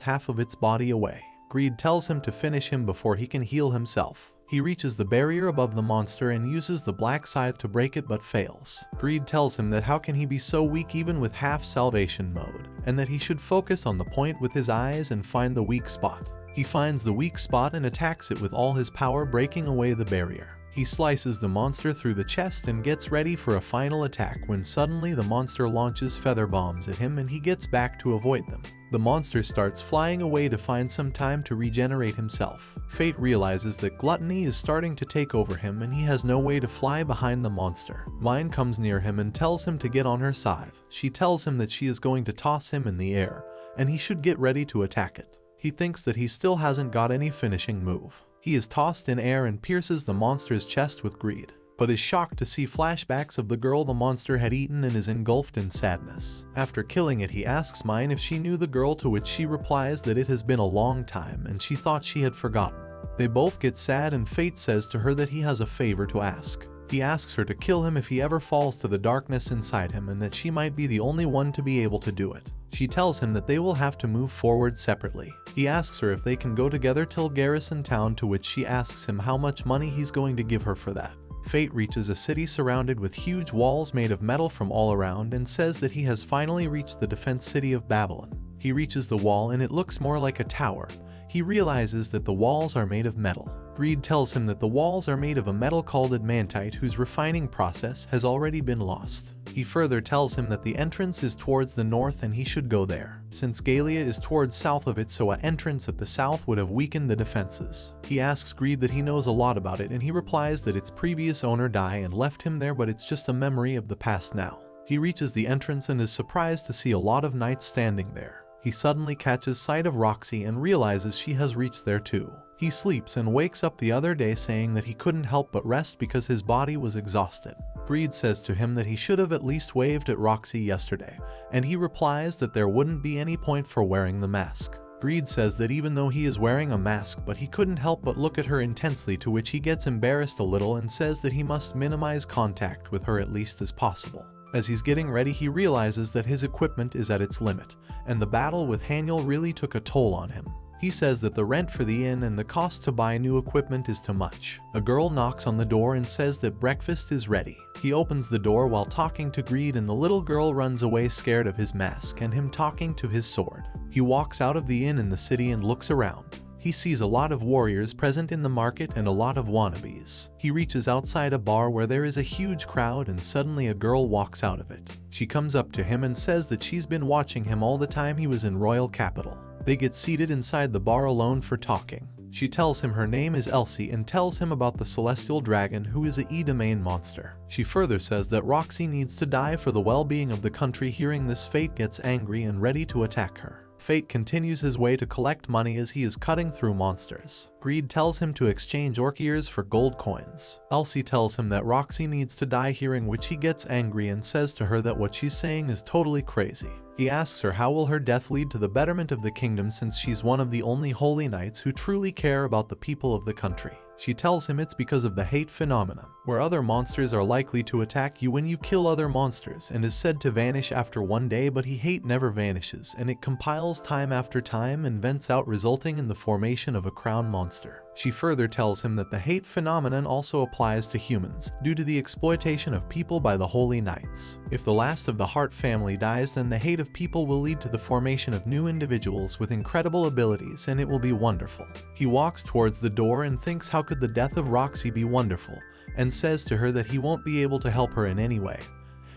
half of its body away. Greed tells him to finish him before he can heal himself. He reaches the barrier above the monster and uses the black scythe to break it but fails. Greed tells him that how can he be so weak even with half salvation mode, and that he should focus on the point with his eyes and find the weak spot. He finds the weak spot and attacks it with all his power, breaking away the barrier. He slices the monster through the chest and gets ready for a final attack when suddenly the monster launches feather bombs at him and he gets back to avoid them. The monster starts flying away to find some time to regenerate himself. Fate realizes that gluttony is starting to take over him and he has no way to fly behind the monster. Mine comes near him and tells him to get on her side. She tells him that she is going to toss him in the air and he should get ready to attack it. He thinks that he still hasn't got any finishing move. He is tossed in air and pierces the monster's chest with greed, but is shocked to see flashbacks of the girl the monster had eaten and is engulfed in sadness. After killing it, he asks Mine if she knew the girl, to which she replies that it has been a long time and she thought she had forgotten. They both get sad and Fate says to her that he has a favor to ask. He asks her to kill him if he ever falls to the darkness inside him and that she might be the only one to be able to do it. She tells him that they will have to move forward separately. He asks her if they can go together till Garrison Town, to which she asks him how much money he's going to give her for that. Fate reaches a city surrounded with huge walls made of metal from all around and says that he has finally reached the defense city of Babylon. He reaches the wall and it looks more like a tower. He realizes that the walls are made of metal. Greed tells him that the walls are made of a metal called adamantite, whose refining process has already been lost. He further tells him that the entrance is towards the north and he should go there, since Galia is towards south of it, so an entrance at the south would have weakened the defenses. He asks Greed that he knows a lot about it and he replies that its previous owner died and left him there, but it's just a memory of the past now. He reaches the entrance and is surprised to see a lot of knights standing there. He suddenly catches sight of Roxy and realizes she has reached there too. He sleeps and wakes up the other day saying that he couldn't help but rest because his body was exhausted. Greed says to him that he should have at least waved at Roxy yesterday, and he replies that there wouldn't be any point for wearing the mask. Greed says that even though he is wearing a mask, but he couldn't help but look at her intensely, to which he gets embarrassed a little and says that he must minimize contact with her at least as possible. As he's getting ready, he realizes that his equipment is at its limit, and the battle with Haniel really took a toll on him. He says that the rent for the inn and the cost to buy new equipment is too much. A girl knocks on the door and says that breakfast is ready. He opens the door while talking to Greed and the little girl runs away scared of his mask and him talking to his sword. He walks out of the inn in the city and looks around. He sees a lot of warriors present in the market and a lot of wannabes. He reaches outside a bar where there is a huge crowd and suddenly a girl walks out of it. She comes up to him and says that she's been watching him all the time he was in royal capital. They get seated inside the bar alone for talking. She tells him her name is Elsie and tells him about the celestial dragon, who is a E-domain monster. She further says that Roxy needs to die for the well-being of the country. Hearing this, Fate gets angry and ready to attack her. Fate continues his way to collect money as he is cutting through monsters. Greed tells him to exchange orc ears for gold coins. Elsie tells him that Roxy needs to die, hearing which he gets angry and says to her that what she's saying is totally crazy. He asks her how will her death lead to the betterment of the kingdom, since she's one of the only holy knights who truly care about the people of the country. She tells him it's because of the hate phenomenon, where other monsters are likely to attack you when you kill other monsters, and is said to vanish after one day, but hate never vanishes and it compiles time after time and vents out, resulting in the formation of a crown monster. She further tells him that the hate phenomenon also applies to humans, due to the exploitation of people by the Holy Knights. If the last of the Heart family dies, then the hate of people will lead to the formation of new individuals with incredible abilities, and it will be wonderful. He walks towards the door and thinks, how could the death of Roxy be wonderful, and says to her that he won't be able to help her in any way.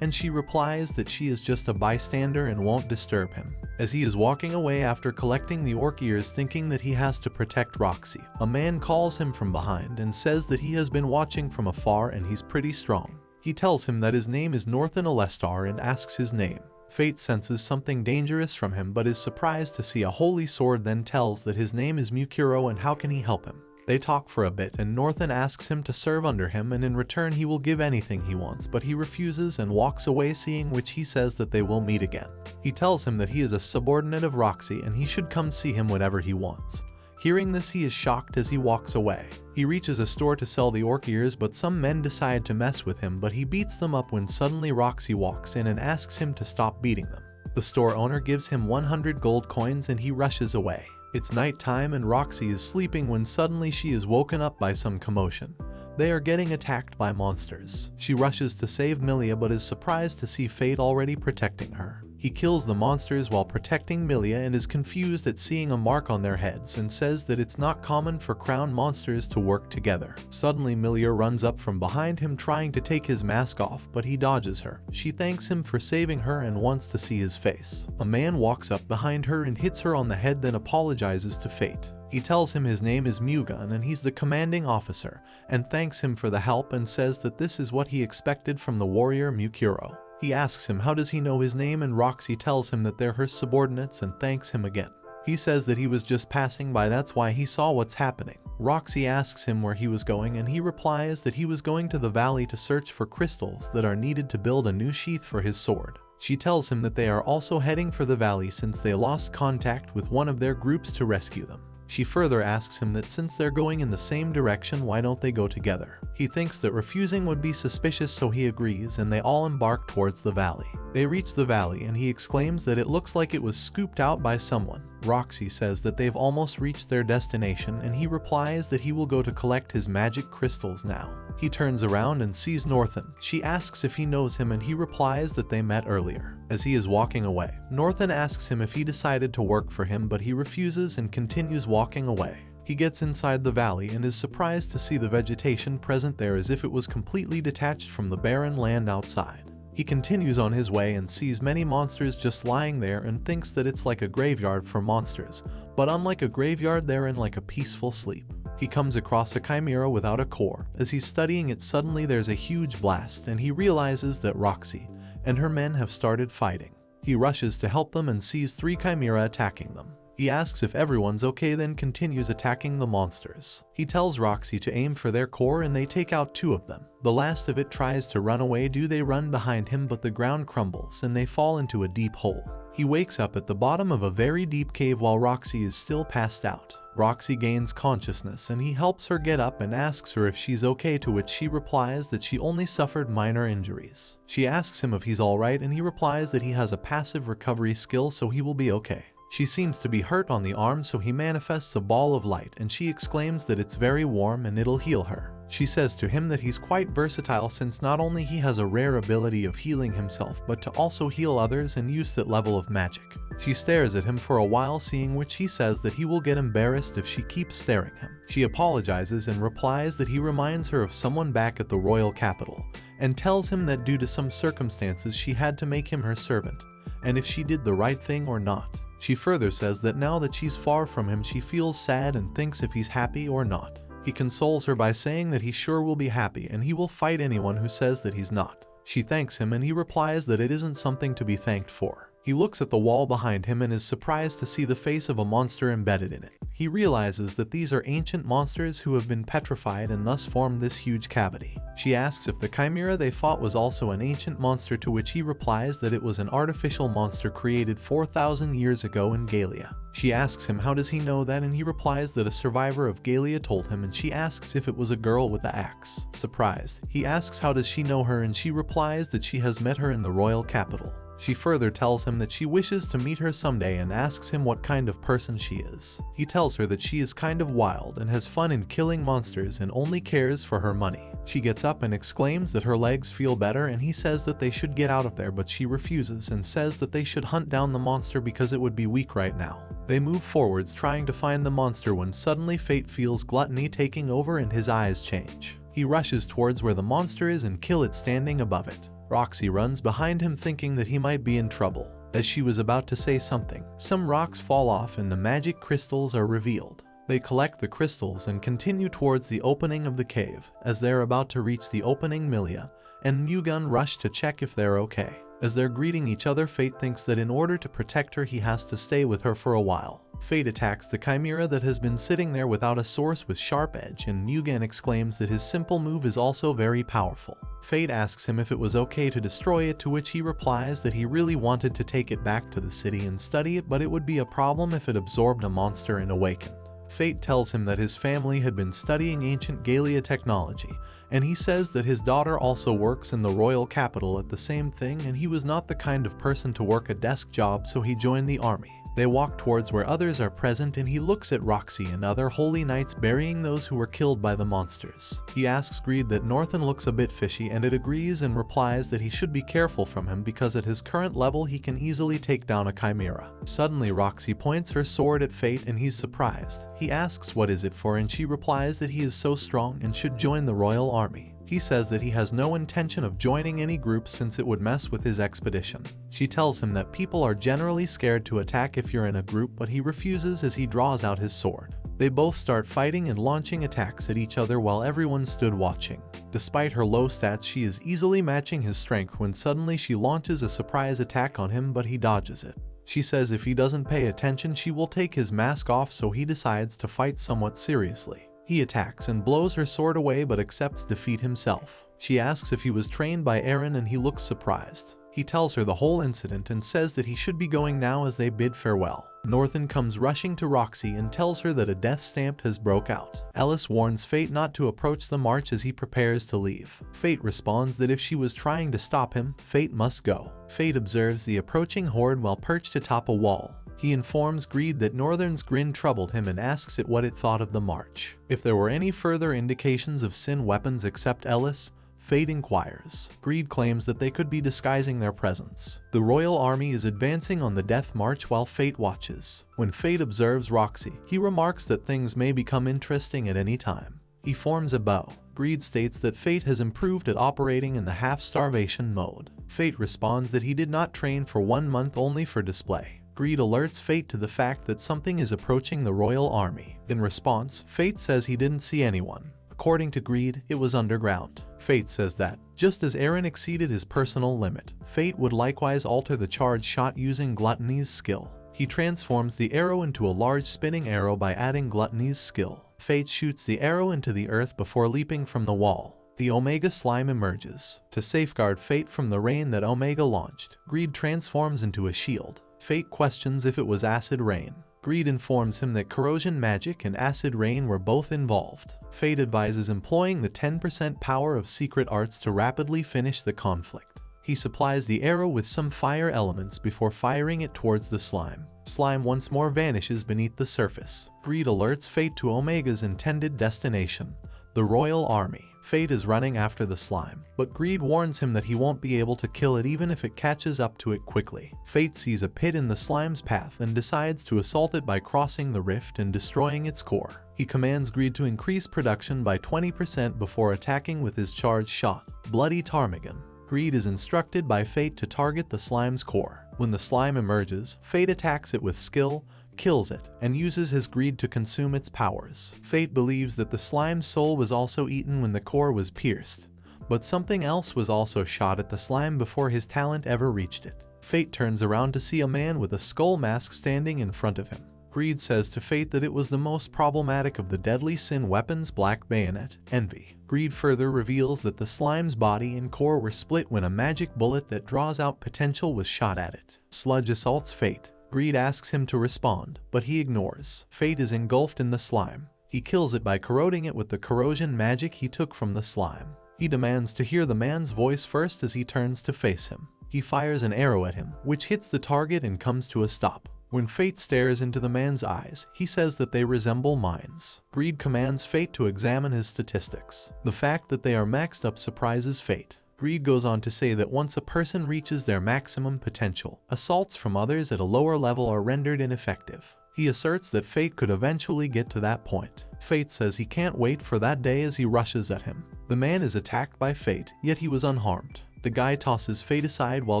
And she replies that she is just a bystander and won't disturb him. As he is walking away after collecting the orc ears, thinking that he has to protect Roxy, a man calls him from behind and says that he has been watching from afar and he's pretty strong. He tells him that his name is Northen Alestar and asks his name. Fate senses something dangerous from him but is surprised to see a holy sword, then tells that his name is Mukuro and how can he help him. They talk for a bit and Northen asks him to serve under him, and in return he will give anything he wants, but he refuses and walks away, seeing which he says that they will meet again. He tells him that he is a subordinate of Roxy and he should come see him whenever he wants. Hearing this, he is shocked as he walks away. He reaches a store to sell the orc ears, but some men decide to mess with him, but he beats them up when suddenly Roxy walks in and asks him to stop beating them. The store owner gives him 100 gold coins and he rushes away. It's nighttime and Roxy is sleeping when suddenly she is woken up by some commotion. They are getting attacked by monsters. She rushes to save Milia but is surprised to see Fate already protecting her. He kills the monsters while protecting Milia and is confused at seeing a mark on their heads and says that it's not common for crown monsters to work together. Suddenly Milia runs up from behind him trying to take his mask off, but he dodges her. She thanks him for saving her and wants to see his face. A man walks up behind her and hits her on the head, then apologizes to Fate. He tells him his name is Mugun and he's the commanding officer, and thanks him for the help and says that this is what he expected from the warrior Mukuro. He asks him how does he know his name, and Roxy tells him that they're her subordinates and thanks him again. He says that he was just passing by, that's why he saw what's happening. Roxy asks him where he was going and he replies that he was going to the valley to search for crystals that are needed to build a new sheath for his sword. She tells him that they are also heading for the valley since they lost contact with one of their groups to rescue them. She further asks him that since they're going in the same direction, why don't they go together? He thinks that refusing would be suspicious, so he agrees and they all embark towards the valley. They reach the valley and he exclaims that it looks like it was scooped out by someone. Roxy says that they've almost reached their destination and he replies that he will go to collect his magic crystals now. He turns around and sees Northen. She asks if he knows him and he replies that they met earlier. As he is walking away, Northen asks him if he decided to work for him, but he refuses and continues walking away. He gets inside the valley and is surprised to see the vegetation present there as if it was completely detached from the barren land outside. He continues on his way and sees many monsters just lying there and thinks that it's like a graveyard for monsters, but unlike a graveyard, they're in like a peaceful sleep. He comes across a chimera without a core. As he's studying it, suddenly there's a huge blast and he realizes that Roxy and her men have started fighting. He rushes to help them and sees 3 chimera attacking them. He asks if everyone's okay, then continues attacking the monsters. He tells Roxy to aim for their core and they take out 2 of them. The last of it tries to run away. They run behind him, but the ground crumbles and they fall into a deep hole. He wakes up at the bottom of a very deep cave while Roxy is still passed out. Roxy gains consciousness and he helps her get up and asks her if she's okay, to which she replies that she only suffered minor injuries. She asks him if he's alright and he replies that he has a passive recovery skill, so he will be okay. She seems to be hurt on the arm, so he manifests a ball of light and she exclaims that it's very warm and it'll heal her. She says to him that he's quite versatile since not only he has a rare ability of healing himself but to also heal others and use that level of magic. She stares at him for a while, seeing which he says that he will get embarrassed if she keeps staring him. She apologizes and replies that he reminds her of someone back at the royal capital and tells him that due to some circumstances she had to make him her servant, and if she did the right thing or not. She further says that now that she's far from him she feels sad and thinks if he's happy or not. He consoles her by saying that he sure will be happy and he will fight anyone who says that he's not. She thanks him and he replies that it isn't something to be thanked for. He looks at the wall behind him and is surprised to see the face of a monster embedded in it. He realizes that these are ancient monsters who have been petrified and thus formed this huge cavity. She asks if the chimera they fought was also an ancient monster, to which he replies that it was an artificial monster created 4,000 years ago in Galia. She asks him how does he know that, and he replies that a survivor of Galia told him, and she asks if it was a girl with the axe. Surprised, he asks how does she know her, and she replies that she has met her in the royal capital. She further tells him that she wishes to meet her someday and asks him what kind of person she is. He tells her that she is kind of wild and has fun in killing monsters and only cares for her money. She gets up and exclaims that her legs feel better, and he says that they should get out of there, but she refuses and says that they should hunt down the monster because it would be weak right now. They move forwards trying to find the monster when suddenly Fate feels gluttony taking over and his eyes change. He rushes towards where the monster is and kills it standing above it. Roxy runs behind him thinking that he might be in trouble. As she was about to say something, some rocks fall off and the magic crystals are revealed. They collect the crystals and continue towards the opening of the cave. As they're about to reach the opening, Milia and Mugun rush to check if they're okay. As they're greeting each other, Fate thinks that in order to protect her he has to stay with her for a while. Fate attacks the chimera that has been sitting there without a source with sharp edge, and Mugen exclaims that his simple move is also very powerful. Fate asks him if it was okay to destroy it, to which he replies that he really wanted to take it back to the city and study it, but it would be a problem if it absorbed a monster and awakened. Fate tells him that his family had been studying ancient Galia technology, and he says that his daughter also works in the royal capital at the same thing, and he was not the kind of person to work a desk job, so he joined the army. They walk towards where others are present, and he looks at Roxy and other holy knights burying those who were killed by the monsters. He asks Greed that Northern looks a bit fishy, and it agrees and replies that he should be careful from him because at his current level he can easily take down a chimera. Suddenly Roxy points her sword at Fate and he's surprised. He asks what is it for, and she replies that he is so strong and should join the royal army. He says that he has no intention of joining any group since it would mess with his expedition. She tells him that people are generally scared to attack if you're in a group, but he refuses as he draws out his sword. They both start fighting and launching attacks at each other while everyone stood watching. Despite her low stats, she is easily matching his strength when suddenly she launches a surprise attack on him, but he dodges it. She says if he doesn't pay attention she will take his mask off, so he decides to fight somewhat seriously. He attacks and blows her sword away but accepts defeat himself. She asks if he was trained by Eren and he looks surprised. He tells her the whole incident and says that he should be going now as they bid farewell. Northern comes rushing to Roxy and tells her that a death stamp has broke out. Ellis warns Fate not to approach the march as he prepares to leave. Fate responds that if she was trying to stop him, Fate must go. Fate observes the approaching horde while perched atop a wall. He informs Greed that Northern's grin troubled him and asks it what it thought of the march. If there were any further indications of Sin weapons except Ellis, Fate inquires. Greed claims that they could be disguising their presence. The royal army is advancing on the death march while Fate watches. When Fate observes Roxy, he remarks that things may become interesting at any time. He forms a bow. Greed states that Fate has improved at operating in the half-starvation mode. Fate responds that he did not train for 1 month only for display. Greed alerts Fate to the fact that something is approaching the royal army. In response, Fate says he didn't see anyone. According to Greed, it was underground. Fate says that, just as Eren exceeded his personal limit, Fate would likewise alter the charge shot using Gluttony's skill. He transforms the arrow into a large spinning arrow by adding Gluttony's skill. Fate shoots the arrow into the earth before leaping from the wall. The Omega slime emerges. To safeguard Fate from the rain that Omega launched, Greed transforms into a shield. Fate questions if it was acid rain. Greed informs him that corrosion magic and acid rain were both involved. Fate advises employing the 10% power of secret arts to rapidly finish the conflict. He supplies the arrow with some fire elements before firing it towards the slime. Slime once more vanishes beneath the surface. Greed alerts Fate to Omega's intended destination, the royal army. Fate is running after the slime, but Greed warns him that he won't be able to kill it even if it catches up to it quickly. Fate sees a pit in the slime's path and decides to assault it by crossing the rift and destroying its core. He commands Greed to increase production by 20% before attacking with his charged shot, Bloody Ptarmigan. Greed is instructed by Fate to target the slime's core. When the slime emerges, Fate attacks it with skill, kills it, and uses his greed to consume its powers. Fate believes that the slime's soul was also eaten when the core was pierced, but something else was also shot at the slime before his talent ever reached it. Fate turns around to see a man with a skull mask standing in front of him. Greed says to Fate that it was the most problematic of the deadly sin weapons, Black Bayonet, Envy. Greed further reveals that the slime's body and core were split when a magic bullet that draws out potential was shot at it. Sludge assaults Fate. Greed asks him to respond, but he ignores. Fate is engulfed in the slime. He kills it by corroding it with the corrosion magic he took from the slime. He demands to hear the man's voice first as he turns to face him. He fires an arrow at him, which hits the target and comes to a stop. When Fate stares into the man's eyes, he says that they resemble mines. Greed commands Fate to examine his statistics. The fact that they are maxed up surprises Fate. Greed goes on to say that once a person reaches their maximum potential, assaults from others at a lower level are rendered ineffective. He asserts that Fate could eventually get to that point. Fate says he can't wait for that day as he rushes at him. The man is attacked by Fate, yet he was unharmed. The guy tosses Fate aside while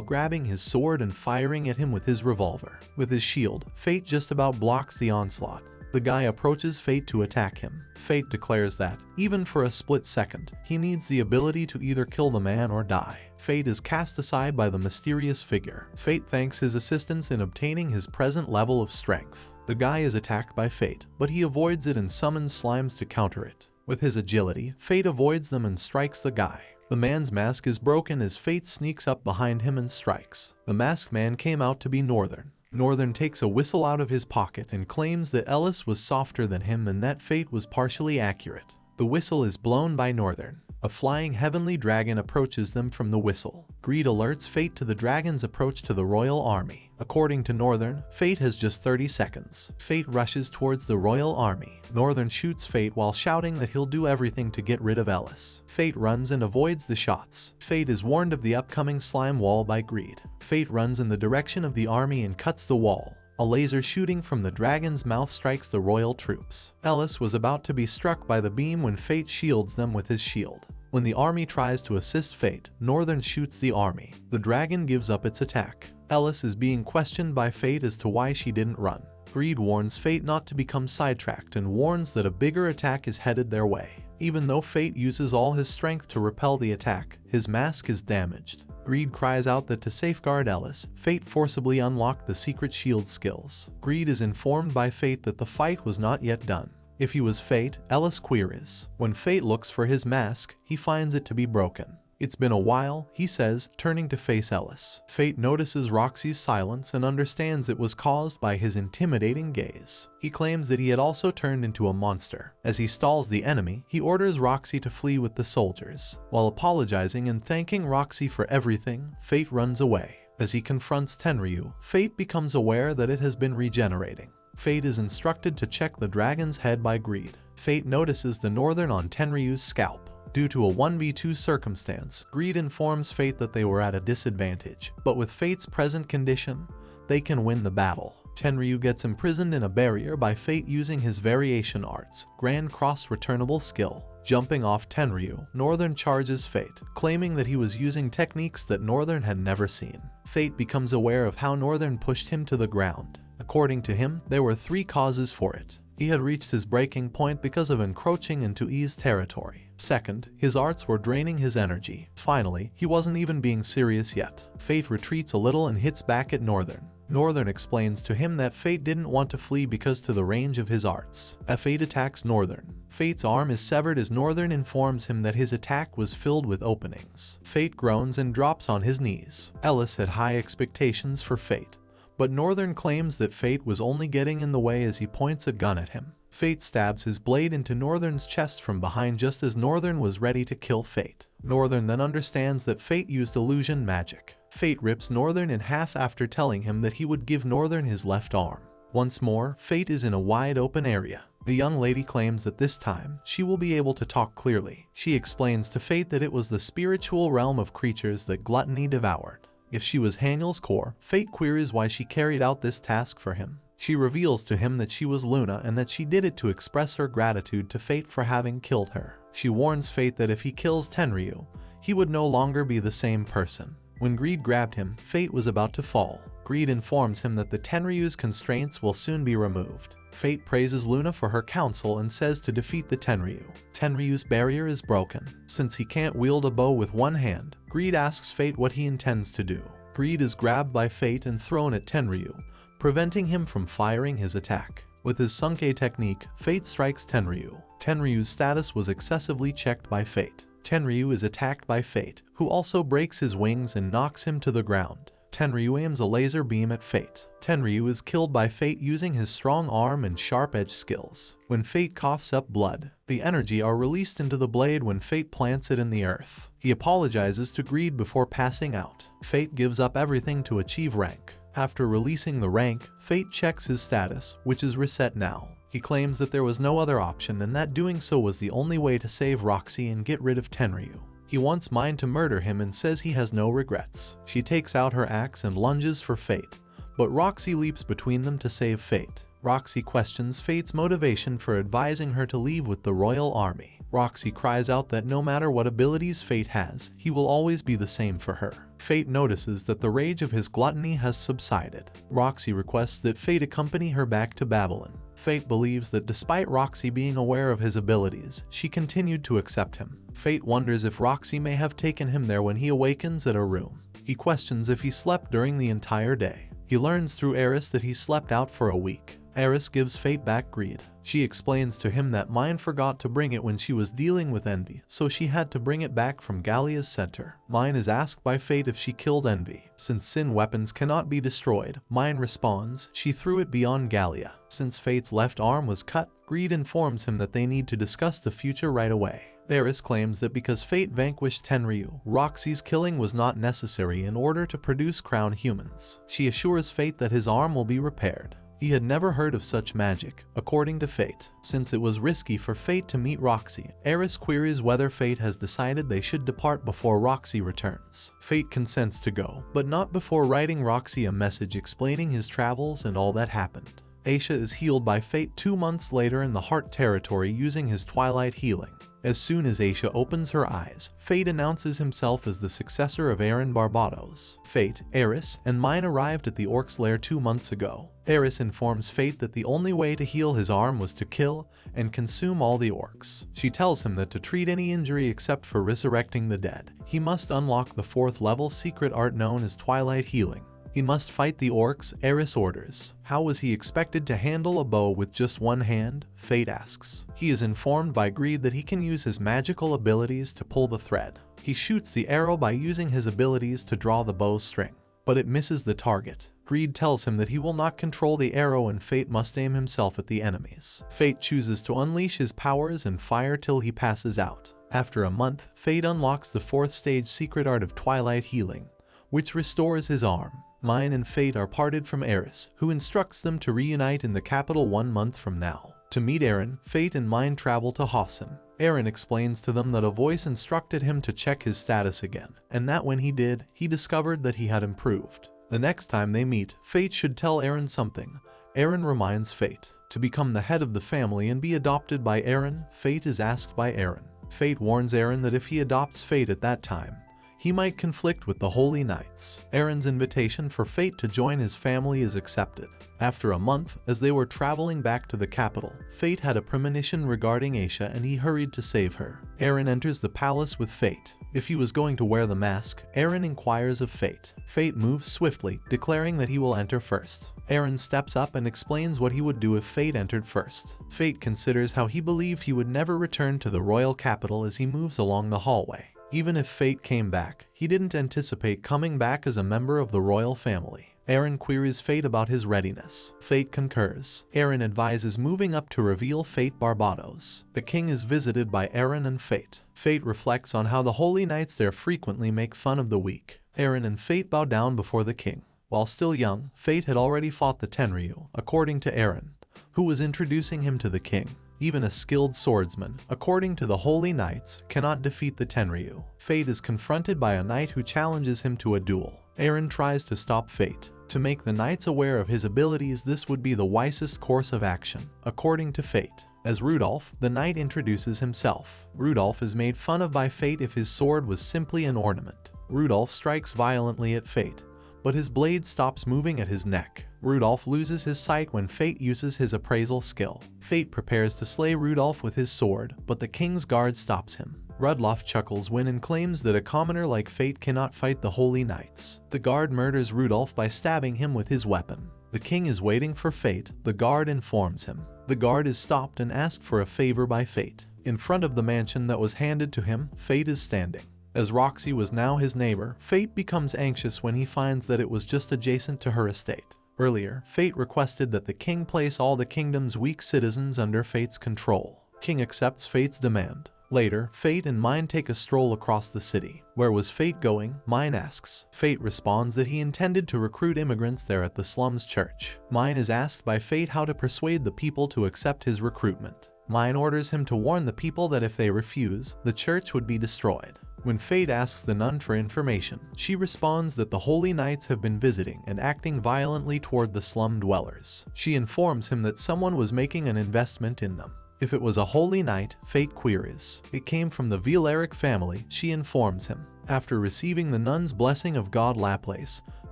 grabbing his sword and firing at him with his revolver. With his shield, Fate just about blocks the onslaught. The guy approaches Fate to attack him. Fate declares that, even for a split second, he needs the ability to either kill the man or die. Fate is cast aside by the mysterious figure. Fate thanks his assistance in obtaining his present level of strength. The guy is attacked by Fate, but he avoids it and summons slimes to counter it. With his agility, Fate avoids them and strikes the guy. The man's mask is broken as Fate sneaks up behind him and strikes. The masked man came out to be Northern. Northern takes a whistle out of his pocket and claims that Ellis was softer than him and that Fate was partially accurate. The whistle is blown by Northern. A flying heavenly dragon approaches them from the whistle. Greed alerts Fate to the dragon's approach to the royal army. According to Northern, Fate has just 30 seconds. Fate rushes towards the royal army. Northern shoots Fate while shouting that he'll do everything to get rid of Ellis. Fate runs and avoids the shots. Fate is warned of the upcoming slime wall by Greed. Fate runs in the direction of the army and cuts the wall. A laser shooting from the dragon's mouth strikes the royal troops. Ellis was about to be struck by the beam when Fate shields them with his shield. When the army tries to assist Fate, Northern shoots the army. The dragon gives up its attack. Ellis is being questioned by Fate as to why she didn't run. Greed warns Fate not to become sidetracked and warns that a bigger attack is headed their way. Even though Fate uses all his strength to repel the attack, his mask is damaged. Greed cries out that to safeguard Ellis, Fate forcibly unlocked the secret shield skills. Greed is informed by Fate that the fight was not yet done. If he was Fate, Ellis queries. When Fate looks for his mask, he finds it to be broken. "It's been a while," he says, turning to face Ellis. Fate notices Roxy's silence and understands it was caused by his intimidating gaze. He claims that he had also turned into a monster. As he stalls the enemy, he orders Roxy to flee with the soldiers. While apologizing and thanking Roxy for everything, Fate runs away. As he confronts Tenryu, Fate becomes aware that it has been regenerating. Fate is instructed to check the dragon's head by Greed. Fate notices the Northern on Tenryu's scalp. Due to a 1v2 circumstance, Greed informs Fate that they were at a disadvantage, but with Fate's present condition, they can win the battle. Tenryu gets imprisoned in a barrier by Fate using his variation arts, Grand Cross returnable skill. Jumping off Tenryu, Northern charges Fate, claiming that he was using techniques that Northern had never seen. Fate becomes aware of how Northern pushed him to the ground. According to him, there were 3 causes for it. He had reached his breaking point because of encroaching into E's territory. Second, his arts were draining his energy. Finally, he wasn't even being serious yet. Fate retreats a little and hits back at Northern. Northern explains to him that Fate didn't want to flee because to the range of his arts. Fate attacks Northern. Fate's arm is severed as Northern informs him that his attack was filled with openings. Fate groans and drops on his knees. Ellis had high expectations for Fate, but Northern claims that Fate was only getting in the way as he points a gun at him. Fate stabs his blade into Northern's chest from behind just as Northern was ready to kill Fate. Northern then understands that Fate used illusion magic. Fate rips Northern in half after telling him that he would give Northern his left arm. Once more, Fate is in a wide open area. The young lady claims that this time, she will be able to talk clearly. She explains to Fate that it was the spiritual realm of creatures that Gluttony devoured. If she was Haniel's core, Fate queries why she carried out this task for him. She reveals to him that she was Luna and that she did it to express her gratitude to Fate for having killed her. She warns Fate that if he kills Tenryu, he would no longer be the same person. When Greed grabbed him, Fate was about to fall. Greed informs him that the Tenryu's constraints will soon be removed. Fate praises Luna for her counsel and says to defeat the Tenryu. Tenryu's barrier is broken. Since he can't wield a bow with one hand, Greed asks Fate what he intends to do. Greed is grabbed by Fate and thrown at Tenryu, preventing him from firing his attack. With his Sunke technique, Fate strikes Tenryu. Tenryu's status was excessively checked by Fate. Tenryu is attacked by Fate, who also breaks his wings and knocks him to the ground. Tenryu aims a laser beam at Fate. Tenryu is killed by Fate using his strong arm and sharp-edged skills. When Fate coughs up blood, the energy are released into the blade when Fate plants it in the earth. He apologizes to Greed before passing out. Fate gives up everything to achieve rank. After releasing the rank, Fate checks his status, which is reset now. He claims that there was no other option and that doing so was the only way to save Roxy and get rid of Tenryu. He wants Mine to murder him and says he has no regrets. She takes out her axe and lunges for Fate, but Roxy leaps between them to save Fate. Roxy questions Fate's motivation for advising her to leave with the royal army. Roxy cries out that no matter what abilities Fate has, he will always be the same for her. Fate notices that the rage of his gluttony has subsided. Roxy requests that Fate accompany her back to Babylon. Fate believes that despite Roxy being aware of his abilities, she continued to accept him. Fate wonders if Roxy may have taken him there when he awakens at her room. He questions if he slept during the entire day. He learns through Eris that he slept out for a week. Eris gives Fate back Greed. She explains to him that Mine forgot to bring it when she was dealing with Envy, so she had to bring it back from Gallia's center. Mine is asked by Fate if she killed Envy. Since Sin weapons cannot be destroyed, Mine responds she threw it beyond Gallia. Since Fate's left arm was cut, Greed informs him that they need to discuss the future right away. Eris claims that because Fate vanquished Tenryu, Roxy's killing was not necessary in order to produce crown humans. She assures Fate that his arm will be repaired. He had never heard of such magic, according to Fate. Since it was risky for Fate to meet Roxy, Eris queries whether Fate has decided they should depart before Roxy returns. Fate consents to go, but not before writing Roxy a message explaining his travels and all that happened. Aisha is healed by Fate 2 months later in the Heart territory using his Twilight healing. As soon as Aisha opens her eyes, Fate announces himself as the successor of Aaron Barbados. Fate, Eris, and Mine arrived at the Orc's lair 2 months ago. Eris informs Fate that the only way to heal his arm was to kill and consume all the orcs. She tells him that to treat any injury except for resurrecting the dead, he must unlock the 4th level secret art known as Twilight Healing. He must fight the orcs, Eris orders. How was he expected to handle a bow with just one hand? Fate asks. He is informed by Greed that he can use his magical abilities to pull the thread. He shoots the arrow by using his abilities to draw the bow's string, but it misses the target. Greed tells him that he will not control the arrow and Fate must aim himself at the enemies. Fate chooses to unleash his powers and fire till he passes out. After a month, Fate unlocks the 4th stage secret art of Twilight Healing, which restores his arm. Mine and Fate are parted from Eris, who instructs them to reunite in the capital 1 month from now. To meet Aaron, Fate and Mine travel to Hassan. Aaron explains to them that a voice instructed him to check his status again, and that when he did, he discovered that he had improved. The next time they meet, Fate should tell Aaron something. Aaron reminds Fate to become the head of the family and be adopted by Aaron. Fate is asked by Aaron. Fate warns Aaron that if he adopts Fate at that time, he might conflict with the Holy Knights. Aaron's invitation for Fate to join his family is accepted. After a month, as they were traveling back to the capital, Fate had a premonition regarding Aisha and he hurried to save her. Aaron enters the palace with Fate. If he was going to wear the mask, Aaron inquires of Fate. Fate moves swiftly, declaring that he will enter first. Aaron steps up and explains what he would do if Fate entered first. Fate considers how he believed he would never return to the royal capital as he moves along the hallway. Even if Fate came back, he didn't anticipate coming back as a member of the royal family. Aaron queries Fate about his readiness. Fate concurs. Aaron advises moving up to reveal Fate Barbados. The king is visited by Aaron and Fate. Fate reflects on how the Holy Knights there frequently make fun of the weak. Aaron and Fate bow down before the king. While still young, Fate had already fought the Tenryu, according to Aaron, who was introducing him to the king. Even a skilled swordsman, according to the Holy Knights, cannot defeat the Tenryu. Fate is confronted by a knight who challenges him to a duel. Aaron tries to stop Fate. To make the knights aware of his abilities, this would be the wisest course of action, according to Fate. As Rudolph, the knight introduces himself. Rudolph is made fun of by Fate if his sword was simply an ornament. Rudolph strikes violently at Fate, but his blade stops moving at his neck. Rudolph loses his sight when Fate uses his appraisal skill. Fate prepares to slay Rudolph with his sword, but the king's guard stops him. Rudolph chuckles when and claims that a commoner like Fate cannot fight the Holy Knights. The guard murders Rudolph by stabbing him with his weapon. The king is waiting for Fate. The guard informs him. The guard is stopped and asked for a favor by Fate. In front of the mansion that was handed to him, Fate is standing. As Roxy was now his neighbor, Fate becomes anxious when he finds that it was just adjacent to her estate. Earlier, Fate requested that the king place all the kingdom's weak citizens under Fate's control. King accepts Fate's demand. Later, Fate and Mine take a stroll across the city. Where was Fate going? Mine asks. Fate responds that he intended to recruit immigrants there at the slums church. Mine is asked by Fate how to persuade the people to accept his recruitment. Mine orders him to warn the people that if they refuse, the church would be destroyed. When Fate asks the nun for information, she responds that the Holy Knights have been visiting and acting violently toward the slum dwellers. She informs him that someone was making an investment in them. If it was a Holy Knight, Fate queries. It came from the Velaric family, she informs him. After receiving the nun's blessing of God Laplace,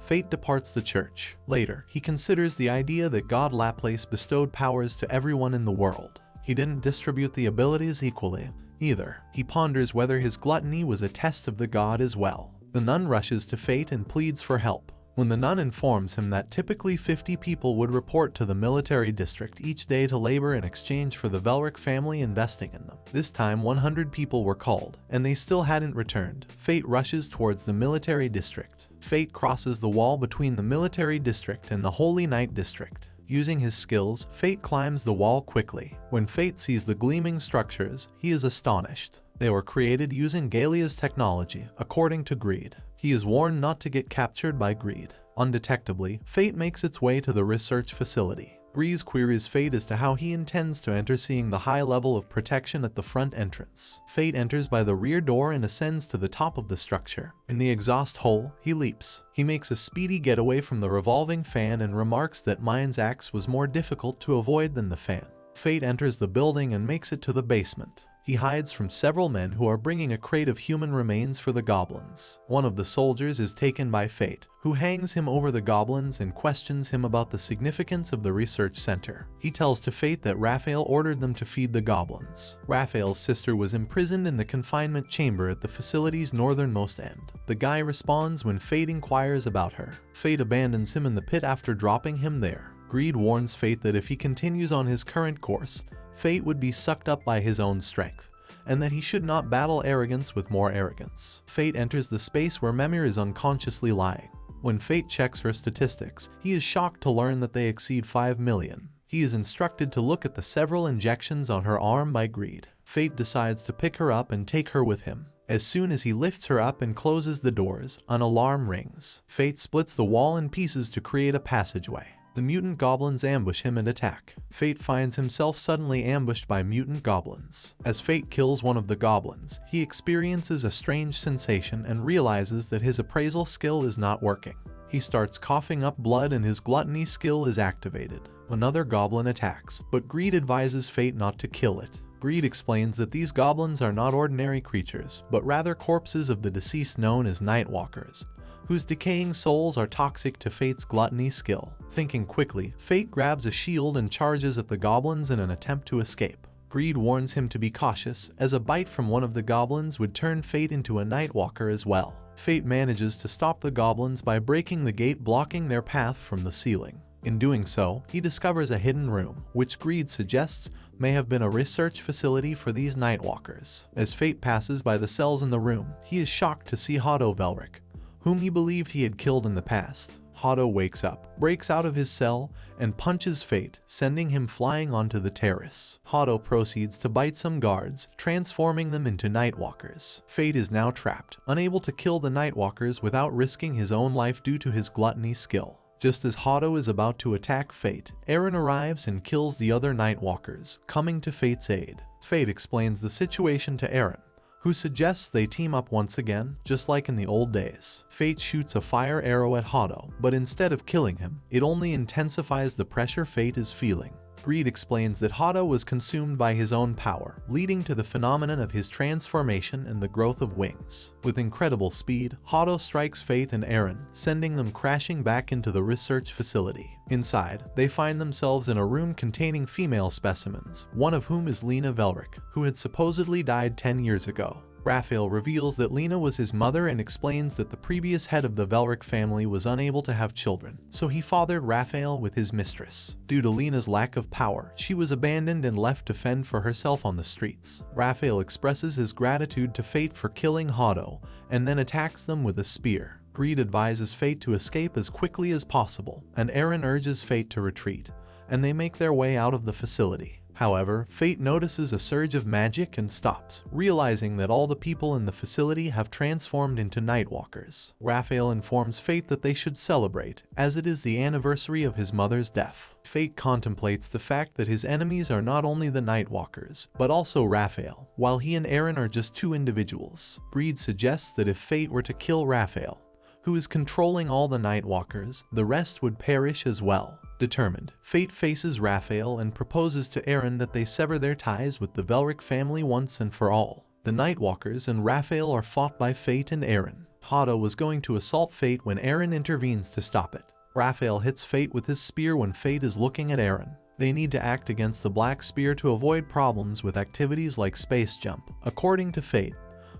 Fate departs the church. Later, he considers the idea that God Laplace bestowed powers to everyone in the world. He didn't distribute the abilities equally, either. He ponders whether his gluttony was a test of the god as well. The nun rushes to Fate and pleads for help. When the nun informs him that typically 50 people would report to the military district each day to labor in exchange for the Velric family investing in them. This time 100 people were called, and they still hadn't returned. Fate rushes towards the military district. Fate crosses the wall between the military district and the Holy Knight district. Using his skills, Fate climbs the wall quickly. When Fate sees the gleaming structures, he is astonished. They were created using Galia's technology, according to Greed. He is warned not to get captured by Greed. Undetectably, Fate makes its way to the research facility. Grease queries Fate as to how he intends to enter, seeing the high level of protection at the front entrance. Fate enters by the rear door and ascends to the top of the structure. In the exhaust hole, he leaps. He makes a speedy getaway from the revolving fan and remarks that Mine's axe was more difficult to avoid than the fan. Fate enters the building and makes it to the basement. He hides from several men who are bringing a crate of human remains for the goblins. One of the soldiers is taken by Fate, who hangs him over the goblins and questions him about the significance of the research center. He tells to Fate that Raphael ordered them to feed the goblins. Raphael's sister was imprisoned in the confinement chamber at the facility's northernmost end. The guy responds when Fate inquires about her. Fate abandons him in the pit after dropping him there. Greed warns Fate that if he continues on his current course, Fate would be sucked up by his own strength, and that he should not battle arrogance with more arrogance. Fate enters the space where Memir is unconsciously lying. When Fate checks her statistics, he is shocked to learn that they exceed 5 million. He is instructed to look at the several injections on her arm by Greed. Fate decides to pick her up and take her with him. As soon as he lifts her up and closes the doors, an alarm rings. Fate splits the wall in pieces to create a passageway. The mutant goblins ambush him and attack. Fate finds himself suddenly ambushed by mutant goblins. As Fate kills one of the goblins, he experiences a strange sensation and realizes that his appraisal skill is not working. He starts coughing up blood and his gluttony skill is activated. Another goblin attacks, but Greed advises Fate not to kill it. Greed explains that these goblins are not ordinary creatures, but rather corpses of the deceased known as Nightwalkers, whose decaying souls are toxic to Fate's gluttony skill. Thinking quickly, Fate grabs a shield and charges at the goblins in an attempt to escape. Greed warns him to be cautious, as a bite from one of the goblins would turn Fate into a Nightwalker as well. Fate manages to stop the goblins by breaking the gate blocking their path from the ceiling. In doing so, he discovers a hidden room, which Greed suggests may have been a research facility for these Nightwalkers. As Fate passes by the cells in the room, he is shocked to see Hado Velric, whom he believed he had killed in the past. Hado wakes up, breaks out of his cell, and punches Fate, sending him flying onto the terrace. Hado proceeds to bite some guards, transforming them into Nightwalkers. Fate is now trapped, unable to kill the Nightwalkers without risking his own life due to his gluttony skill. Just as Hado is about to attack Fate, Eren arrives and kills the other Nightwalkers, coming to Fate's aid. Fate explains the situation to Eren, who suggests they team up once again, just like in the old days. Fate shoots a fire arrow at Hado, but instead of killing him, it only intensifies the pressure Fate is feeling. Greed explains that Hado was consumed by his own power, leading to the phenomenon of his transformation and the growth of wings. With incredible speed, Hado strikes Fate and Eren, sending them crashing back into the research facility. Inside, they find themselves in a room containing female specimens, one of whom is Lena Velric, who had supposedly died 10 years ago. Raphael reveals that Lena was his mother and explains that the previous head of the Beserk family was unable to have children, so he fathered Raphael with his mistress. Due to Lena's lack of power, she was abandoned and left to fend for herself on the streets. Raphael expresses his gratitude to fate for killing Hado, and then attacks them with a spear. Greed advises fate to escape as quickly as possible, and Eren urges fate to retreat, and they make their way out of the facility. However, fate notices a surge of magic and stops, realizing that all the people in the facility have transformed into Nightwalkers. Raphael informs Fate that they should celebrate, as it is the anniversary of his mother's death. Fate contemplates the fact that his enemies are not only the Nightwalkers, but also Raphael, while he and Eren are just two individuals. Greed suggests that if Fate were to kill Raphael, who is controlling all the Nightwalkers, the rest would perish as well. Determined, Fate faces Raphael and proposes to Eren that they sever their ties with the Beserk family once and for all. The Nightwalkers and Raphael are fought by Fate and Eren. Hado was going to assault Fate when Eren intervenes to stop it. Raphael hits Fate with his spear when Fate is looking at Eren. They need to act against the Black Spear to avoid problems with activities like space jump, according to Fate,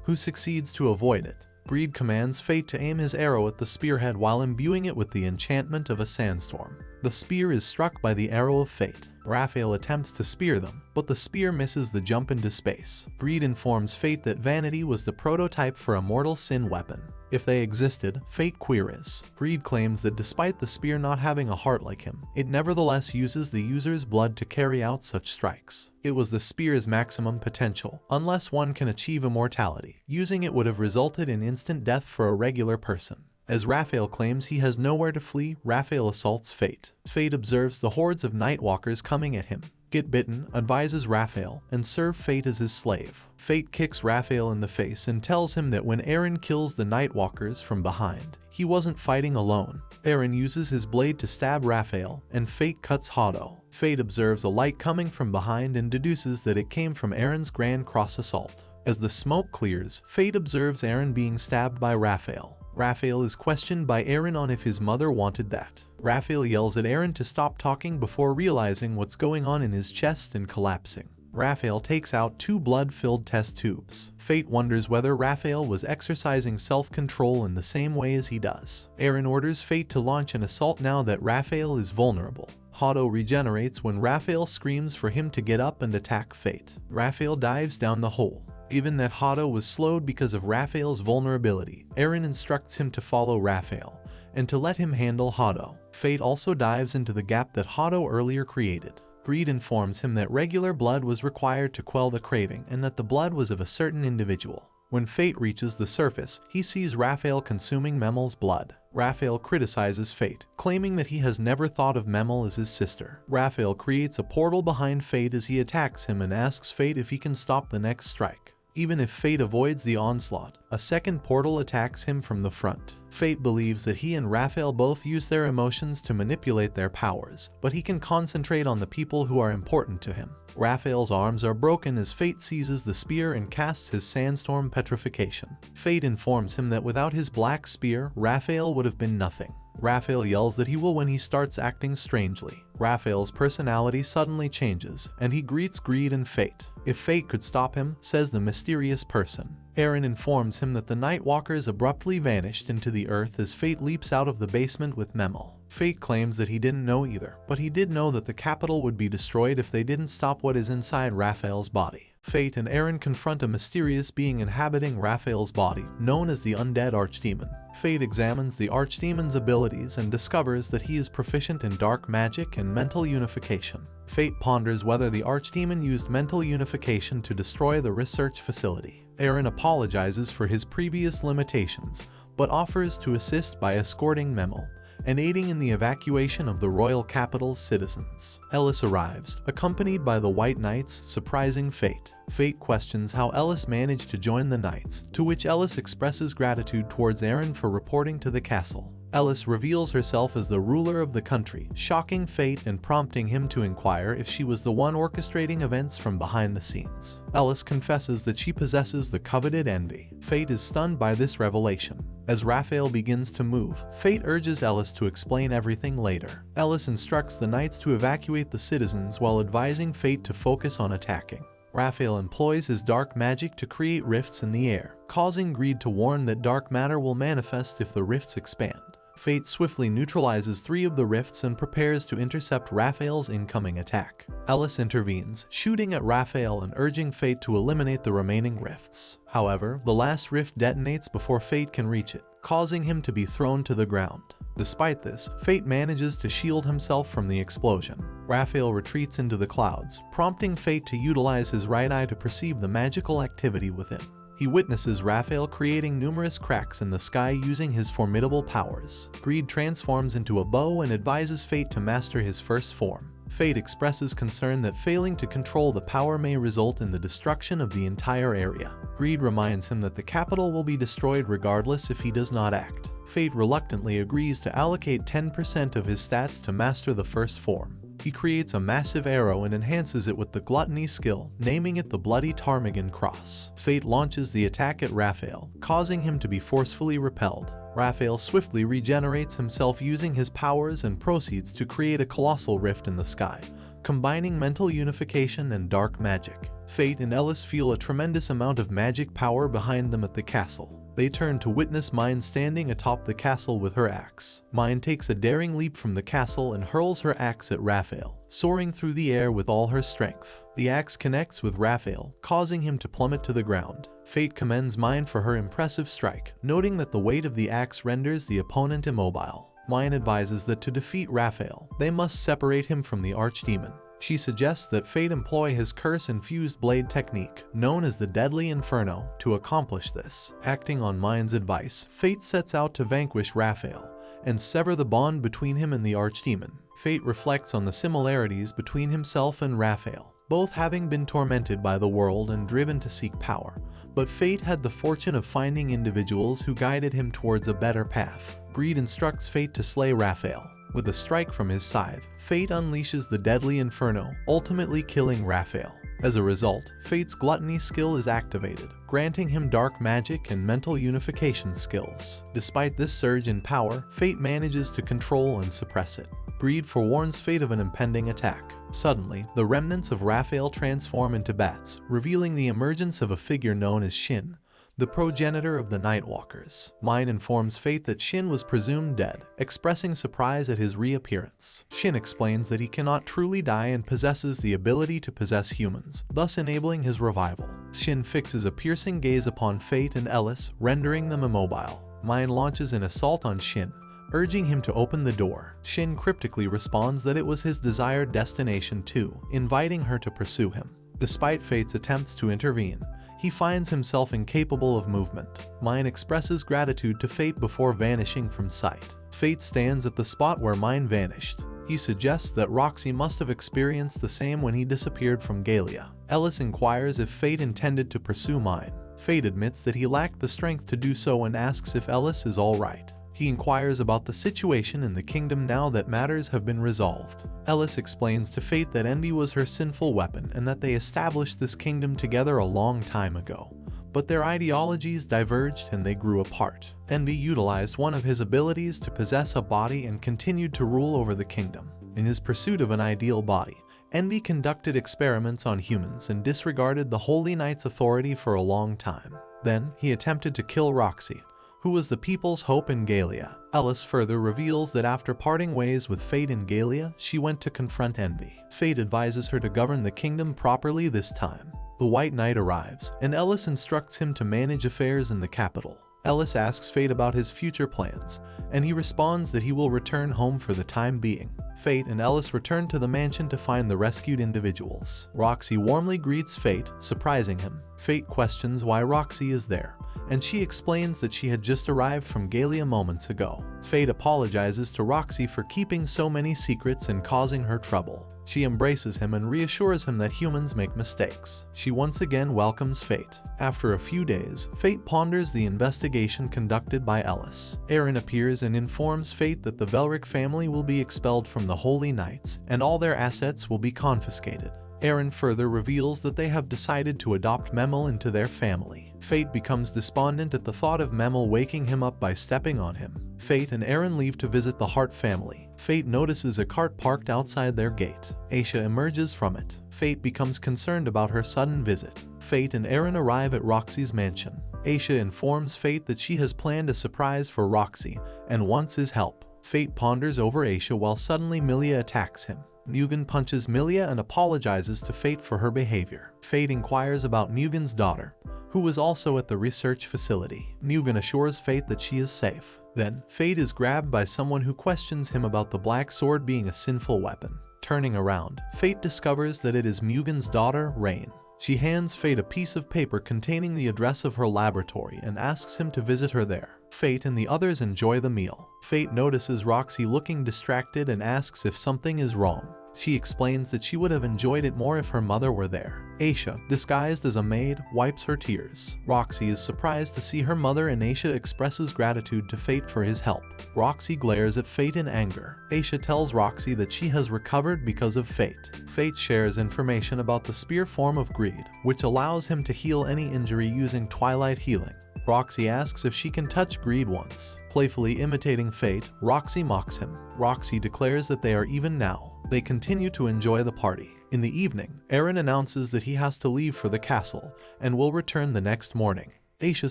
who succeeds to avoid it. Greed commands Fate to aim his arrow at the spearhead while imbuing it with the enchantment of a sandstorm. The spear is struck by the arrow of Fate. Raphael attempts to spear them, but the spear misses the jump into space. Greed informs Fate that vanity was the prototype for a mortal sin weapon. If they existed, Fate queries. Greed claims that despite the spear not having a heart like him, it nevertheless uses the user's blood to carry out such strikes. It was the spear's maximum potential, unless one can achieve immortality. Using it would have resulted in instant death for a regular person. As Raphael claims he has nowhere to flee, Raphael assaults Fate. Fate observes the hordes of Nightwalkers coming at him. Get bitten, advises Raphael, and serve Fate as his slave. Fate kicks Raphael in the face and tells him that when Eren kills the Nightwalkers from behind, he wasn't fighting alone. Eren uses his blade to stab Raphael, and Fate cuts Hado. Fate observes a light coming from behind and deduces that it came from Eren's Grand Cross assault. As the smoke clears, Fate observes Eren being stabbed by Raphael. Raphael is questioned by Eren on if his mother wanted that. Raphael yells at Eren to stop talking before realizing what's going on in his chest and collapsing. Raphael takes out 2 blood-filled test tubes. Fate wonders whether Raphael was exercising self-control in the same way as he does. Eren orders Fate to launch an assault now that Raphael is vulnerable. Hado regenerates when Raphael screams for him to get up and attack Fate. Raphael dives down the hole. Given that Hado was slowed because of Raphael's vulnerability, Eren instructs him to follow Raphael, and to let him handle Hado. Fate also dives into the gap that Hado earlier created. Greed informs him that regular blood was required to quell the craving and that the blood was of a certain individual. When Fate reaches the surface, he sees Raphael consuming Memel's blood. Raphael criticizes Fate, claiming that he has never thought of Memel as his sister. Raphael creates a portal behind Fate as he attacks him and asks Fate if he can stop the next strike. Even if Fate avoids the onslaught, a second portal attacks him from the front. Fate believes that he and Raphael both use their emotions to manipulate their powers, but he can concentrate on the people who are important to him. Raphael's arms are broken as Fate seizes the spear and casts his sandstorm petrification. Fate informs him that without his black spear, Raphael would have been nothing. Raphael yells that he will when he starts acting strangely. Raphael's personality suddenly changes, and he greets Greed and Fate. If Fate could stop him, says the mysterious person. Eren informs him that the Nightwalkers abruptly vanished into the earth as Fate leaps out of the basement with Memel. Fate claims that he didn't know either, but he did know that the capital would be destroyed if they didn't stop what is inside Raphael's body. Fate and Eren confront a mysterious being inhabiting Raphael's body, known as the Undead Archdemon. Fate examines the Archdemon's abilities and discovers that he is proficient in dark magic and mental unification. Fate ponders whether the Archdemon used mental unification to destroy the research facility. Eren apologizes for his previous limitations, but offers to assist by escorting Memel and aiding in the evacuation of the royal capital's citizens. Ellis arrives, accompanied by the White Knights, surprising Fate. Fate questions how Ellis managed to join the Knights, to which Ellis expresses gratitude towards Eren for reporting to the castle. Ellis reveals herself as the ruler of the country, shocking Fate and prompting him to inquire if she was the one orchestrating events from behind the scenes. Ellis confesses that she possesses the coveted envy. Fate is stunned by this revelation. As Raphael begins to move, Fate urges Ellis to explain everything later. Ellis instructs the Knights to evacuate the citizens while advising Fate to focus on attacking. Raphael employs his dark magic to create rifts in the air, causing Greed to warn that dark matter will manifest if the rifts expand. Fate swiftly neutralizes 3 of the rifts and prepares to intercept Raphael's incoming attack. Ellis intervenes, shooting at Raphael and urging Fate to eliminate the remaining rifts. However, the last rift detonates before Fate can reach it, causing him to be thrown to the ground. Despite this, Fate manages to shield himself from the explosion. Raphael retreats into the clouds, prompting Fate to utilize his right eye to perceive the magical activity within. He witnesses Raphael creating numerous cracks in the sky using his formidable powers. Greed transforms into a bow and advises Fate to master his first form. Fate expresses concern that failing to control the power may result in the destruction of the entire area. Greed reminds him that the capital will be destroyed regardless if he does not act. Fate reluctantly agrees to allocate 10% of his stats to master the first form. He creates a massive arrow and enhances it with the Gluttony skill, naming it the Bloody Ptarmigan Cross. Fate launches the attack at Raphael, causing him to be forcefully repelled. Raphael swiftly regenerates himself using his powers and proceeds to create a colossal rift in the sky, combining mental unification and dark magic. Fate and Ellis feel a tremendous amount of magic power behind them at the castle. They turn to witness Mine standing atop the castle with her axe. Mine takes a daring leap from the castle and hurls her axe at Raphael, soaring through the air with all her strength. The axe connects with Raphael, causing him to plummet to the ground. Fate commends Mine for her impressive strike, noting that the weight of the axe renders the opponent immobile. Mine advises that to defeat Raphael, they must separate him from the archdemon. She suggests that Fate employ his curse-infused blade technique, known as the Deadly Inferno, to accomplish this. Acting on Mine's advice, Fate sets out to vanquish Raphael and sever the bond between him and the archdemon. Fate reflects on the similarities between himself and Raphael, both having been tormented by the world and driven to seek power, but Fate had the fortune of finding individuals who guided him towards a better path. Greed instructs Fate to slay Raphael. With a strike from his scythe, Fate unleashes the Deadly Inferno, ultimately killing Raphael. As a result, Fate's Gluttony skill is activated, granting him dark magic and mental unification skills. Despite this surge in power, Fate manages to control and suppress it. Greed forewarns Fate of an impending attack. Suddenly, the remnants of Raphael transform into bats, revealing the emergence of a figure known as Shin, the progenitor of the Nightwalkers. Mine informs Fate that Shin was presumed dead, expressing surprise at his reappearance. Shin explains that he cannot truly die and possesses the ability to possess humans, thus enabling his revival. Shin fixes a piercing gaze upon Fate and Ellis, rendering them immobile. Mine launches an assault on Shin, urging him to open the door. Shin cryptically responds that it was his desired destination too, inviting her to pursue him. Despite Fate's attempts to intervene, he finds himself incapable of movement. Mine expresses gratitude to Fate before vanishing from sight. Fate stands at the spot where Mine vanished. He suggests that Roxy must have experienced the same when he disappeared from Galia. Ellis inquires if Fate intended to pursue Mine. Fate admits that he lacked the strength to do so and asks if Ellis is alright. He inquires about the situation in the kingdom now that matters have been resolved. Ellis explains to Fate that envy was her sinful weapon and that they established this kingdom together a long time ago. But their ideologies diverged and they grew apart. Envy utilized one of his abilities to possess a body and continued to rule over the kingdom. In his pursuit of an ideal body, Envy conducted experiments on humans and disregarded the Holy Knight's authority for a long time. Then, he attempted to kill Roxy, who was the people's hope in Galia. Ellis further reveals that after parting ways with Fate in Galia, she went to confront Envy. Fate advises her to govern the kingdom properly this time. The White Knight arrives, and Ellis instructs him to manage affairs in the capital. Ellis asks Fate about his future plans, and he responds that he will return home for the time being. Fate and Ellis return to the mansion to find the rescued individuals. Roxy warmly greets Fate, surprising him. Fate questions why Roxy is there, and she explains that she had just arrived from Galia moments ago. Fate apologizes to Roxy for keeping so many secrets and causing her trouble. She embraces him and reassures him that humans make mistakes. She once again welcomes Fate. After a few days, Fate ponders the investigation conducted by Ellis. Aaron appears and informs Fate that the Velric family will be expelled from the Holy Knights, and all their assets will be confiscated. Aaron further reveals that they have decided to adopt Memel into their family. Fate becomes despondent at the thought of Memel waking him up by stepping on him. Fate and Aaron leave to visit the Hart family. Fate notices a cart parked outside their gate. Aisha emerges from it. Fate becomes concerned about her sudden visit. Fate and Aaron arrive at Roxy's mansion. Aisha informs Fate that she has planned a surprise for Roxy and wants his help. Fate ponders over Aisha while suddenly Milia attacks him. Mugen punches Milia and apologizes to Fate for her behavior. Fate inquires about Mugen's daughter, who was also at the research facility. Mugen assures Fate that she is safe. Then, Fate is grabbed by someone who questions him about the black sword being a sinful weapon. Turning around, Fate discovers that it is Mugen's daughter, Rain. She hands Fate a piece of paper containing the address of her laboratory and asks him to visit her there. Fate and the others enjoy the meal. Fate notices Roxy looking distracted and asks if something is wrong. She explains that she would have enjoyed it more if her mother were there. Aisha, disguised as a maid, wipes her tears. Roxy is surprised to see her mother and Aisha expresses gratitude to Fate for his help. Roxy glares at Fate in anger. Aisha tells Roxy that she has recovered because of Fate. Fate shares information about the spear form of greed, which allows him to heal any injury using Twilight healing. Roxy asks if she can touch Greed once. Playfully imitating Fate, Roxy mocks him. Roxy declares that they are even now. They continue to enjoy the party. In the evening, Aaron announces that he has to leave for the castle and will return the next morning. Aisha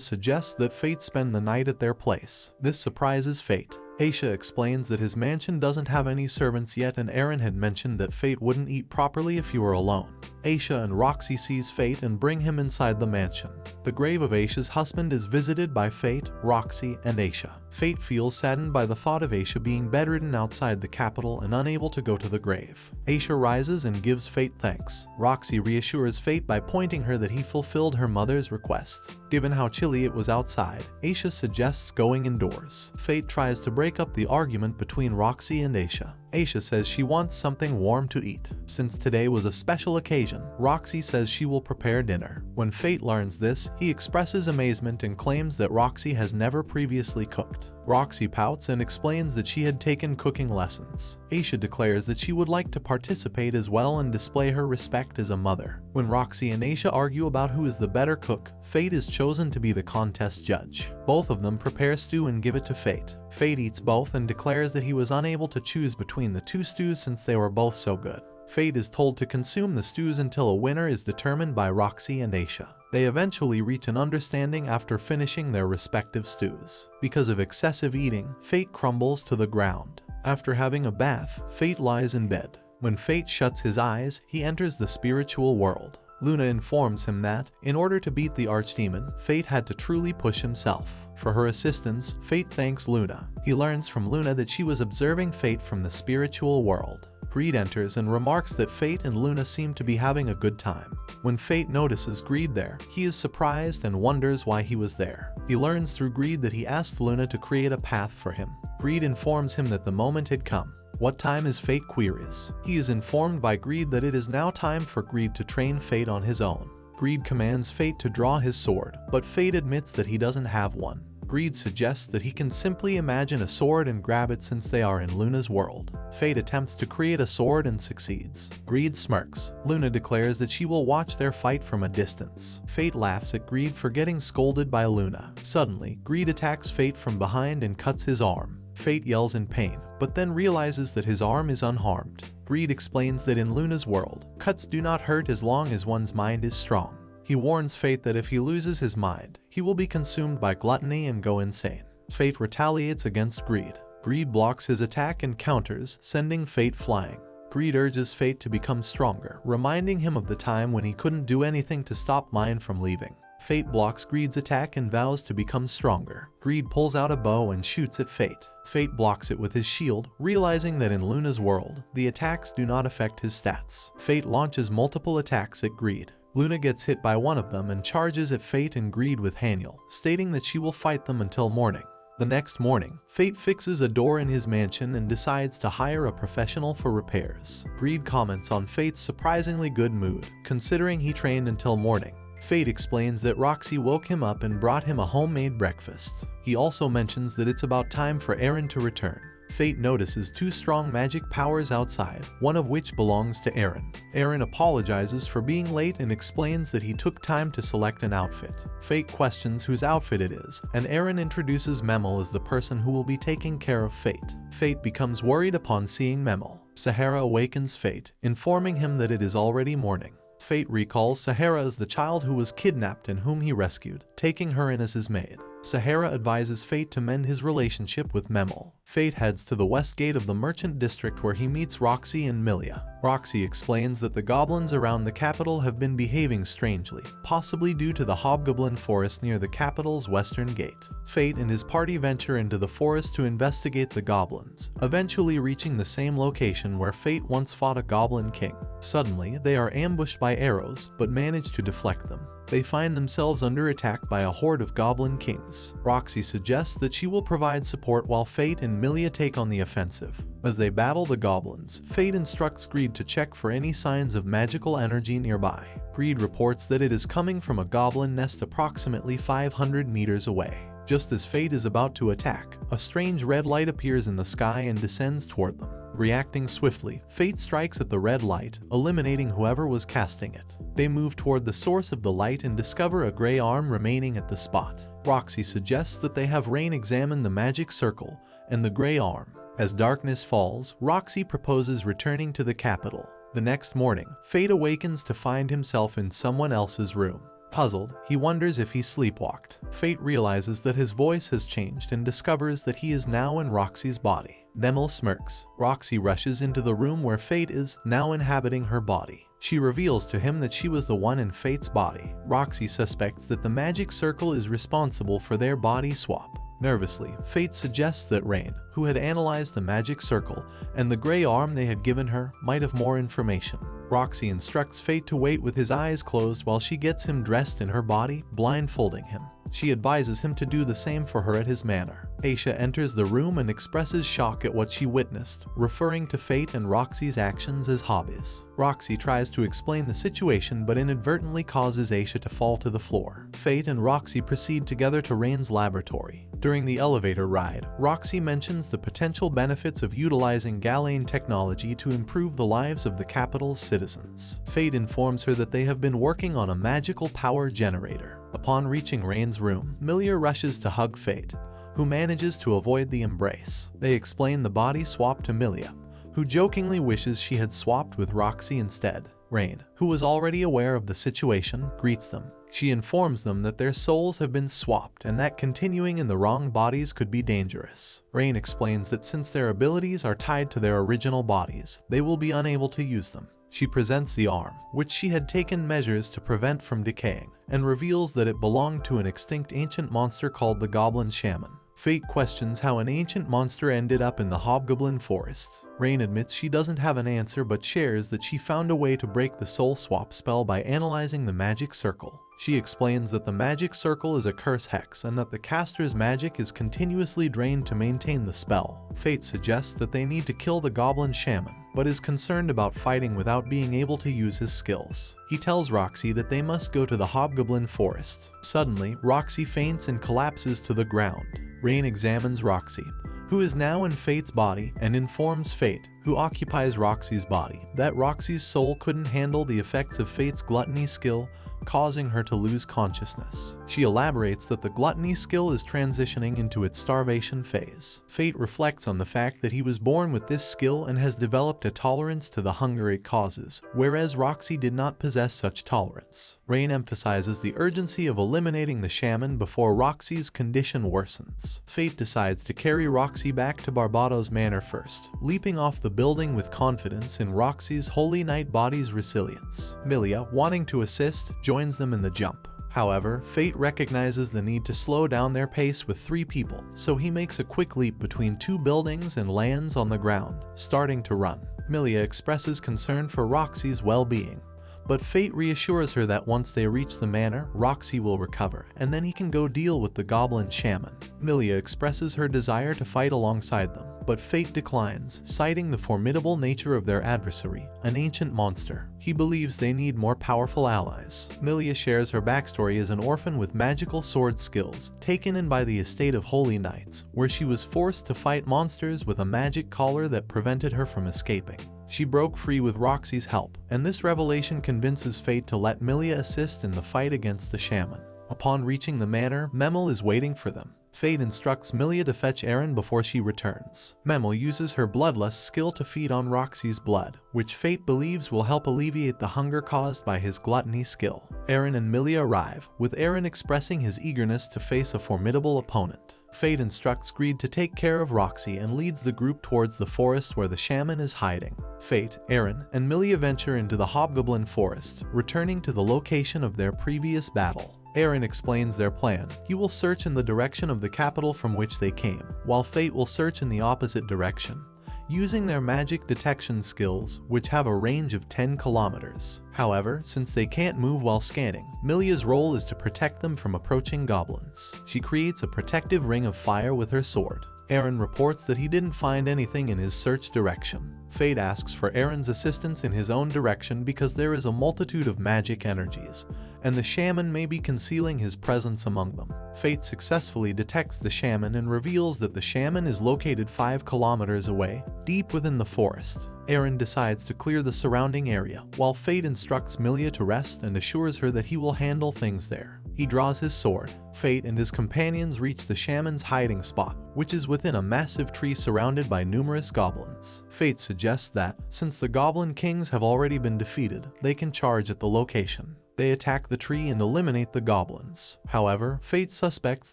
suggests that Fate spend the night at their place. This surprises Fate. Aisha explains that his mansion doesn't have any servants yet and Aaron had mentioned that Fate wouldn't eat properly if he were alone. Aisha and Roxy sees Fate and bring him inside the mansion. The grave of Aisha's husband is visited by Fate, Roxy, and Aisha. Fate feels saddened by the thought of Aisha being bedridden outside the capital and unable to go to the grave. Aisha rises and gives Fate thanks. Roxy reassures Fate by pointing her that he fulfilled her mother's request. Given how chilly it was outside, Aisha suggests going indoors. Fate tries to break up the argument between Roxy and Aisha. Aisha says she wants something warm to eat. Since today was a special occasion, Roxy says she will prepare dinner. When Fate learns this, he expresses amazement and claims that Roxy has never previously cooked. Roxy pouts and explains that she had taken cooking lessons. Aisha declares that she would like to participate as well and display her respect as a mother. When Roxy and Aisha argue about who is the better cook, Fate is chosen to be the contest judge. Both of them prepare stew and give it to Fate. Fate eats both and declares that he was unable to choose between the two stews since they were both so good. Fate is told to consume the stews until a winner is determined by Roxy and Aisha. They eventually reach an understanding after finishing their respective stews. Because of excessive eating, Fate crumbles to the ground. After having a bath, Fate lies in bed. When Fate shuts his eyes, he enters the spiritual world. Luna informs him that, in order to beat the archdemon, Fate had to truly push himself. For her assistance, Fate thanks Luna. He learns from Luna that she was observing Fate from the spiritual world. Greed enters and remarks that Fate and Luna seem to be having a good time. When Fate notices Greed there, he is surprised and wonders why he was there. He learns through Greed that he asked Luna to create a path for him. Greed informs him that the moment had come. What time is Fate queries. He is informed by Greed that it is now time for Greed to train Fate on his own. Greed commands Fate to draw his sword, but Fate admits that he doesn't have one. Greed suggests that he can simply imagine a sword and grab it since they are in Luna's world. Fate attempts to create a sword and succeeds. Greed smirks. Luna declares that she will watch their fight from a distance. Fate laughs at Greed for getting scolded by Luna. Suddenly, Greed attacks Fate from behind and cuts his arm. Fate yells in pain, but then realizes that his arm is unharmed. Greed explains that in Luna's world, cuts do not hurt as long as one's mind is strong. He warns Fate that if he loses his mind, he will be consumed by gluttony and go insane. Fate retaliates against Greed. Greed blocks his attack and counters, sending Fate flying. Greed urges Fate to become stronger, reminding him of the time when he couldn't do anything to stop Mind from leaving. Fate blocks Greed's attack and vows to become stronger. Greed pulls out a bow and shoots at Fate. Fate blocks it with his shield, realizing that in Luna's world, the attacks do not affect his stats. Fate launches multiple attacks at Greed. Luna gets hit by one of them and charges at Fate and Greed with Haniel, stating that she will fight them until morning. The next morning, Fate fixes a door in his mansion and decides to hire a professional for repairs. Greed comments on Fate's surprisingly good mood, considering he trained until morning. Fate explains that Roxy woke him up and brought him a homemade breakfast. He also mentions that it's about time for Aaron to return. Fate notices two strong magic powers outside, one of which belongs to Aaron. Aaron apologizes for being late and explains that he took time to select an outfit. Fate questions whose outfit it is, and Aaron introduces Memel as the person who will be taking care of Fate. Fate becomes worried upon seeing Memel. Sahara awakens Fate, informing him that it is already morning. Fate recalls Sahara as the child who was kidnapped and whom he rescued, taking her in as his maid. Sahara advises Fate to mend his relationship with Memel. Fate heads to the west gate of the merchant district where he meets Roxy and Milia. Roxy explains that the goblins around the capital have been behaving strangely, possibly due to the hobgoblin forest near the capital's western gate. Fate and his party venture into the forest to investigate the goblins, eventually reaching the same location where Fate once fought a goblin king. Suddenly, they are ambushed by arrows, but manage to deflect them. They find themselves under attack by a horde of goblin kings. Roxy suggests that she will provide support while Fate and Milia take on the offensive. As they battle the goblins, Fate instructs Greed to check for any signs of magical energy nearby. Greed reports that it is coming from a goblin nest approximately 500 meters away. Just as Fate is about to attack, a strange red light appears in the sky and descends toward them. Reacting swiftly, Fate strikes at the red light, eliminating whoever was casting it. They move toward the source of the light and discover a gray arm remaining at the spot. Roxy suggests that they have Rain examine the magic circle and the gray arm. As darkness falls, Roxy proposes returning to the capital. The next morning, Fate awakens to find himself in someone else's room. Puzzled, he wonders if he sleepwalked. Fate realizes that his voice has changed and discovers that he is now in Roxy's body. Memel smirks. Roxy rushes into the room where Fate is, now inhabiting her body. She reveals to him that she was the one in Fate's body. Roxy suspects that the magic circle is responsible for their body swap. Nervously, Fate suggests that Rain, who had analyzed the magic circle, and the gray arm they had given her, might have more information. Roxy instructs Fate to wait with his eyes closed while she gets him dressed in her body, blindfolding him. She advises him to do the same for her at his manor. Aisha enters the room and expresses shock at what she witnessed, referring to Fate and Roxy's actions as hobbies. Roxy tries to explain the situation but inadvertently causes Aisha to fall to the floor. Fate and Roxy proceed together to Rain's laboratory. During the elevator ride, Roxy mentions the potential benefits of utilizing Galane technology to improve the lives of the capital's citizens. Fate informs her that they have been working on a magical power generator. Upon reaching Rain's room, Milia rushes to hug Fate, who manages to avoid the embrace. They explain the body swap to Milia, who jokingly wishes she had swapped with Roxy instead. Rain, who was already aware of the situation, greets them. She informs them that their souls have been swapped and that continuing in the wrong bodies could be dangerous. Rain explains that since their abilities are tied to their original bodies, they will be unable to use them. She presents the arm, which she had taken measures to prevent from decaying, and reveals that it belonged to an extinct ancient monster called the Goblin Shaman. Fate questions how an ancient monster ended up in the hobgoblin forests. Rain admits she doesn't have an answer but shares that she found a way to break the soul swap spell by analyzing the magic circle. She explains that the magic circle is a curse hex and that the caster's magic is continuously drained to maintain the spell. Fate suggests that they need to kill the Goblin Shaman, but is concerned about fighting without being able to use his skills. He tells Roxy that they must go to the hobgoblin forest. Suddenly, Roxy faints and collapses to the ground. Rain examines Roxy, who is now in Fate's body, and informs Fate, who occupies Roxy's body, that Roxy's soul couldn't handle the effects of Fate's gluttony skill, causing her to lose consciousness. She elaborates that the gluttony skill is transitioning into its starvation phase. Fate reflects on the fact that he was born with this skill and has developed a tolerance to the hunger it causes, whereas Roxy did not possess such tolerance. Rain emphasizes the urgency of eliminating the shaman before Roxy's condition worsens. Fate decides to carry Roxy back to Barbados Manor first, leaping off the building with confidence in Roxy's Holy Knight body's resilience. Milia, wanting to assist, joins them in the jump. However, Fate recognizes the need to slow down their pace with 3 people, so he makes a quick leap between 2 buildings and lands on the ground, starting to run. Milia expresses concern for Roxy's well-being, but Fate reassures her that once they reach the manor, Roxy will recover, and then he can go deal with the Goblin Shaman. Milia expresses her desire to fight alongside them, but Fate declines, citing the formidable nature of their adversary, an ancient monster. He believes they need more powerful allies. Milia shares her backstory as an orphan with magical sword skills, taken in by the estate of Holy Knights, where she was forced to fight monsters with a magic collar that prevented her from escaping. She broke free with Roxy's help, and this revelation convinces Fate to let Milia assist in the fight against the shaman. Upon reaching the manor, Memel is waiting for them. Fate instructs Milia to fetch Aaron before she returns. Memel uses her bloodlust skill to feed on Roxy's blood, which Fate believes will help alleviate the hunger caused by his gluttony skill. Aaron and Milia arrive, with Aaron expressing his eagerness to face a formidable opponent. Fate instructs Greed to take care of Roxy and leads the group towards the forest where the shaman is hiding. Fate, Aaron, and Milia venture into the Hobgoblin Forest, returning to the location of their previous battle. Aaron explains their plan. He will search in the direction of the capital from which they came, while Fate will search in the opposite direction, using their magic detection skills, which have a range of 10 kilometers. However, since they can't move while scanning, Milia's role is to protect them from approaching goblins. She creates a protective ring of fire with her sword. Aaron reports that he didn't find anything in his search direction. Fate asks for Aaron's assistance in his own direction because there is a multitude of magic energies, and the shaman may be concealing his presence among them. Fate successfully detects the shaman and reveals that the shaman is located 5 kilometers away, deep within the forest. Aaron decides to clear the surrounding area, while Fate instructs Milia to rest and assures her that he will handle things there. He draws his sword. Fate and his companions reach the shaman's hiding spot, which is within a massive tree surrounded by numerous goblins. Fate suggests that, since the goblin kings have already been defeated, they can charge at the location. They attack the tree and eliminate the goblins. However, Fate suspects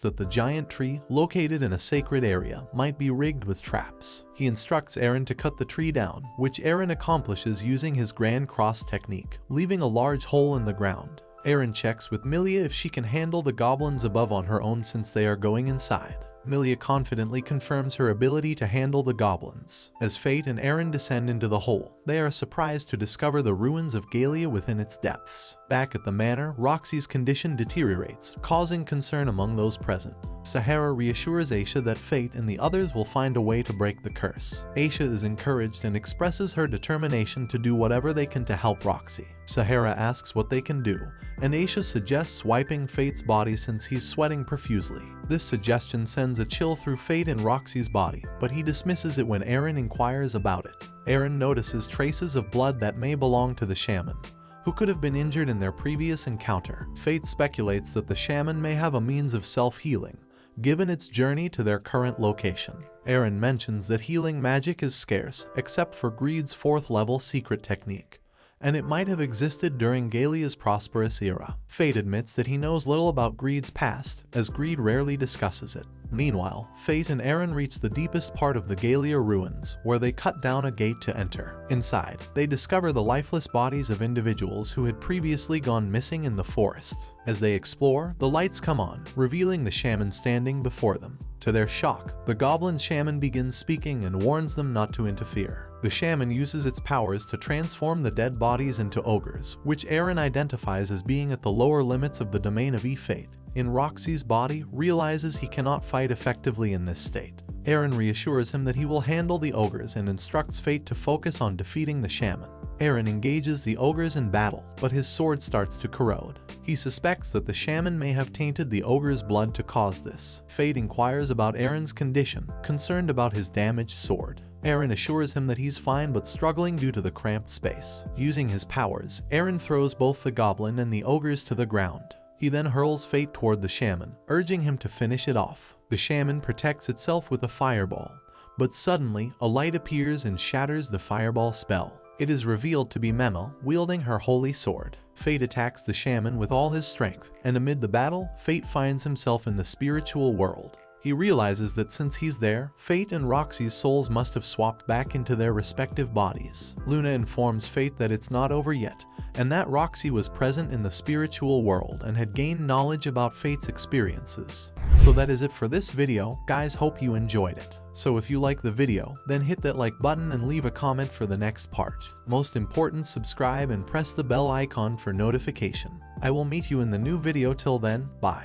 that the giant tree, located in a sacred area, might be rigged with traps. He instructs Aaron to cut the tree down, which Aaron accomplishes using his Grand Cross technique, leaving a large hole in the ground. Aaron checks with Milia if she can handle the goblins above on her own since they are going inside. Milia confidently confirms her ability to handle the goblins. As Fate and Aaron descend into the hole, they are surprised to discover the ruins of Galia within its depths. Back at the manor, Roxy's condition deteriorates, causing concern among those present. Sahara reassures Aisha that Fate and the others will find a way to break the curse. Aisha is encouraged and expresses her determination to do whatever they can to help Roxy. Sahara asks what they can do, and Aisha suggests wiping Fate's body since he's sweating profusely. This suggestion sends a chill through Fate and Roxy's body, but he dismisses it when Aaron inquires about it. Aaron notices traces of blood that may belong to the shaman, who could have been injured in their previous encounter. Fate speculates that the shaman may have a means of self-healing, given its journey to their current location. Aaron mentions that healing magic is scarce, except for Greed's 4th level secret technique, and it might have existed during Galia's prosperous era. Fate admits that he knows little about Greed's past, as Greed rarely discusses it. Meanwhile, Fate and Aaron reach the deepest part of the Galia ruins, where they cut down a gate to enter. Inside, they discover the lifeless bodies of individuals who had previously gone missing in the forest. As they explore, the lights come on, revealing the shaman standing before them. To their shock, the goblin shaman begins speaking and warns them not to interfere. The shaman uses its powers to transform the dead bodies into ogres, which Aaron identifies as being at the lower limits of the domain of Fate. In Roxy's body, realizes he cannot fight effectively in this state. Aaron reassures him that he will handle the ogres and instructs Fate to focus on defeating the shaman. Aaron engages the ogres in battle, but his sword starts to corrode. He suspects that the shaman may have tainted the ogre's blood to cause this. Fate inquires about Aaron's condition, concerned about his damaged sword. Aaron assures him that he's fine but struggling due to the cramped space. Using his powers, Aaron throws both the goblin and the ogres to the ground. He then hurls Fate toward the shaman, urging him to finish it off. The shaman protects itself with a fireball, but suddenly a light appears and shatters the fireball spell. It is revealed to be Memel, wielding her holy sword. Fate attacks the shaman with all his strength, and amid the battle, Fate finds himself in the spiritual world. He realizes that since he's there, Fate and Roxy's souls must have swapped back into their respective bodies. Luna informs Fate that it's not over yet, and that Roxy was present in the spiritual world and had gained knowledge about Fate's experiences. So that is it for this video, guys. Hope you enjoyed it. So if you like the video, then hit that like button and leave a comment for the next part. Most important, subscribe and press the bell icon for notification. I will meet you in the new video. Till then, bye.